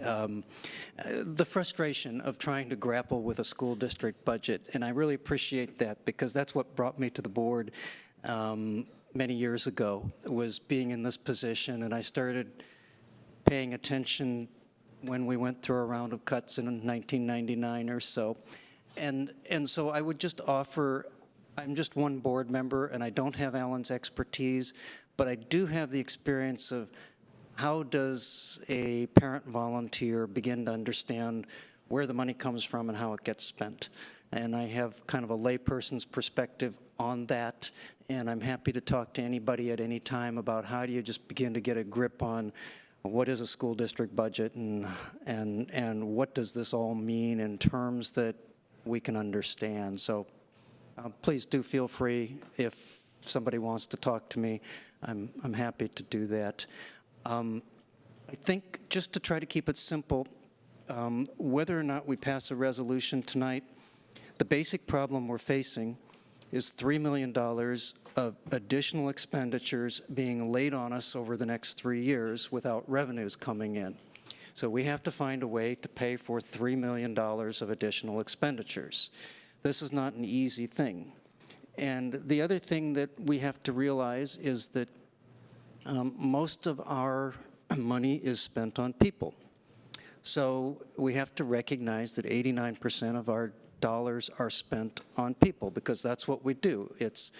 S7: frustration of trying to grapple with a school district budget. And I really appreciate that, because that's what brought me to the board many years ago, was being in this position. And I started paying attention when we went through a round of cuts in 1999 or so. And so I would just offer, I'm just one board member, and I don't have Alan's expertise, but I do have the experience of how does a parent volunteer begin to understand where the money comes from and how it gets spent. And I have kind of a layperson's perspective on that, and I'm happy to talk to anybody at any time about how do you just begin to get a grip on what is a school district budget, and what does this all mean in terms that we can understand. So please do feel free if somebody wants to talk to me. I'm happy to do that. I think just to try to keep it simple, whether or not we pass a resolution tonight, the basic problem we're facing is $3 million of additional expenditures being laid on us over the next 3 years without revenues coming in. So we have to find a way to pay for $3 million of additional expenditures. This is not an easy thing. And the other thing that we have to realize is that most of our money is spent on people. So we have to recognize that 89% of our dollars are spent on people, because that's what we do. It's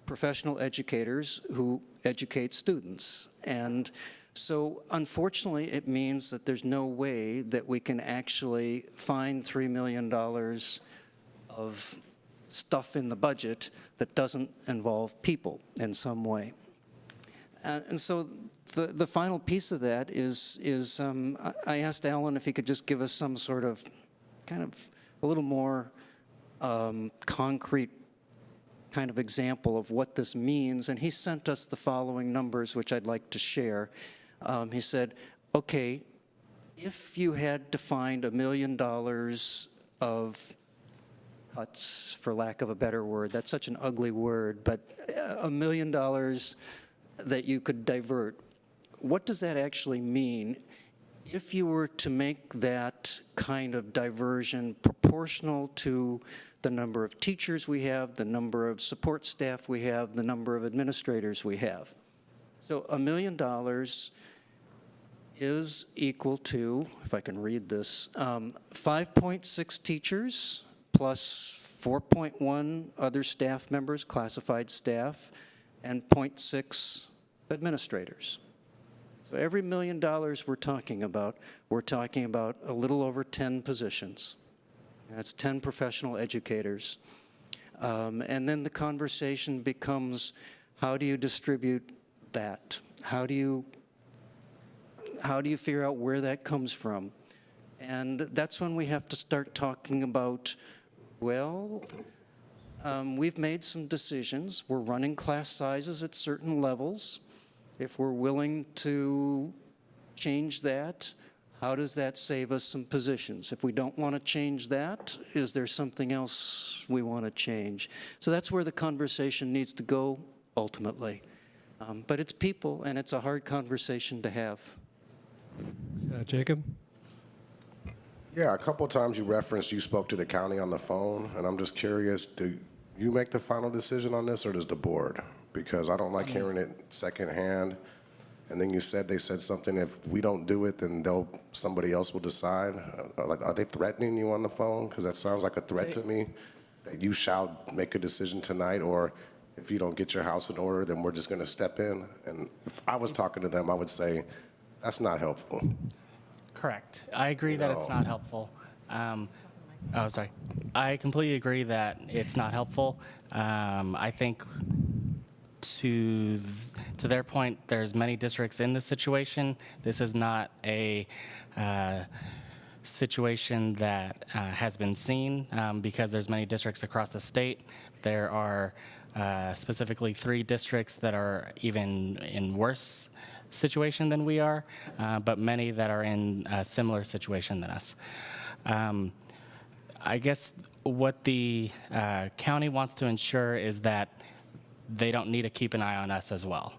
S7: professional educators who educate students. And so unfortunately, it means that there's no way that we can actually find $3 million of stuff in the budget that doesn't involve people in some way. And so the final piece of that is I asked Alan if he could just give us some sort of kind of a little more concrete kind of example of what this means, and he sent us the following numbers, which I'd like to share. He said, okay, if you had to find $1 million of cuts, for lack of a better word, that's such an ugly word, but $1 million that you could divert, what does that actually mean? If you were to make that kind of diversion proportional to the number of teachers we have, the number of support staff we have, the number of administrators we have. So $1 million is equal to, if I can read this, 5.6 teachers plus 4.1 other staff members, classified staff, and 0.6 administrators. So every $1 million we're talking about a little over 10 positions. That's 10 professional educators. And then the conversation becomes, how do you distribute that? How do you figure out where that comes from? And that's when we have to start talking about, well, we've made some decisions. We're running class sizes at certain levels. If we're willing to change that, how does that save us some positions? If we don't want to change that, is there something else we want to change? So that's where the conversation needs to go ultimately. But it's people, and it's a hard conversation to have.
S1: Jacob?
S21: Yeah, a couple of times you referenced you spoke to the county on the phone, and I'm just curious, do you make the final decision on this, or does the board? Because I don't like hearing it secondhand. And then you said they said something, if we don't do it, then somebody else will decide. Like, are they threatening you on the phone? Because that sounds like a threat to me, that you shall make a decision tonight, or if you don't get your house in order, then we're just going to step in. And if I was talking to them, I would say, that's not helpful.
S9: Correct. I agree that it's not helpful. Oh, sorry. I completely agree that it's not helpful. I think to their point, there's many districts in this situation. This is not a situation that has been seen because there's many districts across the state. There are specifically 3 districts that are even in worse situation than we are, but many that are in a similar situation than us. I guess what the county wants to ensure is that they don't need to keep an eye on us as well.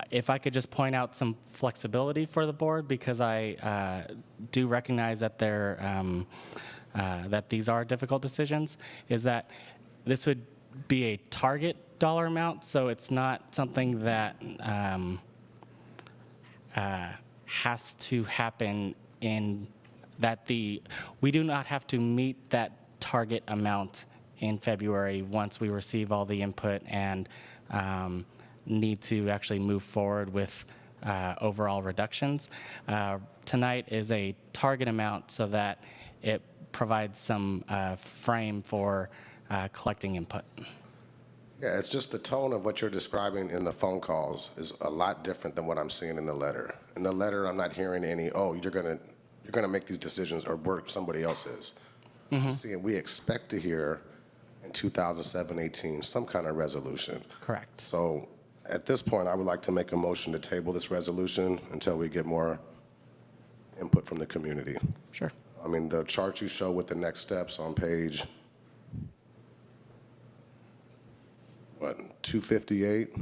S9: If I could just point out some flexibility for the board, because I do recognize that that these are difficult decisions, is that this would be a target dollar amount, so it's not something that has to happen in that we do not have to meet that target amount in February once we receive all the input and need to actually move forward with overall reductions. Tonight is a target amount so that it provides some frame for collecting input.
S21: Yeah, it's just the tone of what you're describing in the phone calls is a lot different than what I'm seeing in the letter. In the letter, I'm not hearing any, oh, you're gonna make these decisions or work somebody else is. I'm seeing we expect to hear in 2017-18 some kind of resolution.
S9: Correct.
S21: So at this point, I would like to make a motion to table this resolution until we get more input from the community.
S9: Sure.
S21: I mean, the chart you show with the next steps on page 258.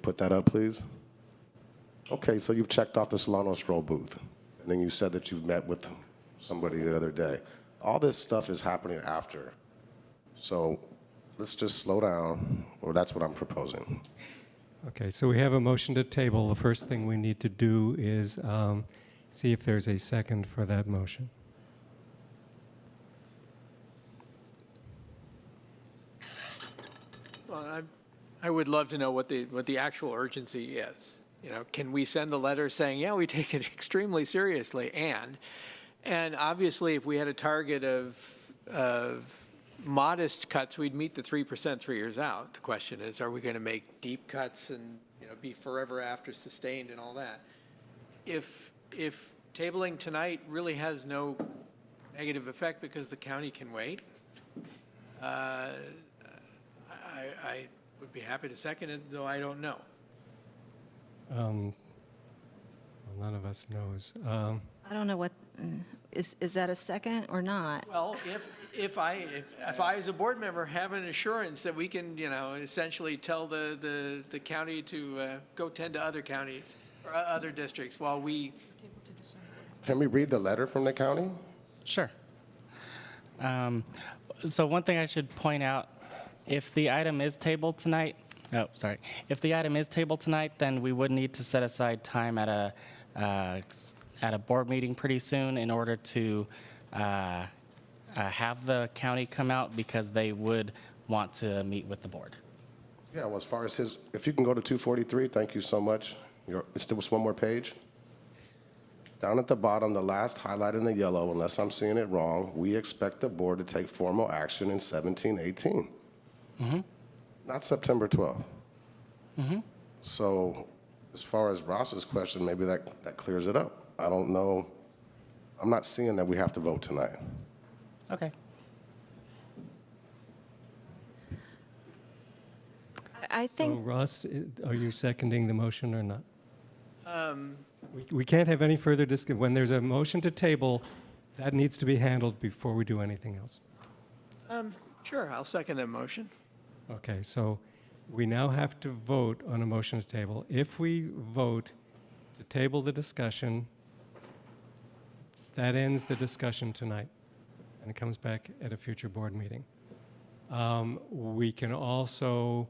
S21: Put that up, please. Okay, so you've checked off the Solano Stroll booth, and then you said that you've met with somebody the other day. All this stuff is happening after. So let's just slow down, or that's what I'm proposing.
S1: Okay, so we have a motion to table. The first thing we need to do is see if there's a second for that motion.
S3: Well, I would love to know what the actual urgency is. You know, can we send a letter saying, yeah, we take it extremely seriously, and obviously if we had a target of modest cuts, we'd meet the 3% 3 years out. The question is, are we going to make deep cuts and be forever after sustained and all that? If tabling tonight really has no negative effect because the county can wait, I would be happy to second it, though I don't know.
S1: Well, none of us knows.
S8: I don't know what, is that a second or not?
S3: Well, if I as a board member have an assurance that we can, essentially tell the county to go tend to other counties or other districts while we.
S21: Can we read the letter from the county?
S9: Sure. So one thing I should point out, if the item is tabled tonight, if the item is tabled tonight, then we would need to set aside time at a board meeting pretty soon in order to have the county come out, because they would want to meet with the board.
S21: Yeah, well, as far as if you can go to 243, thank you so much. There was one more page. Down at the bottom, the last highlight in the yellow, unless I'm seeing it wrong, we expect the board to take formal action in 17-18. Not September 12th. So as far as Ross's question, maybe that clears it up. I don't know. I'm not seeing that we have to vote tonight.
S9: Okay.
S8: I
S1: So
S8: think,
S1: Ross, are you seconding the motion or not? We can't have any further discussion. When there's a motion to table, that needs to be handled before we do anything else.
S3: Sure, I'll second the motion.
S1: Okay, so we now have to vote on a motion to table. If we vote to table the discussion, that ends the discussion tonight, and it comes back at a future board meeting. We can also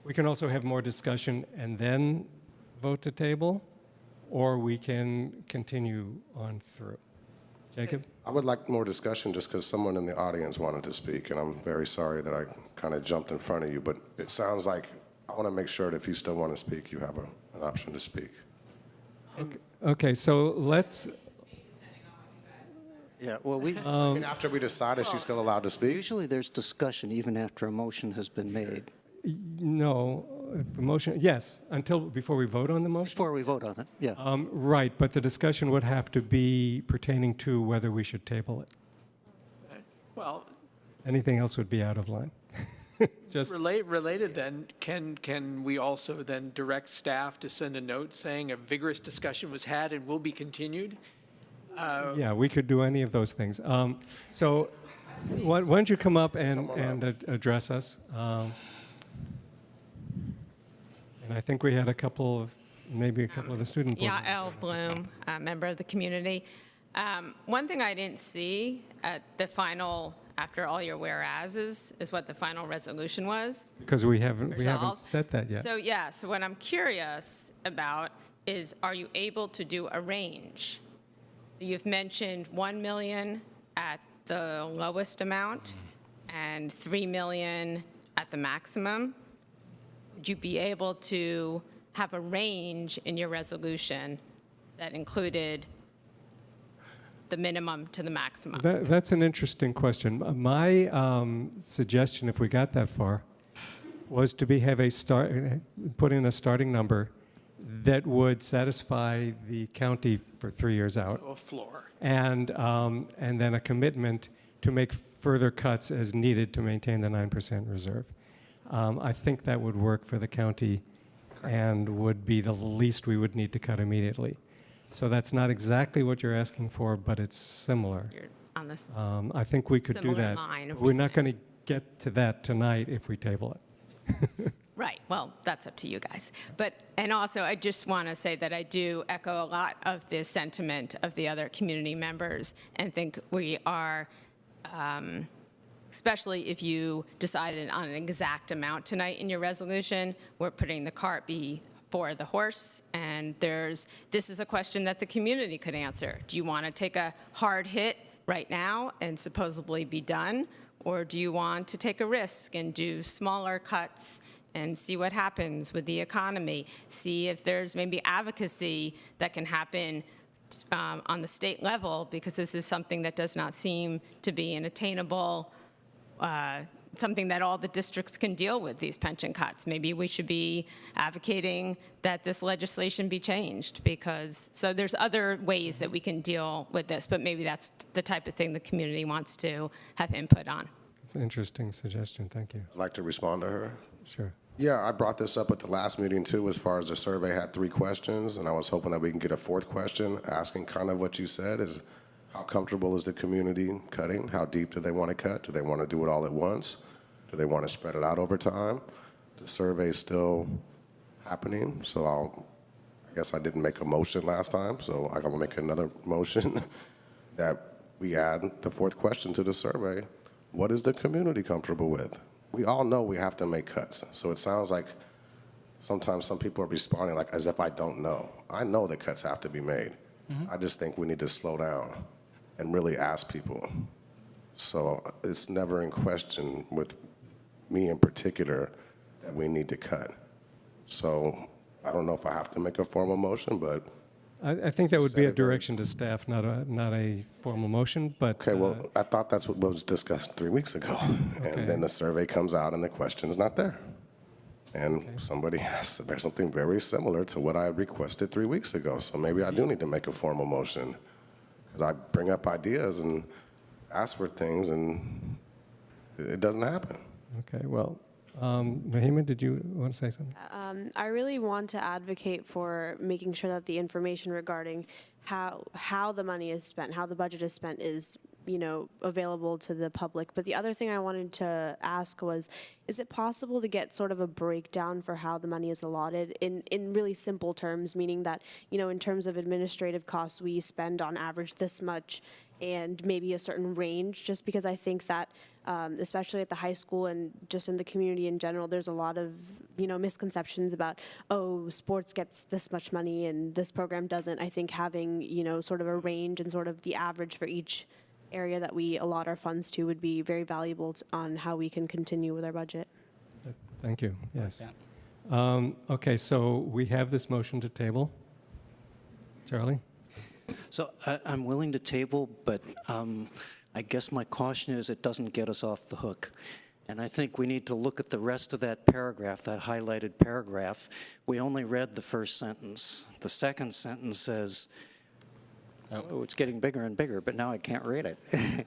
S1: have more discussion and then vote to table, or we can continue on through. Jacob?
S21: I would like more discussion just because someone in the audience wanted to speak, and I'm very sorry that I kind of jumped in front of you, but it sounds like I want to make sure that if you still want to speak, you have an option to speak.
S1: Okay, so let's,
S7: Yeah, well,
S21: And after we decide, is she still allowed to speak?
S7: usually there's discussion even after a motion has been made.
S1: no, if the motion, yes, before we vote on the motion?
S7: Before we vote on it, yeah.
S1: Right, but the discussion would have to be pertaining to whether we should table it.
S3: Well,
S1: Anything else would be out of line. Just,
S3: related then, can we also then direct staff to send a note saying a vigorous discussion was had and will be continued?
S1: yeah, we could do any of those things. So why don't you come up and address us? And I think we had maybe a couple of the student board members.
S6: Elle Bloom, a member of the community. One thing I didn't see at the final, after all your whereases, is what the final resolution was.
S1: Because we haven't
S6: Resolved.
S1: set that yet.
S6: So what I'm curious about is, are you able to do a range? You've mentioned 1 million at the lowest amount and 3 million at the maximum. Would you be able to have a range in your resolution that included the minimum to the maximum?
S1: That's an interesting question. My suggestion, if we got that far, was to put in a starting number that would satisfy the county for 3 years out,
S3: A floor.
S1: and then a commitment to make further cuts as needed to maintain the 9% reserve. I think that would work for the county and would be the least we would need to cut immediately. So that's not exactly what you're asking for, but it's similar.
S6: You're on this
S1: I think we could do
S6: similar
S1: that.
S6: line of
S1: We're not
S6: reasoning.
S1: going to get to that tonight if we table it.
S6: Right, well, that's up to you guys. And also, I just want to say that I do echo a lot of the sentiment of the other community members and think we are, especially if you decided on an exact amount tonight in your resolution, we're putting the cart before the horse, and this is a question that the community could answer. Do you want to take a hard hit right now and supposedly be done, or do you want to take a risk and do smaller cuts and see what happens with the economy, see if there's maybe advocacy that can happen on the state level, because this is something that does not seem to be an attainable, something that all the districts can deal with, these pension cuts. Maybe we should be advocating that this legislation be changed, so there's other ways that we can deal with this, but maybe that's the type of thing the community wants to have input on.
S1: It's an interesting suggestion. Thank you.
S21: I'd like to respond to her.
S1: Sure.
S21: Yeah, I brought this up at the last meeting too, as far as the survey had 3 questions, and I was hoping that we can get a 4th question, asking kind of what you said is, how comfortable is the community cutting? How deep do they want to cut? Do they want to do it all at once? Do they want to spread it out over time? The survey is still happening, so I guess I didn't make a motion last time, so I will make another motion that we add the 4th question to the survey. What is the community comfortable with? We all know we have to make cuts, so it sounds like sometimes some people are responding like as if I don't know. I know the cuts have to be made. I just think we need to slow down and really ask people. So it's never in question with me in particular that we need to cut. So I don't know if I have to make a formal motion, but
S1: I think that would be a direction to staff, not a formal motion, but...
S21: Okay, well, I thought that's what was discussed 3 weeks ago.
S1: Okay.
S21: And then the survey comes out and the question's not there. And somebody has, there's something very similar to what I requested 3 weeks ago. So maybe I do need to make a formal motion. Because I bring up ideas and ask for things, and It doesn't happen.
S1: Okay, well, Mahima, did you want to say something?
S4: I really want to advocate for making sure that the information regarding how the money is spent, how the budget is spent is, available to the public. But the other thing I wanted to ask was, is it possible to get sort of a breakdown for how the money is allotted in really simple terms, meaning that, in terms of administrative costs, we spend on average this much and maybe a certain range, just because I think that especially at the high school and just in the community in general, there's a lot of, misconceptions about, sports gets this much money and this program doesn't. I think having, sort of a range and sort of the average for each area that we allot our funds to would be very valuable on how we can continue with our budget.
S1: Thank you, yes. Okay, so we have this motion to table. Charlie?
S7: So I'm willing to table, but I guess my caution is it doesn't get us off the hook. And I think we need to look at the rest of that paragraph, that highlighted paragraph. We only read the first sentence. The second sentence says, oh, it's getting bigger and bigger, but now I can't read it.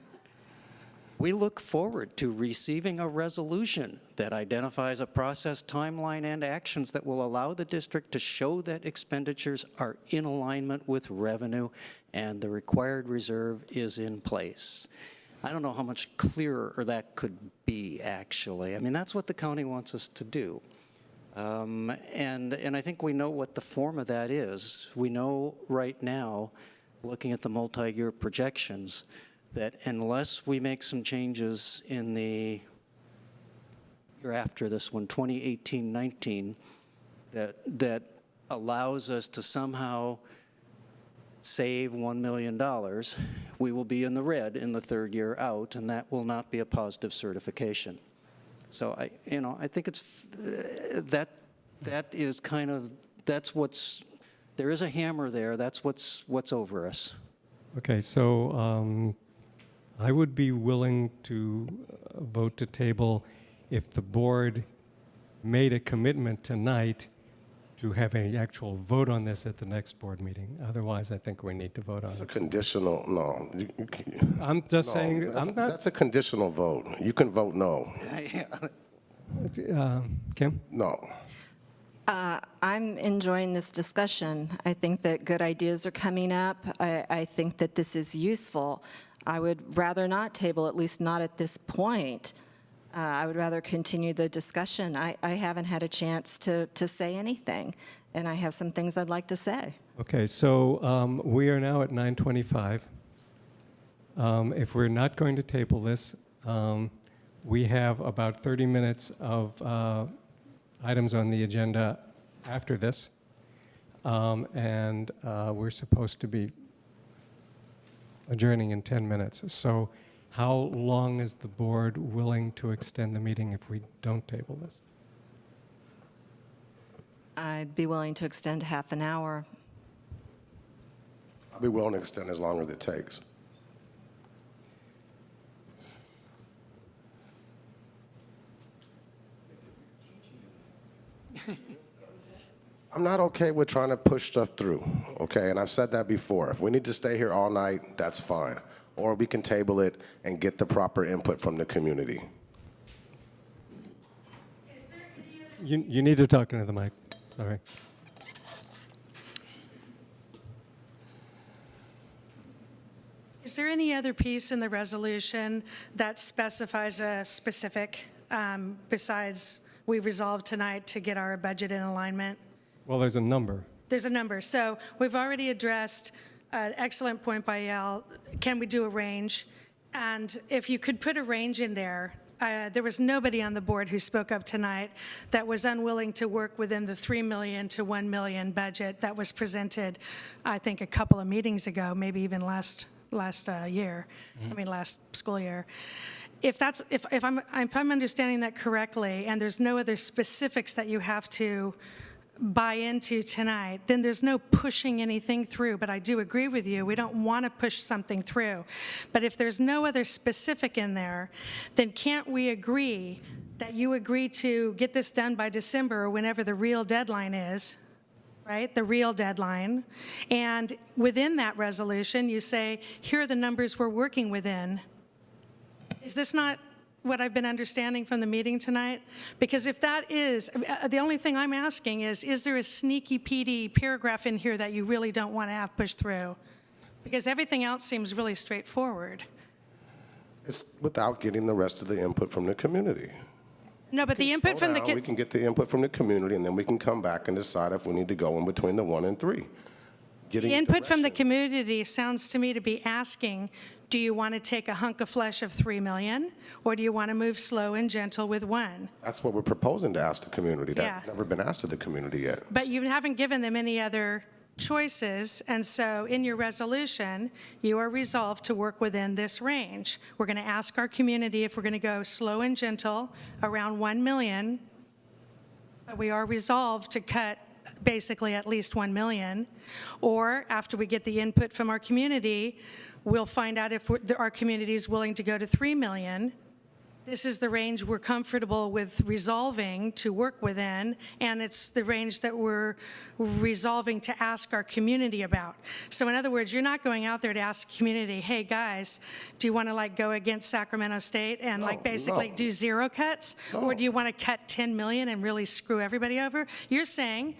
S7: We look forward to receiving a resolution that identifies a process, timeline, and actions that will allow the district to show that expenditures are in alignment with revenue and the required reserve is in place. I don't know how much clearer that could be, actually. I mean, that's what the county wants us to do. And I think we know what the form of that is. We know right now, looking at the multi-year projections, that unless we make some changes in the year after this one, 2018-19, that allows us to somehow save $1 million, we will be in the red in the third year out, and that will not be a positive certification. So I think it's that is kind of, that's what's, there is a hammer there. That's what's over us.
S1: Okay, so I would be willing to vote to table if the board made a commitment tonight to have an actual vote on this at the next board meeting. Otherwise, I think we need to vote on
S21: It's a
S1: it.
S21: conditional, no.
S1: I'm just
S21: No,
S1: saying, I'm not.
S21: That's a conditional vote. You can vote no.
S1: Kim?
S21: No.
S8: I'm enjoying this discussion. I think that good ideas are coming up. I think that this is useful. I would rather not table, at least not at this point. I would rather continue the discussion. I haven't had a chance to say anything, and I have some things I'd like to say.
S1: Okay, so we are now at 9:25. If we're not going to table this, we have about 30 minutes of items on the agenda after this, and we're supposed to be adjourning in 10 minutes. So how long is the board willing to extend the meeting if we don't table this?
S8: I'd be willing to extend half an hour.
S21: I'll be willing to extend as long as it takes. I'm not okay with trying to push stuff through, okay? And I've said that before. If we need to stay here all night, that's fine. Or we can table it and get the proper input from the community.
S1: You need to talk into the mic. Sorry.
S2: Is there any other piece in the resolution that specifies a specific, besides we resolved tonight to get our budget in alignment?
S1: Well, there's a number.
S2: There's a number. So we've already addressed an excellent point by Yael. Can we do a range? And if you could put a range in there, there was nobody on the board who spoke up tonight that was unwilling to work within the $3 million to $1 million budget that was presented, I think, a couple of meetings ago, maybe even last year. I mean, last school year. If I'm understanding that correctly, and there's no other specifics that you have to buy into tonight, then there's no pushing anything through. But I do agree with you, we don't want to push something through. But if there's no other specific in there, then can't we agree that you agree to get this done by December or whenever the real deadline is, right? The real deadline. And within that resolution, you say, here are the numbers we're working within. Is this not what I've been understanding from the meeting tonight? Because if that is, the only thing I'm asking is there a sneaky PD paragraph in here that you really don't want to have pushed through? Because everything else seems really straightforward.
S21: It's without getting the rest of the input from the community.
S2: No, but the input from the...
S21: We can get the input from the community, and then we can come back and decide if we need to go in between the 1 and 3.
S2: The input from the community sounds to me to be asking, do you want to take a hunk of flesh of 3 million, or do you want to move slow and gentle with 1?
S21: That's what we're proposing to ask the community.
S2: Yeah.
S21: That's never been asked of the community yet.
S2: But you haven't given them any other choices, and so in your resolution, you are resolved to work within this range. We're going to ask our community if we're going to go slow and gentle around 1 million. But we are resolved to cut basically at least 1 million, or after we get the input from our community, we'll find out if our community is willing to go to 3 million. This is the range we're comfortable with resolving to work within, and it's the range that we're resolving to ask our community about. So in other words, you're not going out there to ask the community, hey guys, do you want to go against Sacramento State and basically do 0 cuts? Or do you want to cut 10 million and really screw everybody over? You're saying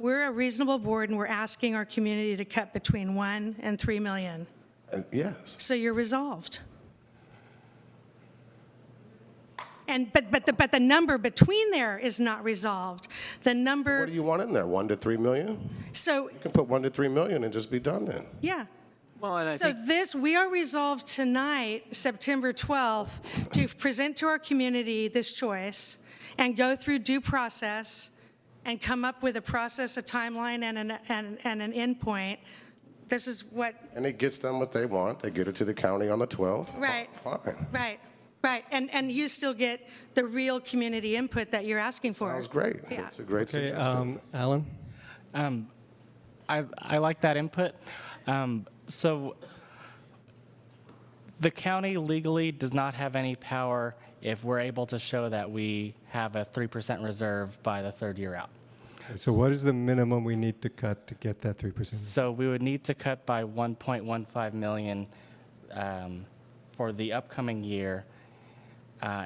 S2: we're a reasonable board and we're asking our community to cut between 1 and 3 million.
S21: Yes.
S2: So you're resolved. And but the number between there is not resolved. The number.
S21: What do you want in there? 1 to 3 million?
S2: So
S21: you can put 1 to 3 million and just be done then.
S2: Yeah.
S3: Well, and I
S2: so
S3: think
S2: we are resolved tonight, September 12th, to present to our community this choice and go through due process and come up with a process, a timeline, and an endpoint. This is what.
S21: And it gets them what they want. They get it to the county on the 12th.
S2: Right.
S21: Fine.
S2: Right. Right, and you still get the real community input that you're asking for.
S21: Sounds great.
S2: Yeah.
S21: It's a great suggestion.
S1: Alan?
S9: I like that input. So the county legally does not have any power if we're able to show that we have a 3% reserve by the 3rd year out.
S1: So what is the minimum we need to cut to get that 3%?
S9: So we would need to cut by 1.15 million for the upcoming year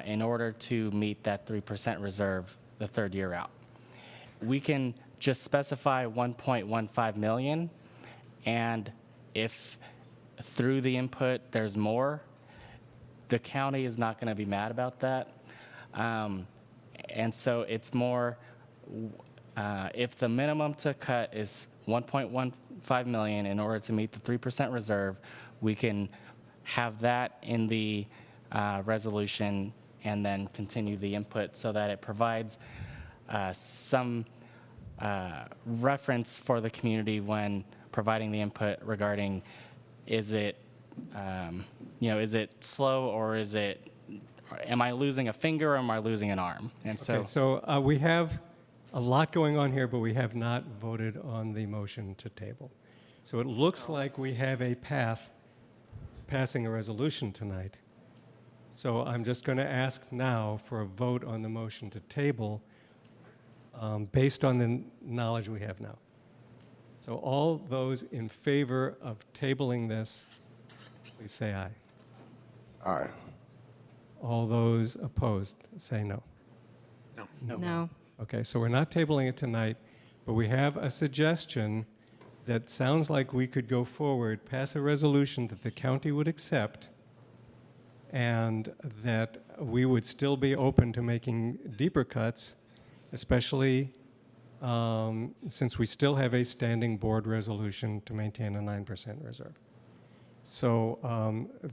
S9: in order to meet that 3% reserve the 3rd year out. We can just specify 1.15 million, and if through the input there's more, the county is not going to be mad about that. And so it's more, if the minimum to cut is 1.15 million in order to meet the 3% reserve, we can have that in the resolution and then continue the input so that it provides some reference for the community when providing the input regarding is it slow or am I losing a finger or am I losing an arm? And so,
S1: Okay, so we have a lot going on here, but we have not voted on the motion to table. So it looks like we have a path passing a resolution tonight. So I'm just going to ask now for a vote on the motion to table based on the knowledge we have now. So all those in favor of tabling this, please say aye.
S21: Aye.
S1: All those opposed, say no.
S8: No.
S1: Okay, so we're not tabling it tonight, but we have a suggestion that sounds like we could go forward, pass a resolution that the county would accept, and that we would still be open to making deeper cuts, especially since we still have a standing board resolution to maintain a 9% reserve. So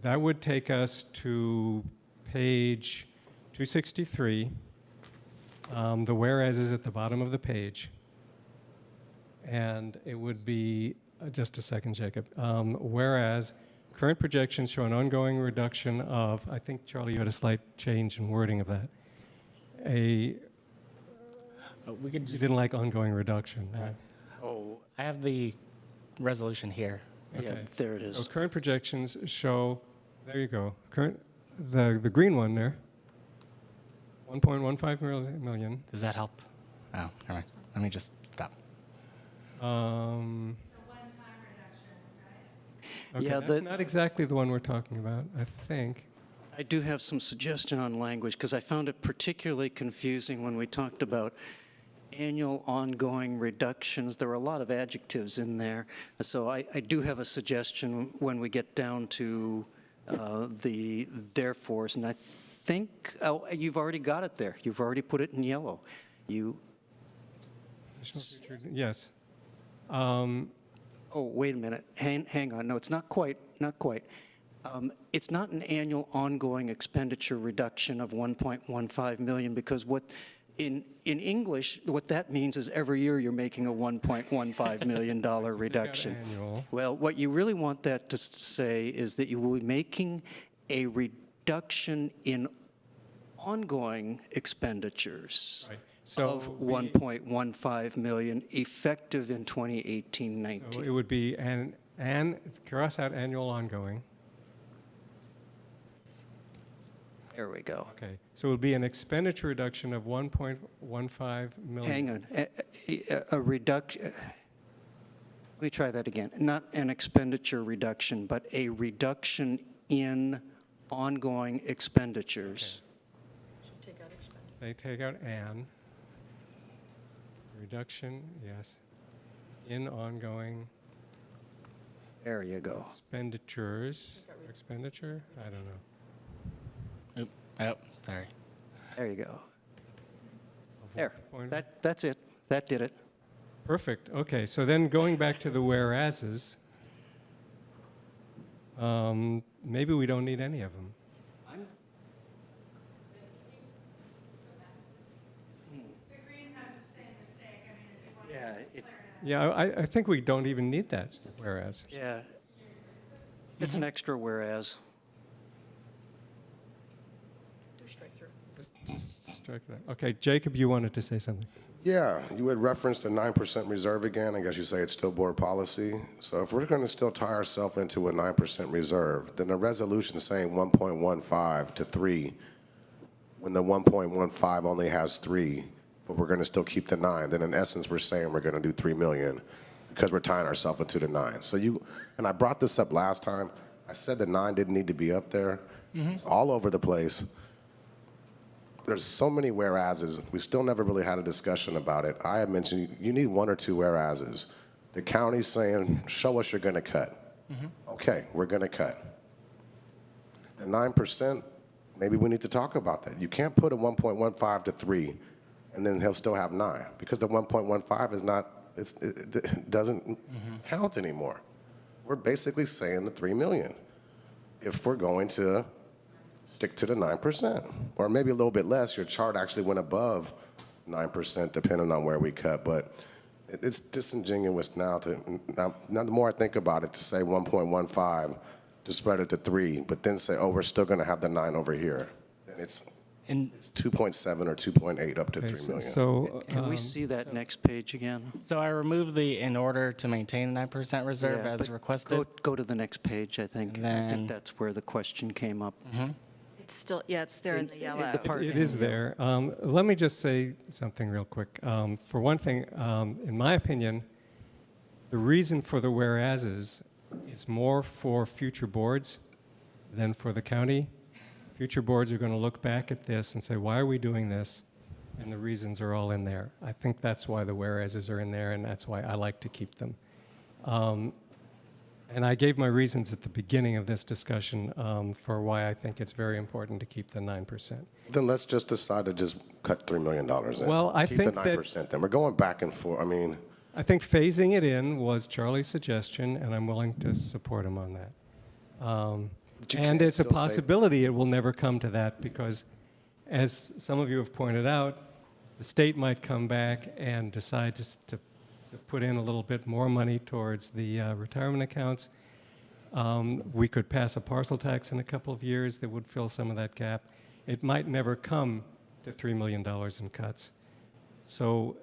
S1: that would take us to page 263. The whereas is at the bottom of the page. And it would be, just a second, Jacob. Whereas current projections show an ongoing reduction of, I think, Charlie, you had a slight change in wording of that. You didn't like ongoing reduction, right?
S9: Oh, I have the resolution here.
S7: Yeah, there it is.
S1: So current projections show, there you go, the green one there, 1.15 million.
S9: Does that help? Oh, all right. Let me just stop.
S1: Okay,
S7: Yeah,
S1: that's not exactly the one we're talking about, I think.
S7: I do have some suggestion on language because I found it particularly confusing when we talked about annual ongoing reductions. There were a lot of adjectives in there. So I do have a suggestion when we get down to the therefores. And I think, oh, you've already got it there. You've already put it in yellow. You.
S1: Yes.
S7: Oh, wait a minute. Hang on. No, it's not quite. Not quite. It's not an annual ongoing expenditure reduction of 1.15 million because what in English, what that means is every year you're making a $1.15 million reduction. Well, what you really want that to say is that you will be making a reduction in ongoing expenditures.
S1: Right. So
S7: of 1.15 million effective in 2018-19.
S1: So it would be cross out annual ongoing.
S7: There we go.
S1: Okay. So it would be an expenditure reduction of 1.15 million.
S7: Hang on. A reduction. Let me try that again. Not an expenditure reduction, but a reduction in ongoing expenditures.
S1: They take out an. Reduction, yes. In ongoing.
S7: There you go.
S1: Expenditures. Expenditure? I don't know.
S9: Oh, sorry.
S7: There you go. There. That's it. That did it.
S1: Perfect. Okay, so then going back to the whereases, maybe we don't need any of them. Yeah, I think we don't even need that whereas.
S7: Yeah. It's an extra whereas.
S1: Just strike that. Okay, Jacob, you wanted to say something.
S21: Yeah, you had referenced the 9% reserve again. I guess you say it's still board policy. So if we're going to still tie ourselves into a 9% reserve, then the resolution saying 1.15 to 3, when the 1.15 only has 3, but we're going to still keep the 9, then in essence we're saying we're going to do 3 million because we're tying ourselves into the 9. So and I brought this up last time. I said the 9 didn't need to be up there. It's all over the place. There's so many whereases. We still never really had a discussion about it. I had mentioned you need 1 or 2 whereases. The county's saying, show us you're going to cut. Okay, we're going to cut. The 9%, maybe we need to talk about that. You can't put a 1.15 to 3, and then he'll still have 9 because the 1.15 is not. It doesn't count anymore. We're basically saying the 3 million. If we're going to stick to the 9%, or maybe a little bit less. Your chart actually went above 9%, depending on where we cut. But it's disingenuous now the more I think about it, to say 1.15 to spread it to 3, but then say, oh, we're still going to have the 9 over here. And it's 2.7 or 2.8 up to 3 million.
S1: So
S7: Can we see that next page again?
S9: So I removed the in order to maintain the 9% reserve
S7: Yeah,
S9: as
S7: but
S9: requested.
S7: Go to the next page, I think. I think that's where the question came up.
S12: It's still, yeah, it's there in the yellow.
S1: It is there. Let me just say something real quick. For one thing, in my opinion, the reason for the whereases is more for future boards than for the county. Future boards are going to look back at this and say, why are we doing this? And the reasons are all in there. I think that's why the whereases are in there, and that's why I like to keep them. And I gave my reasons at the beginning of this discussion for why I think it's very important to keep the 9%.
S21: Then let's just decide to just cut $3 million in.
S1: Well, I
S21: keep
S1: think
S21: the 9%. Then we're going back and forth.
S1: I think phasing it in was Charlie's suggestion, and I'm willing to support him on that. And it's a possibility it will never come to that because, as some of you have pointed out, the state might come back and decide to put in a little bit more money towards the retirement accounts. We could pass a parcel tax in a couple of years that would fill some of that gap. It might never come to $3 million in cuts. So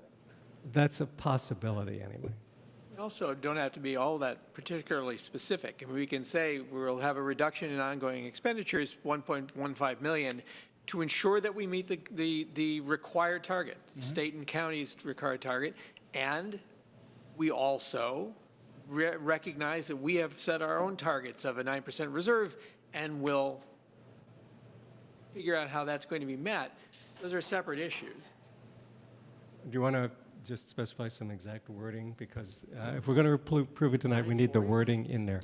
S1: that's a possibility anyway.
S3: We also don't have to be all that particularly specific. I mean, we can say we'll have a reduction in ongoing expenditures, 1.15 million, to ensure that we meet the required target, state and county's required target, and we also recognize that we have set our own targets of a 9% reserve and will figure out how that's going to be met, those are separate issues.
S1: Do you want to just specify some exact wording? Because if we're going to approve it tonight, we need the wording in there.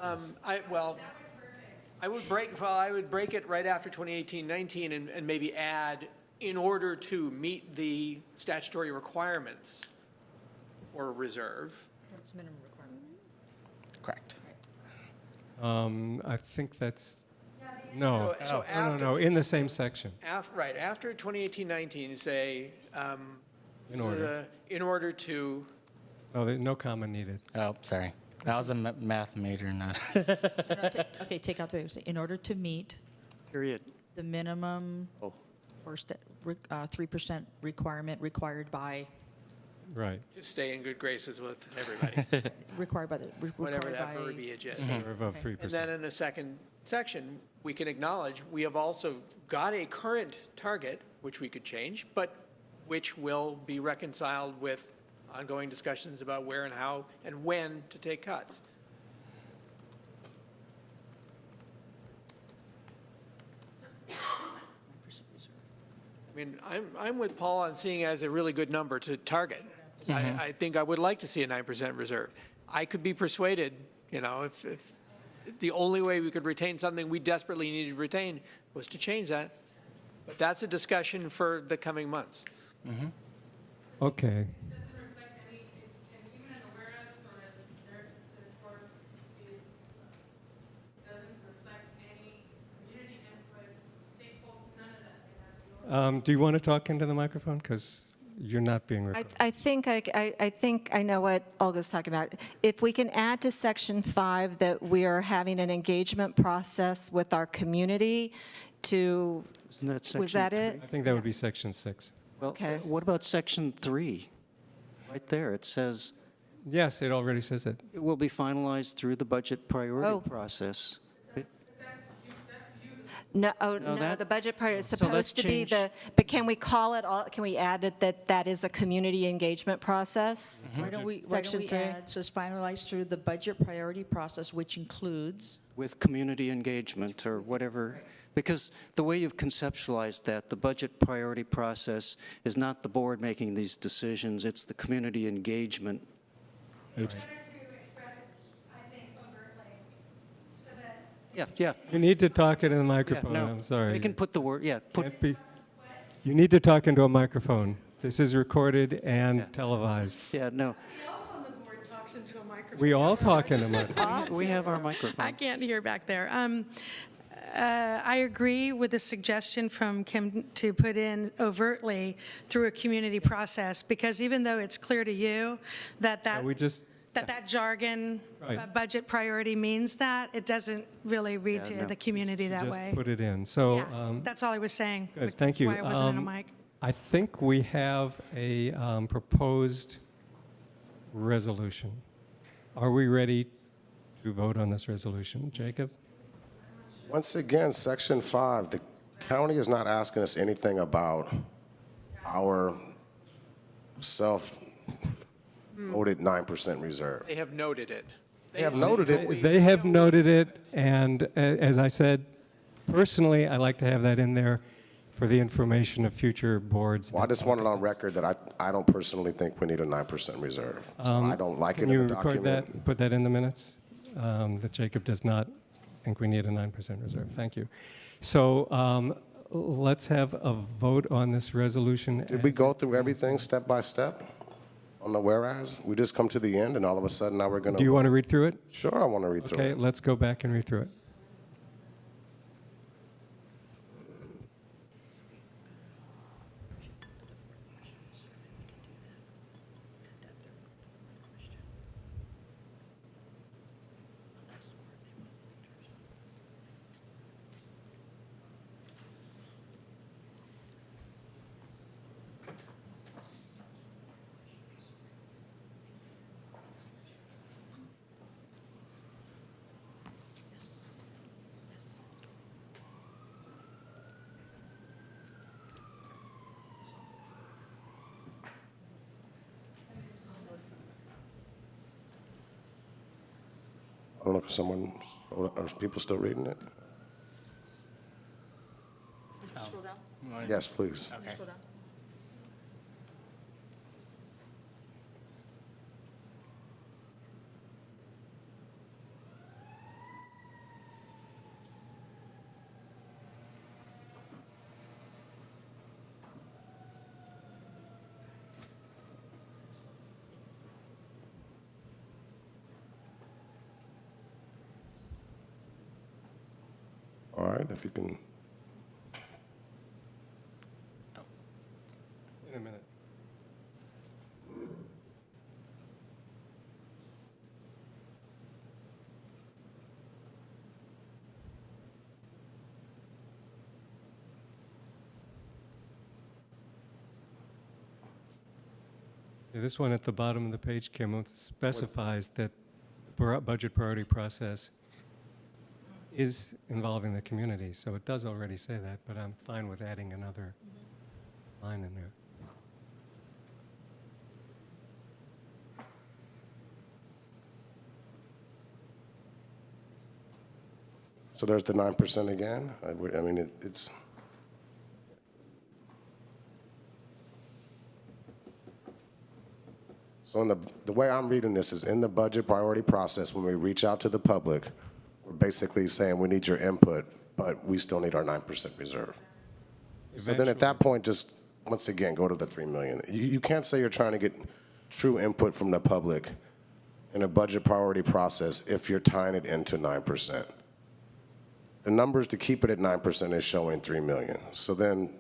S3: I would break it right after 2018-19 and maybe add, in order to meet the statutory requirements or reserve.
S5: That's minimum requirement.
S9: Correct.
S1: I think that's, no,
S3: So
S1: no,
S3: after-
S1: no, in the same section.
S3: Right, after 2018-19, say,
S1: In order.
S3: in order to,
S1: No, no comma needed.
S9: Oh, sorry. That was a math major, not.
S5: Okay, take out the, in order to meet
S7: Period.
S5: the minimum
S7: Oh.
S5: or 3% requirement required by,
S1: Right.
S3: to stay in good graces with everybody,
S5: required by the,
S3: whatever
S5: required
S3: that
S5: by.
S3: verbiage is.
S1: Above 3%.
S3: And then in the second section, we can acknowledge, we have also got a current target, which we could change, but which will be reconciled with ongoing discussions about where and how and when to take cuts. I mean, I'm with Paul on seeing it as a really good number to target. I think I would like to see a 9% reserve. I could be persuaded, if the only way we could retain something we desperately needed to retain was to change that. But that's a discussion for the coming months.
S1: Okay. Do you want to talk into the microphone? Because you're not being recorded.
S8: I think I know what Olga's talking about. If we can add to Section 5 that we are having an engagement process with our community to,
S7: Isn't that section
S8: was that
S7: 3?
S8: it?
S1: I think that would be section 6.
S7: Well,
S8: Okay.
S7: what about section 3? Right there, it says
S1: Yes, it already says it.
S7: it will be finalized through the budget priority
S8: Oh.
S7: process.
S8: No,
S7: that-
S8: the budget part is
S7: So let's
S8: supposed to be
S7: change-
S8: but can we call it, can we add it that is a community engagement process?
S5: Why don't we
S8: Section 3.
S5: add, says finalized through the budget priority process, which includes,
S7: With community engagement or whatever, because the way you've conceptualized that, the budget priority process is not the board making these decisions, it's the community engagement.
S1: Oops.
S7: Yeah.
S1: You need to talk into the
S7: Yeah,
S1: microphone.
S7: no,
S1: I'm sorry.
S7: They can put the word,
S1: Can't be- You need to talk into a microphone. This is recorded and televised.
S7: yeah, no.
S2: Also on the board talks into a microphone.
S1: We all talk into a microphone.
S7: We have our microphones.
S2: I can't hear back there. I agree with the suggestion from Kim to put in overtly through a community process, because even though it's clear to you that
S1: We just,
S2: that jargon,
S1: Right.
S2: budget priority means that, it doesn't really read to
S7: no.
S2: the community that
S1: just
S2: way.
S1: put it in. So,
S2: Yeah, that's all I was saying.
S1: good,
S2: which
S1: thank
S2: is
S1: you.
S2: Why it wasn't in a mic.
S1: I think we have a proposed resolution. Are we ready to vote on this resolution? Jacob?
S21: Once again, Section 5, the county is not asking us anything about our self-voted 9% reserve.
S3: They have noted it.
S21: They have noted it.
S1: They have noted it, and as I said, personally, I like to have that in there for the information of future boards.
S21: Well, I just want it on record that I don't personally think we need a 9% reserve. So I don't like it
S1: Can
S21: in
S1: you
S21: the
S1: record
S21: document.
S1: that, put that in the minutes? That Jacob does not think we need a 9% reserve. Thank you. So let's have a vote on this resolution.
S21: Did we go through everything step by step on the whereas? We just come to the end and all of a sudden now we're going to...
S1: Do you want to read through it?
S21: Sure, I want to read through
S1: Okay,
S21: it.
S1: let's go back and read through it.
S21: I don't know if are people still reading it? Yes, please.
S9: Okay.
S21: All right, if you can.
S1: In a minute. See, this one at the bottom of the page, Kim, specifies that the budget priority process is involving the community, so it does already say that, but I'm fine with adding another line in there.
S21: So there's the 9% again? I mean, it's... So in the way I'm reading this is in the budget priority process, when we reach out to the public, we're basically saying we need your input, but we still need our 9% reserve. So then at that point, just, once again, go to the 3 million. You can't say you're trying to get true input from the public in a budget priority process if you're tying it into 9%. The numbers to keep it at 9% is showing 3 million. So then,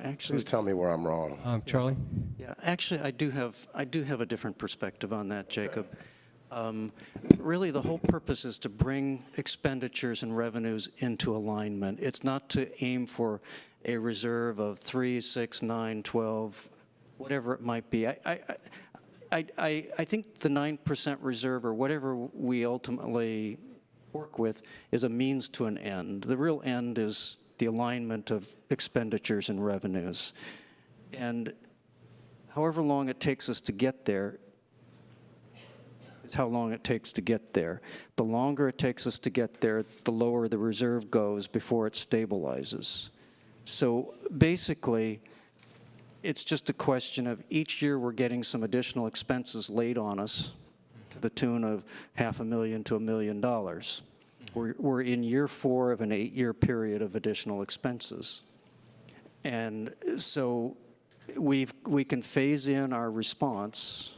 S7: Actually,
S21: please tell me where I'm wrong.
S1: Charlie?
S7: Yeah, actually, I do have a different perspective on that, Jacob. Really, the whole purpose is to bring expenditures and revenues into alignment. It's not to aim for a reserve of 3, 6, 9, 12, whatever it might be. I think the 9% reserve or whatever we ultimately work with is a means to an end. The real end is the alignment of expenditures and revenues. And however long it takes us to get there is how long it takes to get there. The longer it takes us to get there, the lower the reserve goes before it stabilizes. So basically, it's just a question of each year we're getting some additional expenses laid on us to the tune of $500,000 to $1 million. We're in year 4 of an 8-year period of additional expenses. And so we can phase in our response.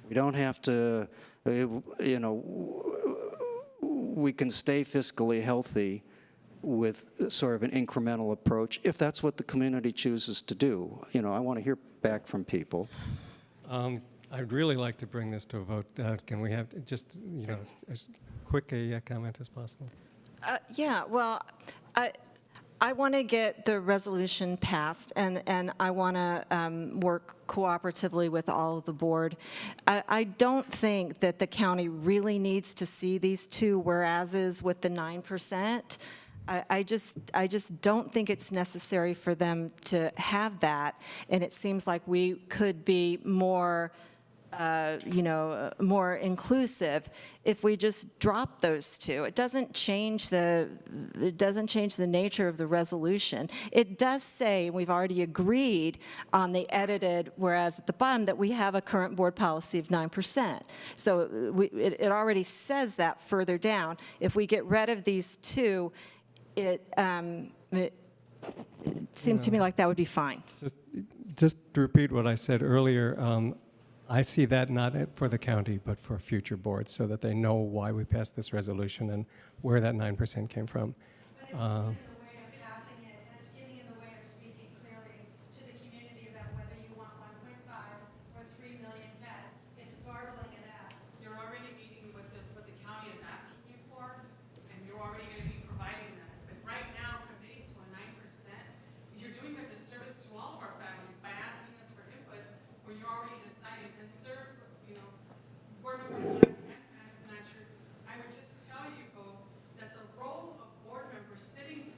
S7: We don't have to, you know, we can stay fiscally healthy with sort of an incremental approach if that's what the community chooses to do. You know, I want to hear back from people.
S1: I'd really like to bring this to a vote. Can we have just, you know, as quick a comment as possible?
S8: Yeah, well, I want to get the resolution passed, and I want to work cooperatively with all of the board. I don't think that the county really needs to see these two whereases with the 9%. I just don't think it's necessary for them to have that, and it seems like we could be more more inclusive if we just drop those two. It doesn't change the nature of the resolution. It does say, we've already agreed on the edited whereas at the bottom, that we have a current board policy of 9%. So it already says that further down. If we get rid of these two, it seems to me like that would be fine.
S1: Just to repeat what I said earlier, I see that not for the county, but for future boards, so that they know why we passed this resolution and where that 9% came from.
S2: But it's getting in the way of passing it, and it's getting in the way of speaking clearly to the community about whether you want 1.5 or 3 million CAD. It's garbling it out.
S17: You're already meeting what the county is asking you for, and you're already going to be providing that. But right now, committing to a 9%, you're doing a disservice to all of our families by asking us for input when you're already deciding. And sir, you know, board member, I would just tell you both that the roles of board members taking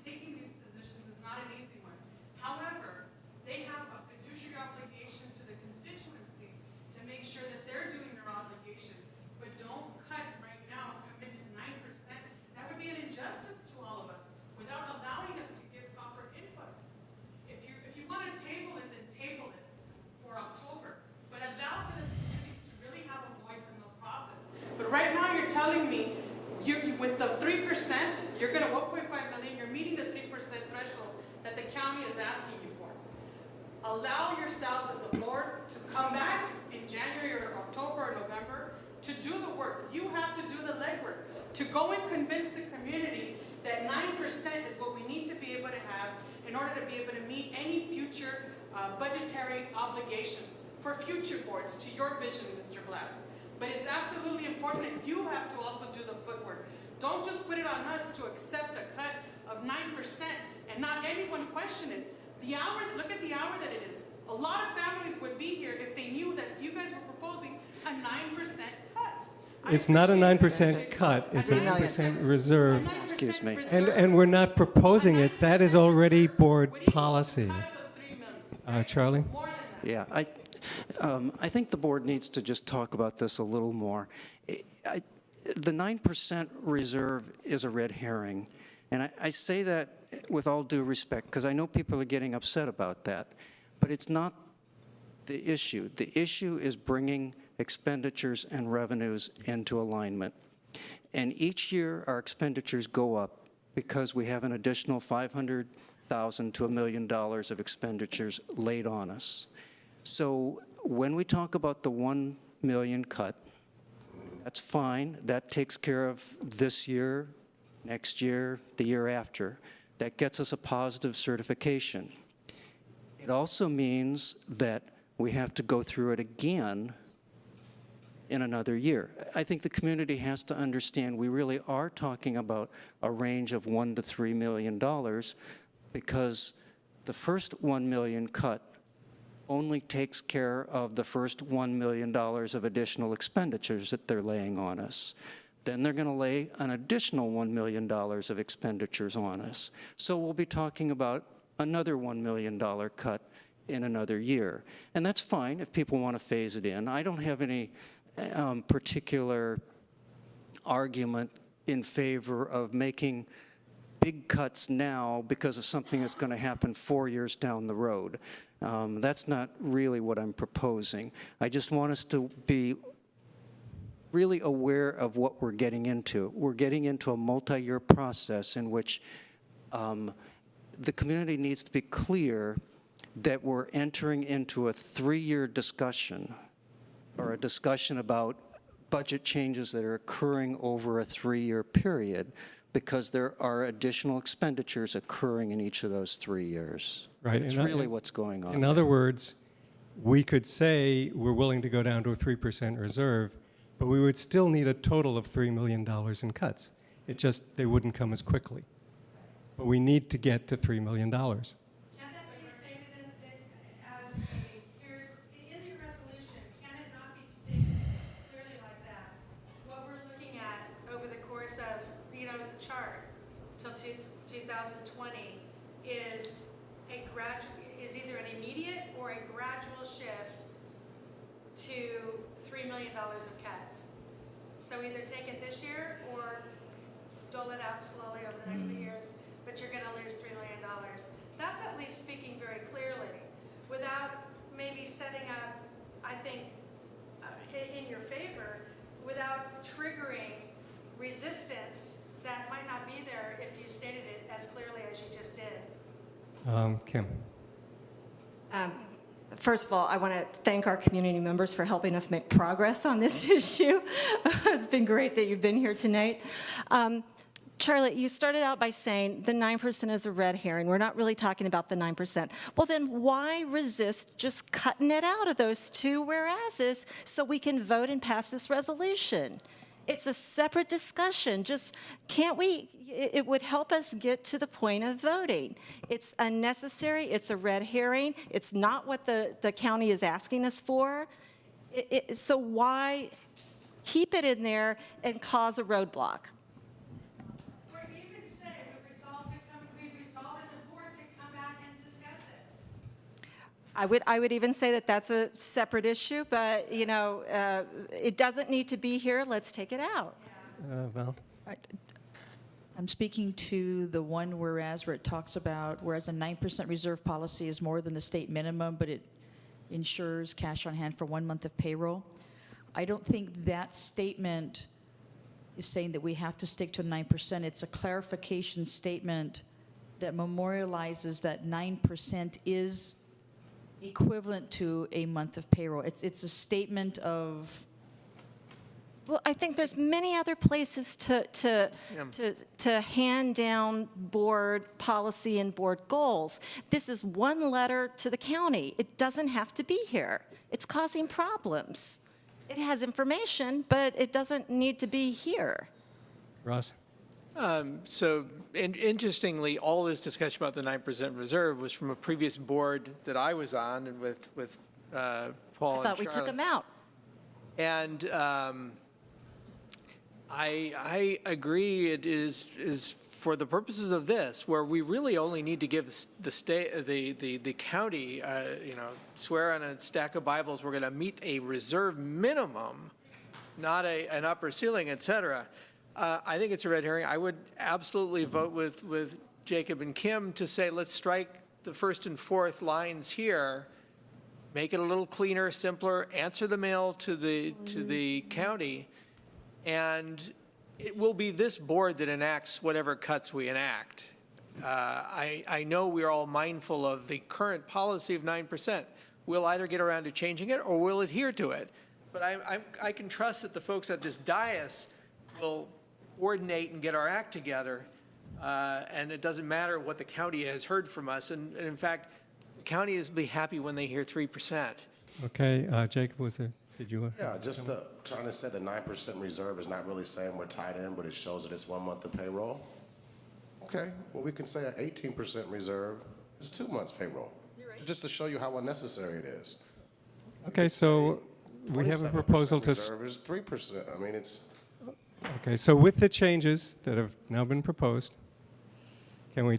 S14: is asking you for. Allow yourselves as a board to come back in January or October or November to do the work. You have to do the legwork, to go and convince the community that 9% is what we need to be able to have in order to be able to meet any future budgetary obligations for future boards, to your vision, Mr. Black. But it's absolutely important that you have to also do the footwork. Don't just put it on us to accept a cut of 9% and not anyone question it. The hour, look at the hour that it is. A lot of families would be here if they knew that you guys were proposing a 9% cut.
S1: It's not a 9% cut, it's a 9% reserve.
S7: Excuse me.
S1: And we're not proposing it, that is already board policy. Charlie?
S7: Yeah, I think the board needs to just talk about this a little more. The 9% reserve is a red herring, and I say that with all due respect, because I know people are getting upset about that, but it's not the issue. The issue is bringing expenditures and revenues into alignment. And each year, our expenditures go up because we have an additional $500,000 to $1 million of expenditures laid on us. So when we talk about the 1 million cut, that's fine. That takes care of this year, next year, the year after. That gets us a positive certification. It also means that we have to go through it again in another year. I think the community has to understand we really are talking about a range of $1 to $3 million because the first 1 million cut only takes care of the first $1 million of additional expenditures that they're laying on us. Then they're going to lay an additional $1 million of expenditures on us. So we'll be talking about another $1 million cut in another year. And that's fine if people want to phase it in. I don't have any particular argument in favor of making big cuts now because of something that's going to happen 4 years down the road. That's not really what I'm proposing. I just want us to be really aware of what we're getting into. We're getting into a multi-year process in which the community needs to be clear that we're entering into a 3-year discussion or a discussion about budget changes that are occurring over a 3-year period because there are additional expenditures occurring in each of those 3 years.
S1: Right.
S7: It's really what's going on.
S1: In other words, we could say we're willing to go down to a 3% reserve, but we would still need a total of $3 million in cuts. It just, they wouldn't come as quickly. But we need to get to $3 million.
S2: Can that be stated as a, here's, in your resolution, can it not be stated clearly like that? What we're looking at over the course of, you know, the chart till 2020 is a gradual, is either an immediate or a gradual shift to $3 million of cuts. So either take it this year or dole it out slowly over the next few years, but you're going to lose $3 million. That's at least speaking very clearly without maybe setting up, I think, in your favor, without triggering resistance that might not be there if you stated it as clearly as you just did.
S1: Kim.
S8: First of all, I want to thank our community members for helping us make progress on this issue. It's been great that you've been here tonight. Charlotte, you started out by saying the 9% is a red herring. We're not really talking about the 9%. Well, then why resist just cutting it out of those two whereases so we can vote and pass this resolution? It's a separate discussion. Just can't we? It would help us get to the point of voting. It's unnecessary. It's a red herring. It's not what the county is asking us for. So why keep it in there and cause a roadblock?
S2: Or you could say we resolve as a board to come back and discuss this.
S8: I would even say that that's a separate issue, but you know, it doesn't need to be here. Let's take it out.
S1: Val?
S5: I'm speaking to the one whereas where it talks about, whereas a 9% reserve policy is more than the state minimum, but it ensures cash on hand for 1 month of payroll. I don't think that statement is saying that we have to stick to 9%. It's a clarification statement that memorializes that 9% is equivalent to a month of payroll. It's a statement of.
S8: Well, I think there's many other places to hand down board policy and board goals. This is one letter to the county. It doesn't have to be here. It's causing problems. It has information, but it doesn't need to be here.
S1: Ross?
S3: So interestingly, all this discussion about the 9% reserve was from a previous board that I was on and with Paul and
S8: I thought we took them out.
S3: And I agree. It is for the purposes of this, where we really only need to give the county, swear on a stack of Bibles, we're going to meet a reserve minimum, not an upper ceiling, et cetera. I think it's a red herring. I would absolutely vote with Jacob and Kim to say, let's strike the first and fourth lines here, make it a little cleaner, simpler, answer the mail to the county, and it will be this board that enacts whatever cuts we enact. I know we're all mindful of the current policy of 9%. We'll either get around to changing it or we'll adhere to it. But I can trust that the folks at this dais will coordinate and get our act together, and it doesn't matter what the county has heard from us. And in fact, the county is be happy when they hear 3%.
S1: Okay, Jacob, did you?
S21: Yeah, just trying to say the 9% reserve is not really saying we're tied in, but it shows that it's 1 month of payroll. Okay, well, we can say an 18% reserve is 2 months payroll. You're right. Just to show you how unnecessary it is.
S1: Okay, so we have a proposal to.
S21: Reserve is 3%. I mean, it's.
S1: Okay, so with the changes that have now been proposed, can we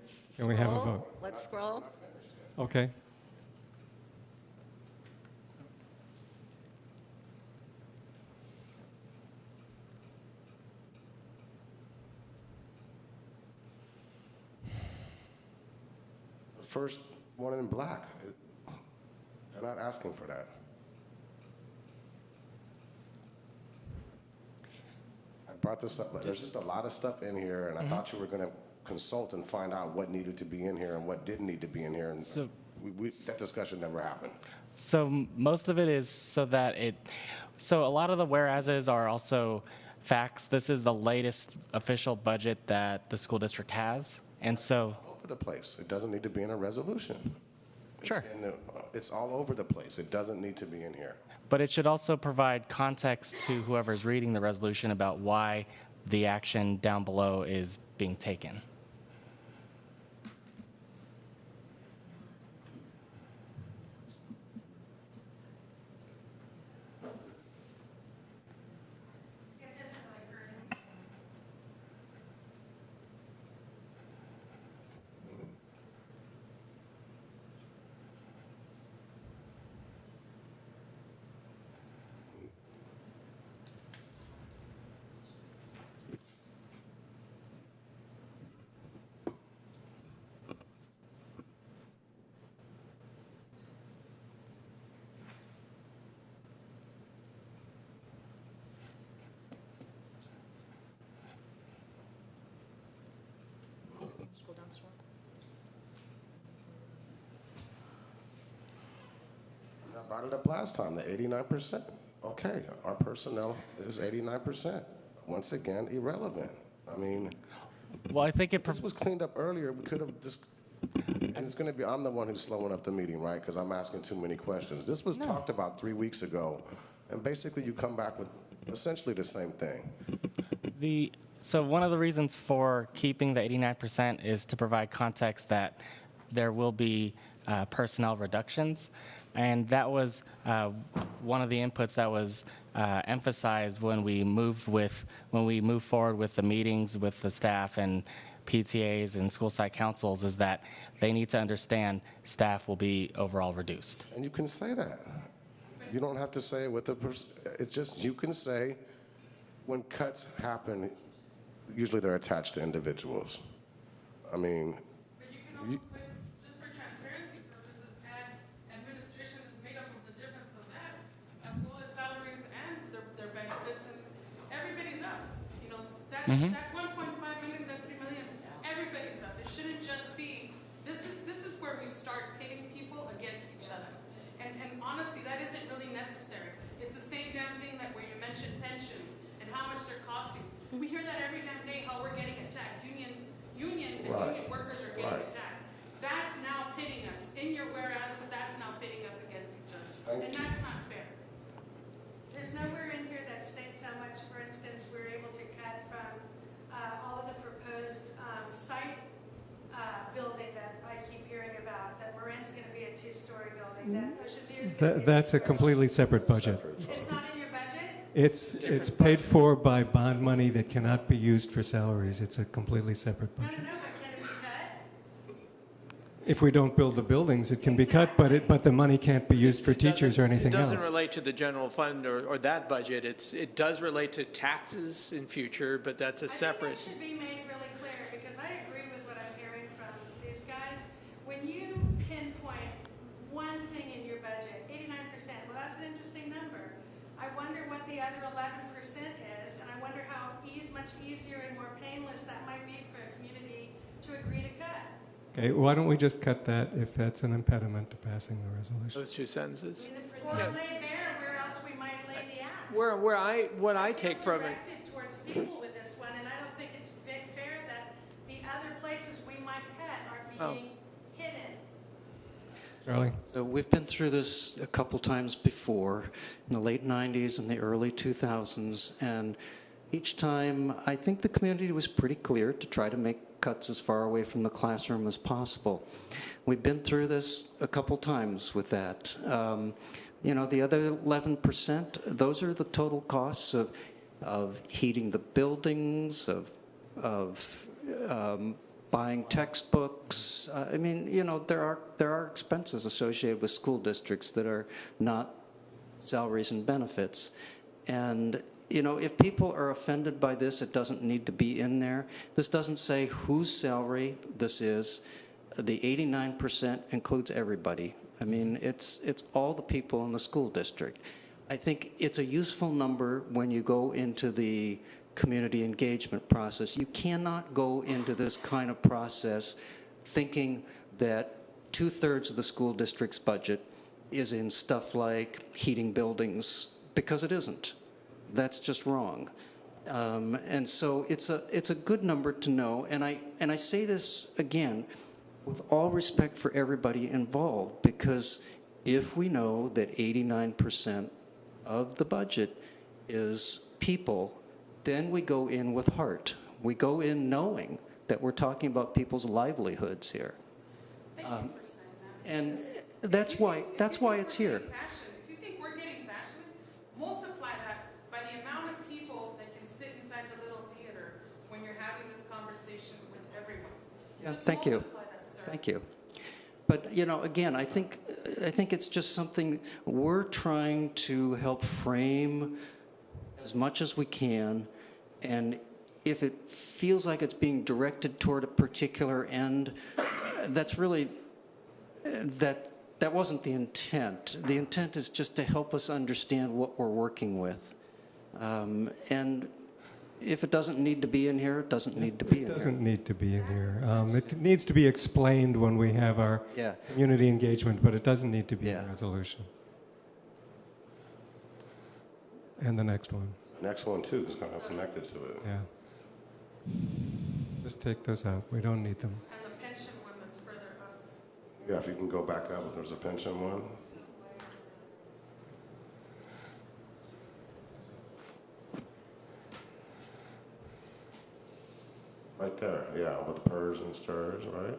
S1: have a vote?
S12: Let's scroll.
S1: Okay.
S21: The first one in black, they're not asking for that. Brought this up, but there's just a lot of stuff in here, and I thought you were going to consult and find out what needed to be in here and what didn't need to be in here, and that discussion never happened.
S9: So most of it is so a lot of the whereases are also facts. This is the latest official budget that the school district has, and so.
S21: All over the place. It doesn't need to be in a resolution.
S9: Sure.
S21: It's all over the place. It doesn't need to be in here.
S9: But it should also provide context to whoever's reading the resolution about why the action down below is being taken.
S21: I brought it up last time, the 89%. Okay, our personnel is 89%. Once again, irrelevant. I mean,
S9: well, I think if
S21: this was cleaned up earlier, we could have just. And it's going to be, I'm the one who's slowing up the meeting, right? Because I'm asking too many questions. This was talked about 3 weeks ago, and basically you come back with essentially the same thing.
S9: So one of the reasons for keeping the 89% is to provide context that there will be personnel reductions. And that was one of the inputs that was emphasized when we moved forward with the meetings with the staff and PTAs and school site councils, is that they need to understand staff will be overall reduced.
S21: And you can say that. You don't have to say it with it's just, you can say when cuts happen, usually they're attached to individuals. I mean.
S17: But you can also put, just for transparency purposes, add administration is made up of the difference of that, as well as salaries and their benefits, and everybody's up. You know, that 1.5 million, that 3 million, everybody's up. It shouldn't just be
S2: And that's not fair. There's nowhere in here that states how much, for instance, we're able to cut from all of the proposed site building that I keep hearing about, that Marin's going to be a 2-story building, that Ocean View is going to be
S1: That's a completely separate budget.
S2: It's not in your budget?
S1: It's paid for by bond money that cannot be used for salaries. It's a completely separate budget.
S2: No, but can it be cut?
S1: If we don't build the buildings, it can be cut, but the money can't be used for teachers or anything
S3: It
S1: else.
S3: doesn't relate to the general fund or that budget. It does relate to taxes in future, but that's a separate.
S2: I think that should be made really clear, because I agree with what I'm hearing from these guys. When you pinpoint one thing in your budget, 89%, well, that's an interesting number. I wonder what the other 11% is, and I wonder how much easier and more painless that might be for a community to agree to cut.
S1: Okay, why don't we just cut that if that's an impediment to passing the resolution?
S3: Those 2 sentences.
S2: Or lay bare where else we might lay the axe.
S3: What I take from it.
S2: Directed towards people with this one, and I don't think it's fair that the other places we might cut are being hidden.
S1: Charlie?
S7: So we've been through this a couple times before, in the late 90s and the early 2000s, and each time I think the community was pretty clear to try to make cuts as far away from the classroom as possible. We've been through this a couple times with that. The other 11%, those are the total costs of heating the buildings, of buying textbooks. There are expenses associated with school districts that are not salaries and benefits. And if people are offended by this, it doesn't need to be in there. This doesn't say whose salary this is. The 89% includes everybody. It's all the people in the school district. I think it's a useful number when you go into the community engagement process. You cannot go into this kind of process thinking that 2/3 of the school district's budget is in stuff like heating buildings, because it isn't. That's just wrong. And so it's a good number to know. And I say this again with all respect for everybody involved, because if we know that 89% of the budget is people, then we go in with heart. We go in knowing that we're talking about people's livelihoods here. And that's why it's here.
S17: If you think we're getting passionate, multiply that by the amount of people that can sit inside the little theater when you're having this conversation with everyone.
S7: Yeah,
S17: Just
S7: thank you.
S17: multiply that, sir.
S7: Thank you. But, again, I think it's just something we're trying to help frame as much as we can. And if it feels like it's being directed toward a particular end, that's really, that wasn't the intent. The intent is just to help us understand what we're working with. And if it doesn't need to be in here, it doesn't need to be in here.
S1: It doesn't need to be in here. It needs to be explained when we have our community engagement, but it doesn't need to be in the resolution. And the next one.
S21: Next one, too, is kind of connected to it.
S1: Yeah. Just take those out. We don't need them.
S17: And the pension one that's further up.
S21: Yeah, if you can go back up, there's a pension one. Right there, yeah, with PERS and STIRS, right?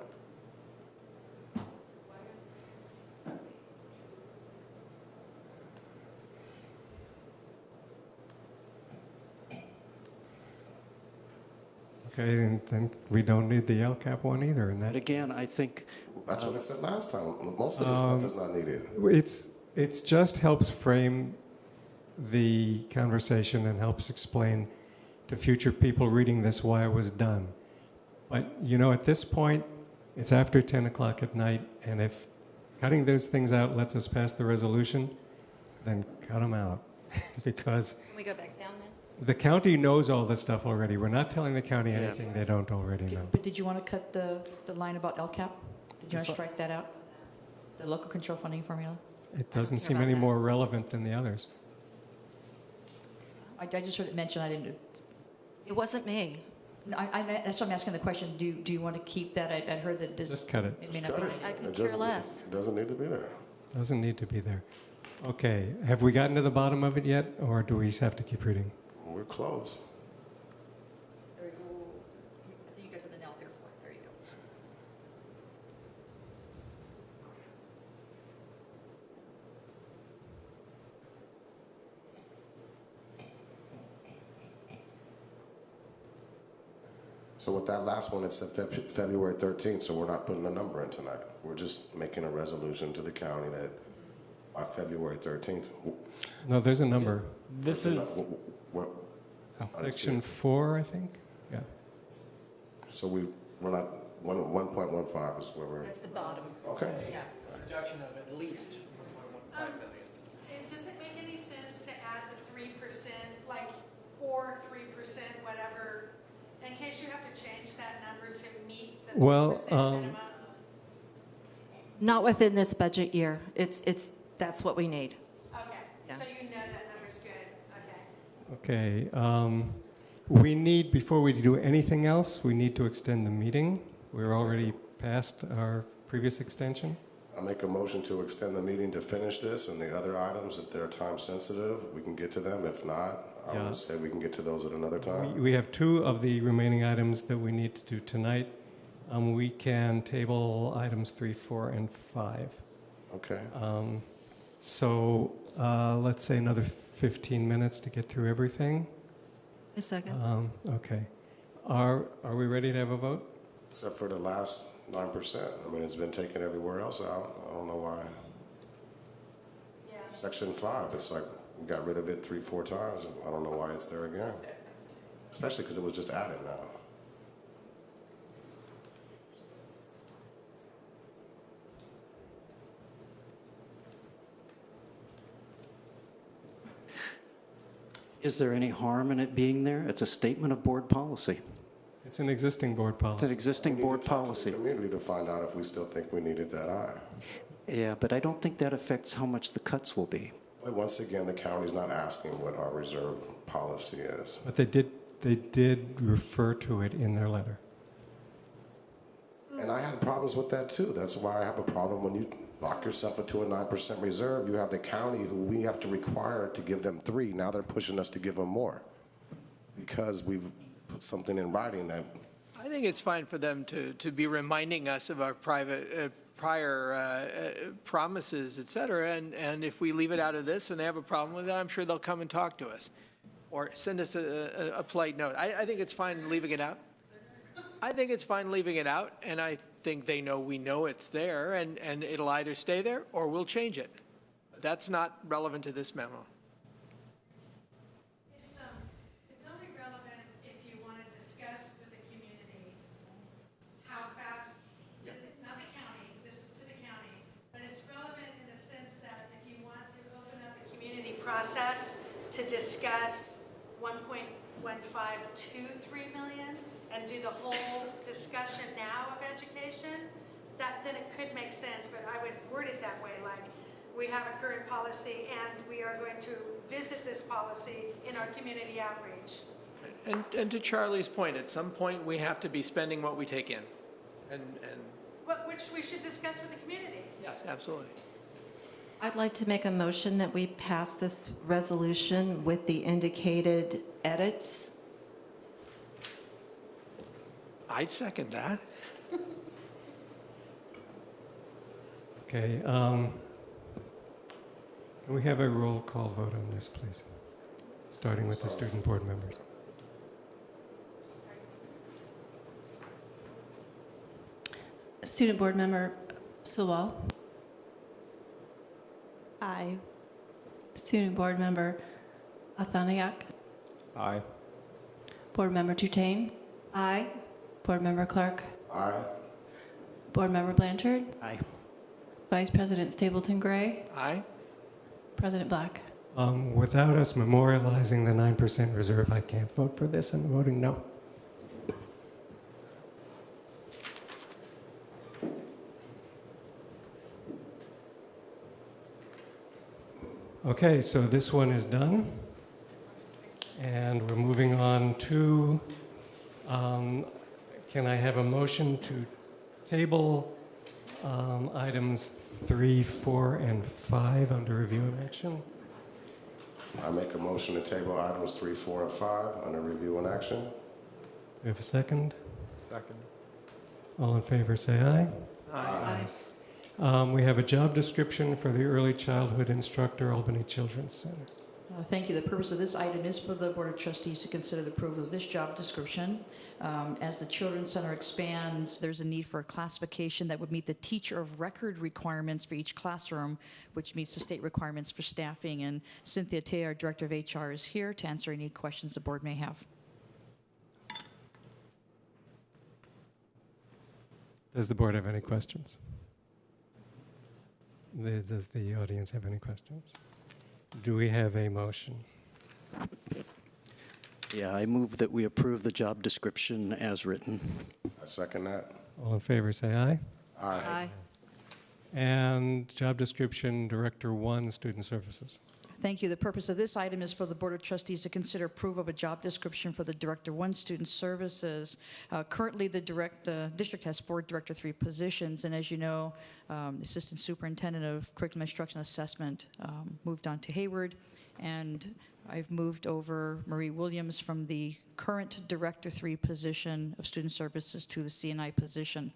S1: Okay, and then we don't need the LCAP one either. And that,
S7: But again, I think
S21: That's what I said last time. Most of this stuff is not needed.
S1: It's just helps frame the conversation and helps explain to future people reading this why it was done. But, at this point, it's after 10 o'clock at night, and if cutting those things out lets us pass the resolution, then cut them out. Because
S12: Can we go back down then?
S1: the county knows all this stuff already. We're not telling the county anything they don't already know.
S5: But did you want to cut the line about LCAP? Did you want to strike that out? The local control funding formula?
S1: It doesn't seem any more relevant than the others.
S5: I just heard it mentioned, I didn't.
S12: It wasn't me.
S5: No, that's why I'm asking the question. Do you want to keep that? I heard that.
S1: Just cut it.
S5: It may not be.
S12: I could care less.
S21: It doesn't need to be there.
S1: Doesn't need to be there. Okay, have we gotten to the bottom of it yet, or do we have to keep reading?
S21: We're close.
S5: I think you guys are the now, therefore. There you go.
S21: So with that last one, it said February 13th, so we're not putting a number in tonight. We're just making a resolution to the county that by February 13th.
S1: No, there's a number.
S9: This is,
S1: Section 4, I think? Yeah.
S21: So we're not, 1.15 is where we're.
S12: That's the bottom.
S21: Okay.
S12: Yeah.
S3: Reduction of at least 1.15 million.
S2: Does it make any sense to add the 3%, like, or 3%, whatever, in case you have to change that number to meet the 3%
S1: Well,
S2: minimum?
S12: Not within this budget year. That's what we need.
S2: Okay,
S12: Yeah.
S2: so you know that number's good, okay.
S1: Okay, we need, before we do anything else, we need to extend the meeting. We're already past our previous extension.
S21: I make a motion to extend the meeting to finish this, and the other items, if they're time sensitive, we can get to them. If not, I
S1: Yeah.
S21: would say we can get to those at another time.
S1: We have 2 of the remaining items that we need to do tonight. We can table items 3, 4, and 5.
S21: Okay.
S1: So let's say another 15 minutes to get through everything.
S12: A second.
S1: Okay. Are we ready to have a vote?
S21: Except for the last 9%. I mean, it's been taken everywhere else out. I don't know why.
S2: Yeah.
S21: Section 5, it's like we got rid of it 3, 4 times. And I don't know why it's there again. Especially because it was just added now.
S7: Is there any harm in it being there? It's a statement of board policy.
S1: It's an existing board
S7: It's an
S1: policy.
S7: existing
S21: We need
S7: board
S21: to talk to
S7: policy.
S21: the community to find out if we still think we need it that high.
S7: Yeah, but I don't think that affects how much the cuts will be.
S21: But once again, the county's not asking what our reserve policy is.
S1: But they did refer to it in their letter.
S21: And I had problems with that too. That's why I have a problem when you lock yourself into a 9% reserve. You have the county who we have to require to give them 3. Now they're pushing us to give them more because we've put something in writing that.
S3: I think it's fine for them to be reminding us of our prior promises, et cetera, and if we leave it out of this and they have a problem with it, I'm sure they'll come and talk to us or send us a polite note. I think it's fine leaving it out. I think it's fine leaving it out, and I think they know we know it's there, and it'll either stay there or we'll change it. That's not relevant to this memo.
S2: It's only relevant if you want to discuss with the community how fast, not the county, this is to the county, but it's relevant in the sense that if you want to open up the community process to discuss 1.1523 million and do the whole discussion now of education, then it could make sense, but I would word it that way, like we have a current policy and we are going to visit this policy in our community outreach.
S3: And to Charlie's point, at some point, we have to be spending what we take in. And
S2: Which we should discuss with the community.
S3: yes, absolutely.
S12: I'd like to make a motion that we pass this resolution with the indicated edits.
S3: I'd second that.
S1: Okay. Can we have a roll call vote on this, please? Starting with the student board members.
S18: Student Board Member Sewell.
S4: Aye.
S18: Student Board Member Athanayak.
S10: Aye.
S18: Board Member Tutain.
S12: Aye.
S18: Board Member Clark.
S21: Aye.
S18: Board Member Blanchard.
S7: Aye.
S18: Vice President Stapleton Gray.
S3: Aye.
S18: President Black.
S1: Without us memorializing the 9% reserve, I can't vote for this. I'm voting no. Okay, so this one is done. And we're moving on to, can I have a motion to table Items 3, 4, and 5 under review and action.
S21: I make a motion to table items 3, 4, and 5 under review and action.
S1: Do we have a second?
S10: Second.
S1: All in favor, say aye.
S21: Aye.
S1: We have a job description for the early childhood instructor, Albany Children's Center.
S5: Thank you. The purpose of this item is for the Board of Trustees to consider the approval of this job description. As the Children's Center expands, there's a need for a classification that would meet the teacher of record requirements for each classroom, which meets the state requirements for staffing. And Cynthia Tay, our Director of HR, is here to answer any questions the board may have.
S1: Does the board have any questions? Does the audience have any questions? Do we have a motion?
S7: Yeah, I move that we approve the job description as written.
S21: I second that.
S1: All in favor, say aye.
S21: Aye.
S1: And job description, Director 1, Student Services.
S5: Thank you. The purpose of this item is for the Board of Trustees to consider approval of a job description for the Director 1 Student Services. Currently, the district has 4 Director 3 positions, and as you know, the Assistant Superintendent of Curriculum Instruction Assessment moved on to Hayward, and I've moved over Marie Williams from the current Director 3 position of Student Services to the CNI position.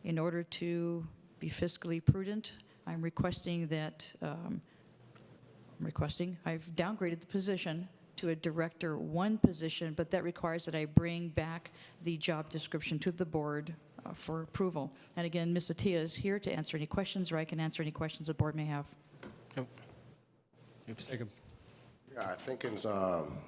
S5: In order to be fiscally prudent, I'm requesting that I've downgraded the position to a Director 1 position, but that requires that I bring back the job description to the board for approval. And again, Ms. Attia is here to answer any questions, or I can answer any questions the board may have.
S10: Oops.
S1: Jacob.
S21: Yeah, I think it's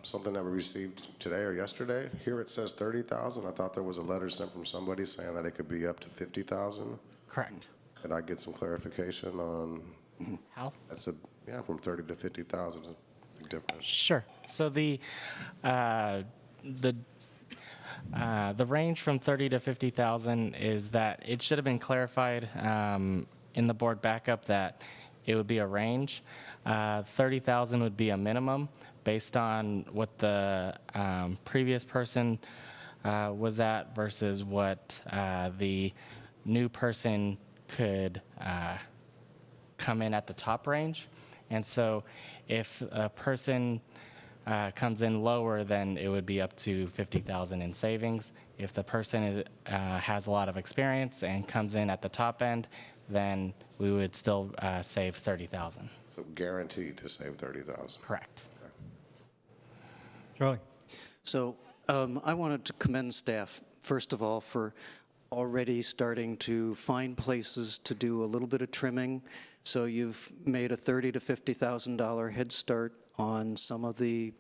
S21: something that we received today or yesterday. Here it says 30,000. I thought there was a letter sent from somebody saying that it could be up to 50,000.
S9: Correct.
S21: Could I get some clarification on
S9: How?
S21: that's from 30 to 50,000 is a big difference.
S9: Sure. So the range from 30 to 50,000 is that it should have been clarified in the board backup that it would be a range. 30,000 would be a minimum based on what the previous person was at versus what the new person could come in at the top range. And so if a person comes in lower, then it would be up to 50,000 in savings. If the person has a lot of experience and comes in at the top end, then we would still save 30,000.
S21: So guaranteed to save 30,000.
S9: Correct.
S1: Charlie.
S7: So I wanted to commend staff, first of all, for already starting to find places to do a little bit of trimming. So you've made a $30,000 to $50,000 head start on some of the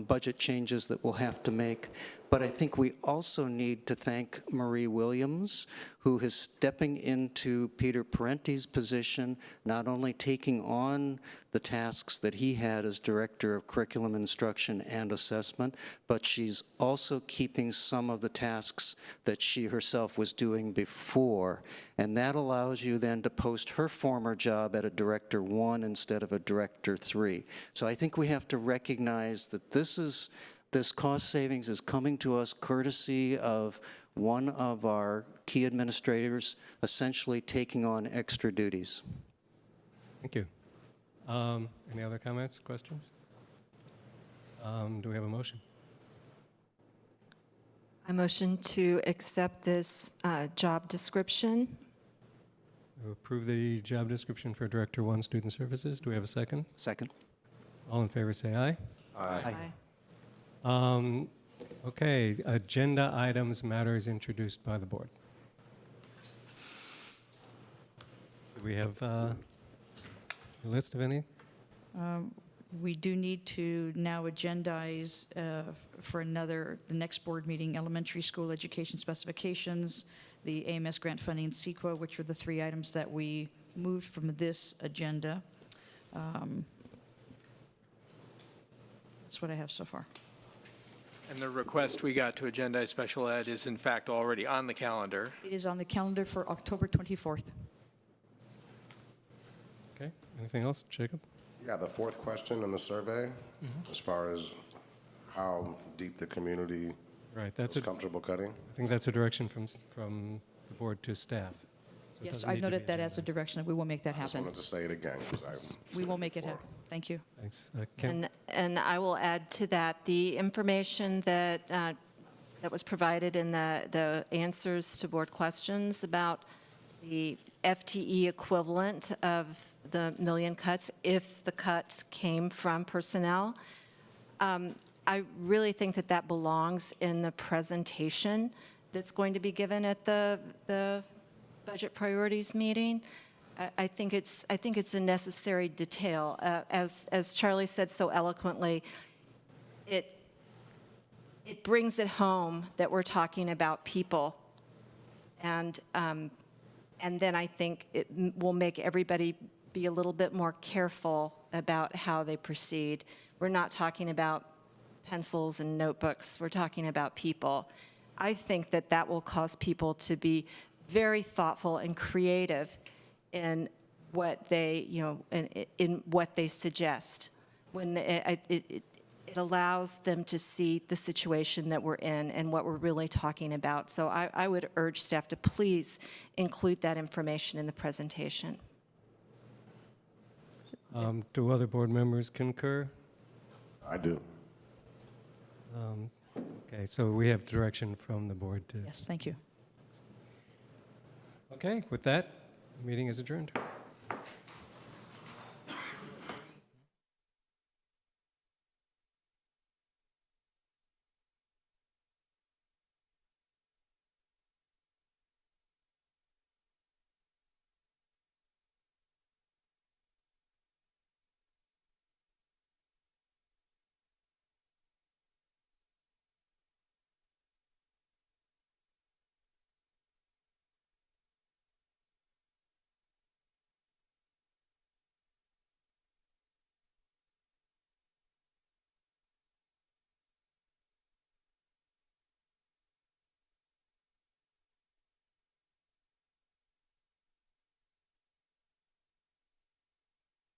S7: budget changes that we'll have to make. But I think we also need to thank Marie Williams, who is stepping into Peter Parenti's position, not only taking on the tasks that he had as Director of Curriculum Instruction and Assessment, but she's also keeping some of the tasks that she herself was doing before. And that allows you then to post her former job at a Director 1 instead of a Director 3. So I think we have to recognize that this cost savings is coming to us courtesy of one of our key administrators essentially taking on extra duties.
S1: Thank you. Any other comments, questions? Do we have a motion?
S8: I motion to accept this job description.
S1: To approve the job description for Director 1, Student Services. Do we have a second?
S7: Second.
S1: All in favor, say aye.
S21: Aye.
S1: Okay, agenda items, matters introduced by the board. Do we have a list of any?
S5: We do need to now agendize for the next board meeting, elementary school education specifications, the AMS grant funding, and CEQA, which are the 3 items that we moved from this agenda. That's what I have so far.
S3: And the request we got to agendize special ed is in fact already on the calendar.
S5: It is on the calendar for October 24th.
S1: Okay, anything else, Jacob?
S21: Yeah, the fourth question in the survey, as far as how deep the community
S1: Right, that's
S21: is comfortable cutting.
S1: I think that's a direction from the board to staff. So it
S5: Yes,
S1: doesn't
S5: I've
S1: need to be
S5: noted that as a
S1: agendized.
S5: direction. We will make that
S21: I just
S5: happen.
S21: wanted to say it again, because
S5: We will make it happen. Thank you.
S1: Thanks. Kim?
S8: And I will add to that, the information that was provided in the answers to board questions about the FTE equivalent of the million cuts, if the cuts came from personnel, I really think that that belongs in the presentation that's going to be given at the budget priorities meeting. I think it's a necessary detail. As Charlie said so eloquently, it brings it home that we're talking about people, and then I think it will make everybody be a little bit more careful about how they proceed. We're not talking about pencils and notebooks. We're talking about people. I think that that will cause people to be very thoughtful and creative in what they, in what they suggest. When it allows them to see the situation that we're in and what we're really talking about. So I would urge staff to please include that information in the presentation.
S1: Do other board members concur?
S21: I do.
S1: Okay, so we have direction from the board to.
S5: Yes, thank you.
S1: Okay, with that, the meeting is adjourned.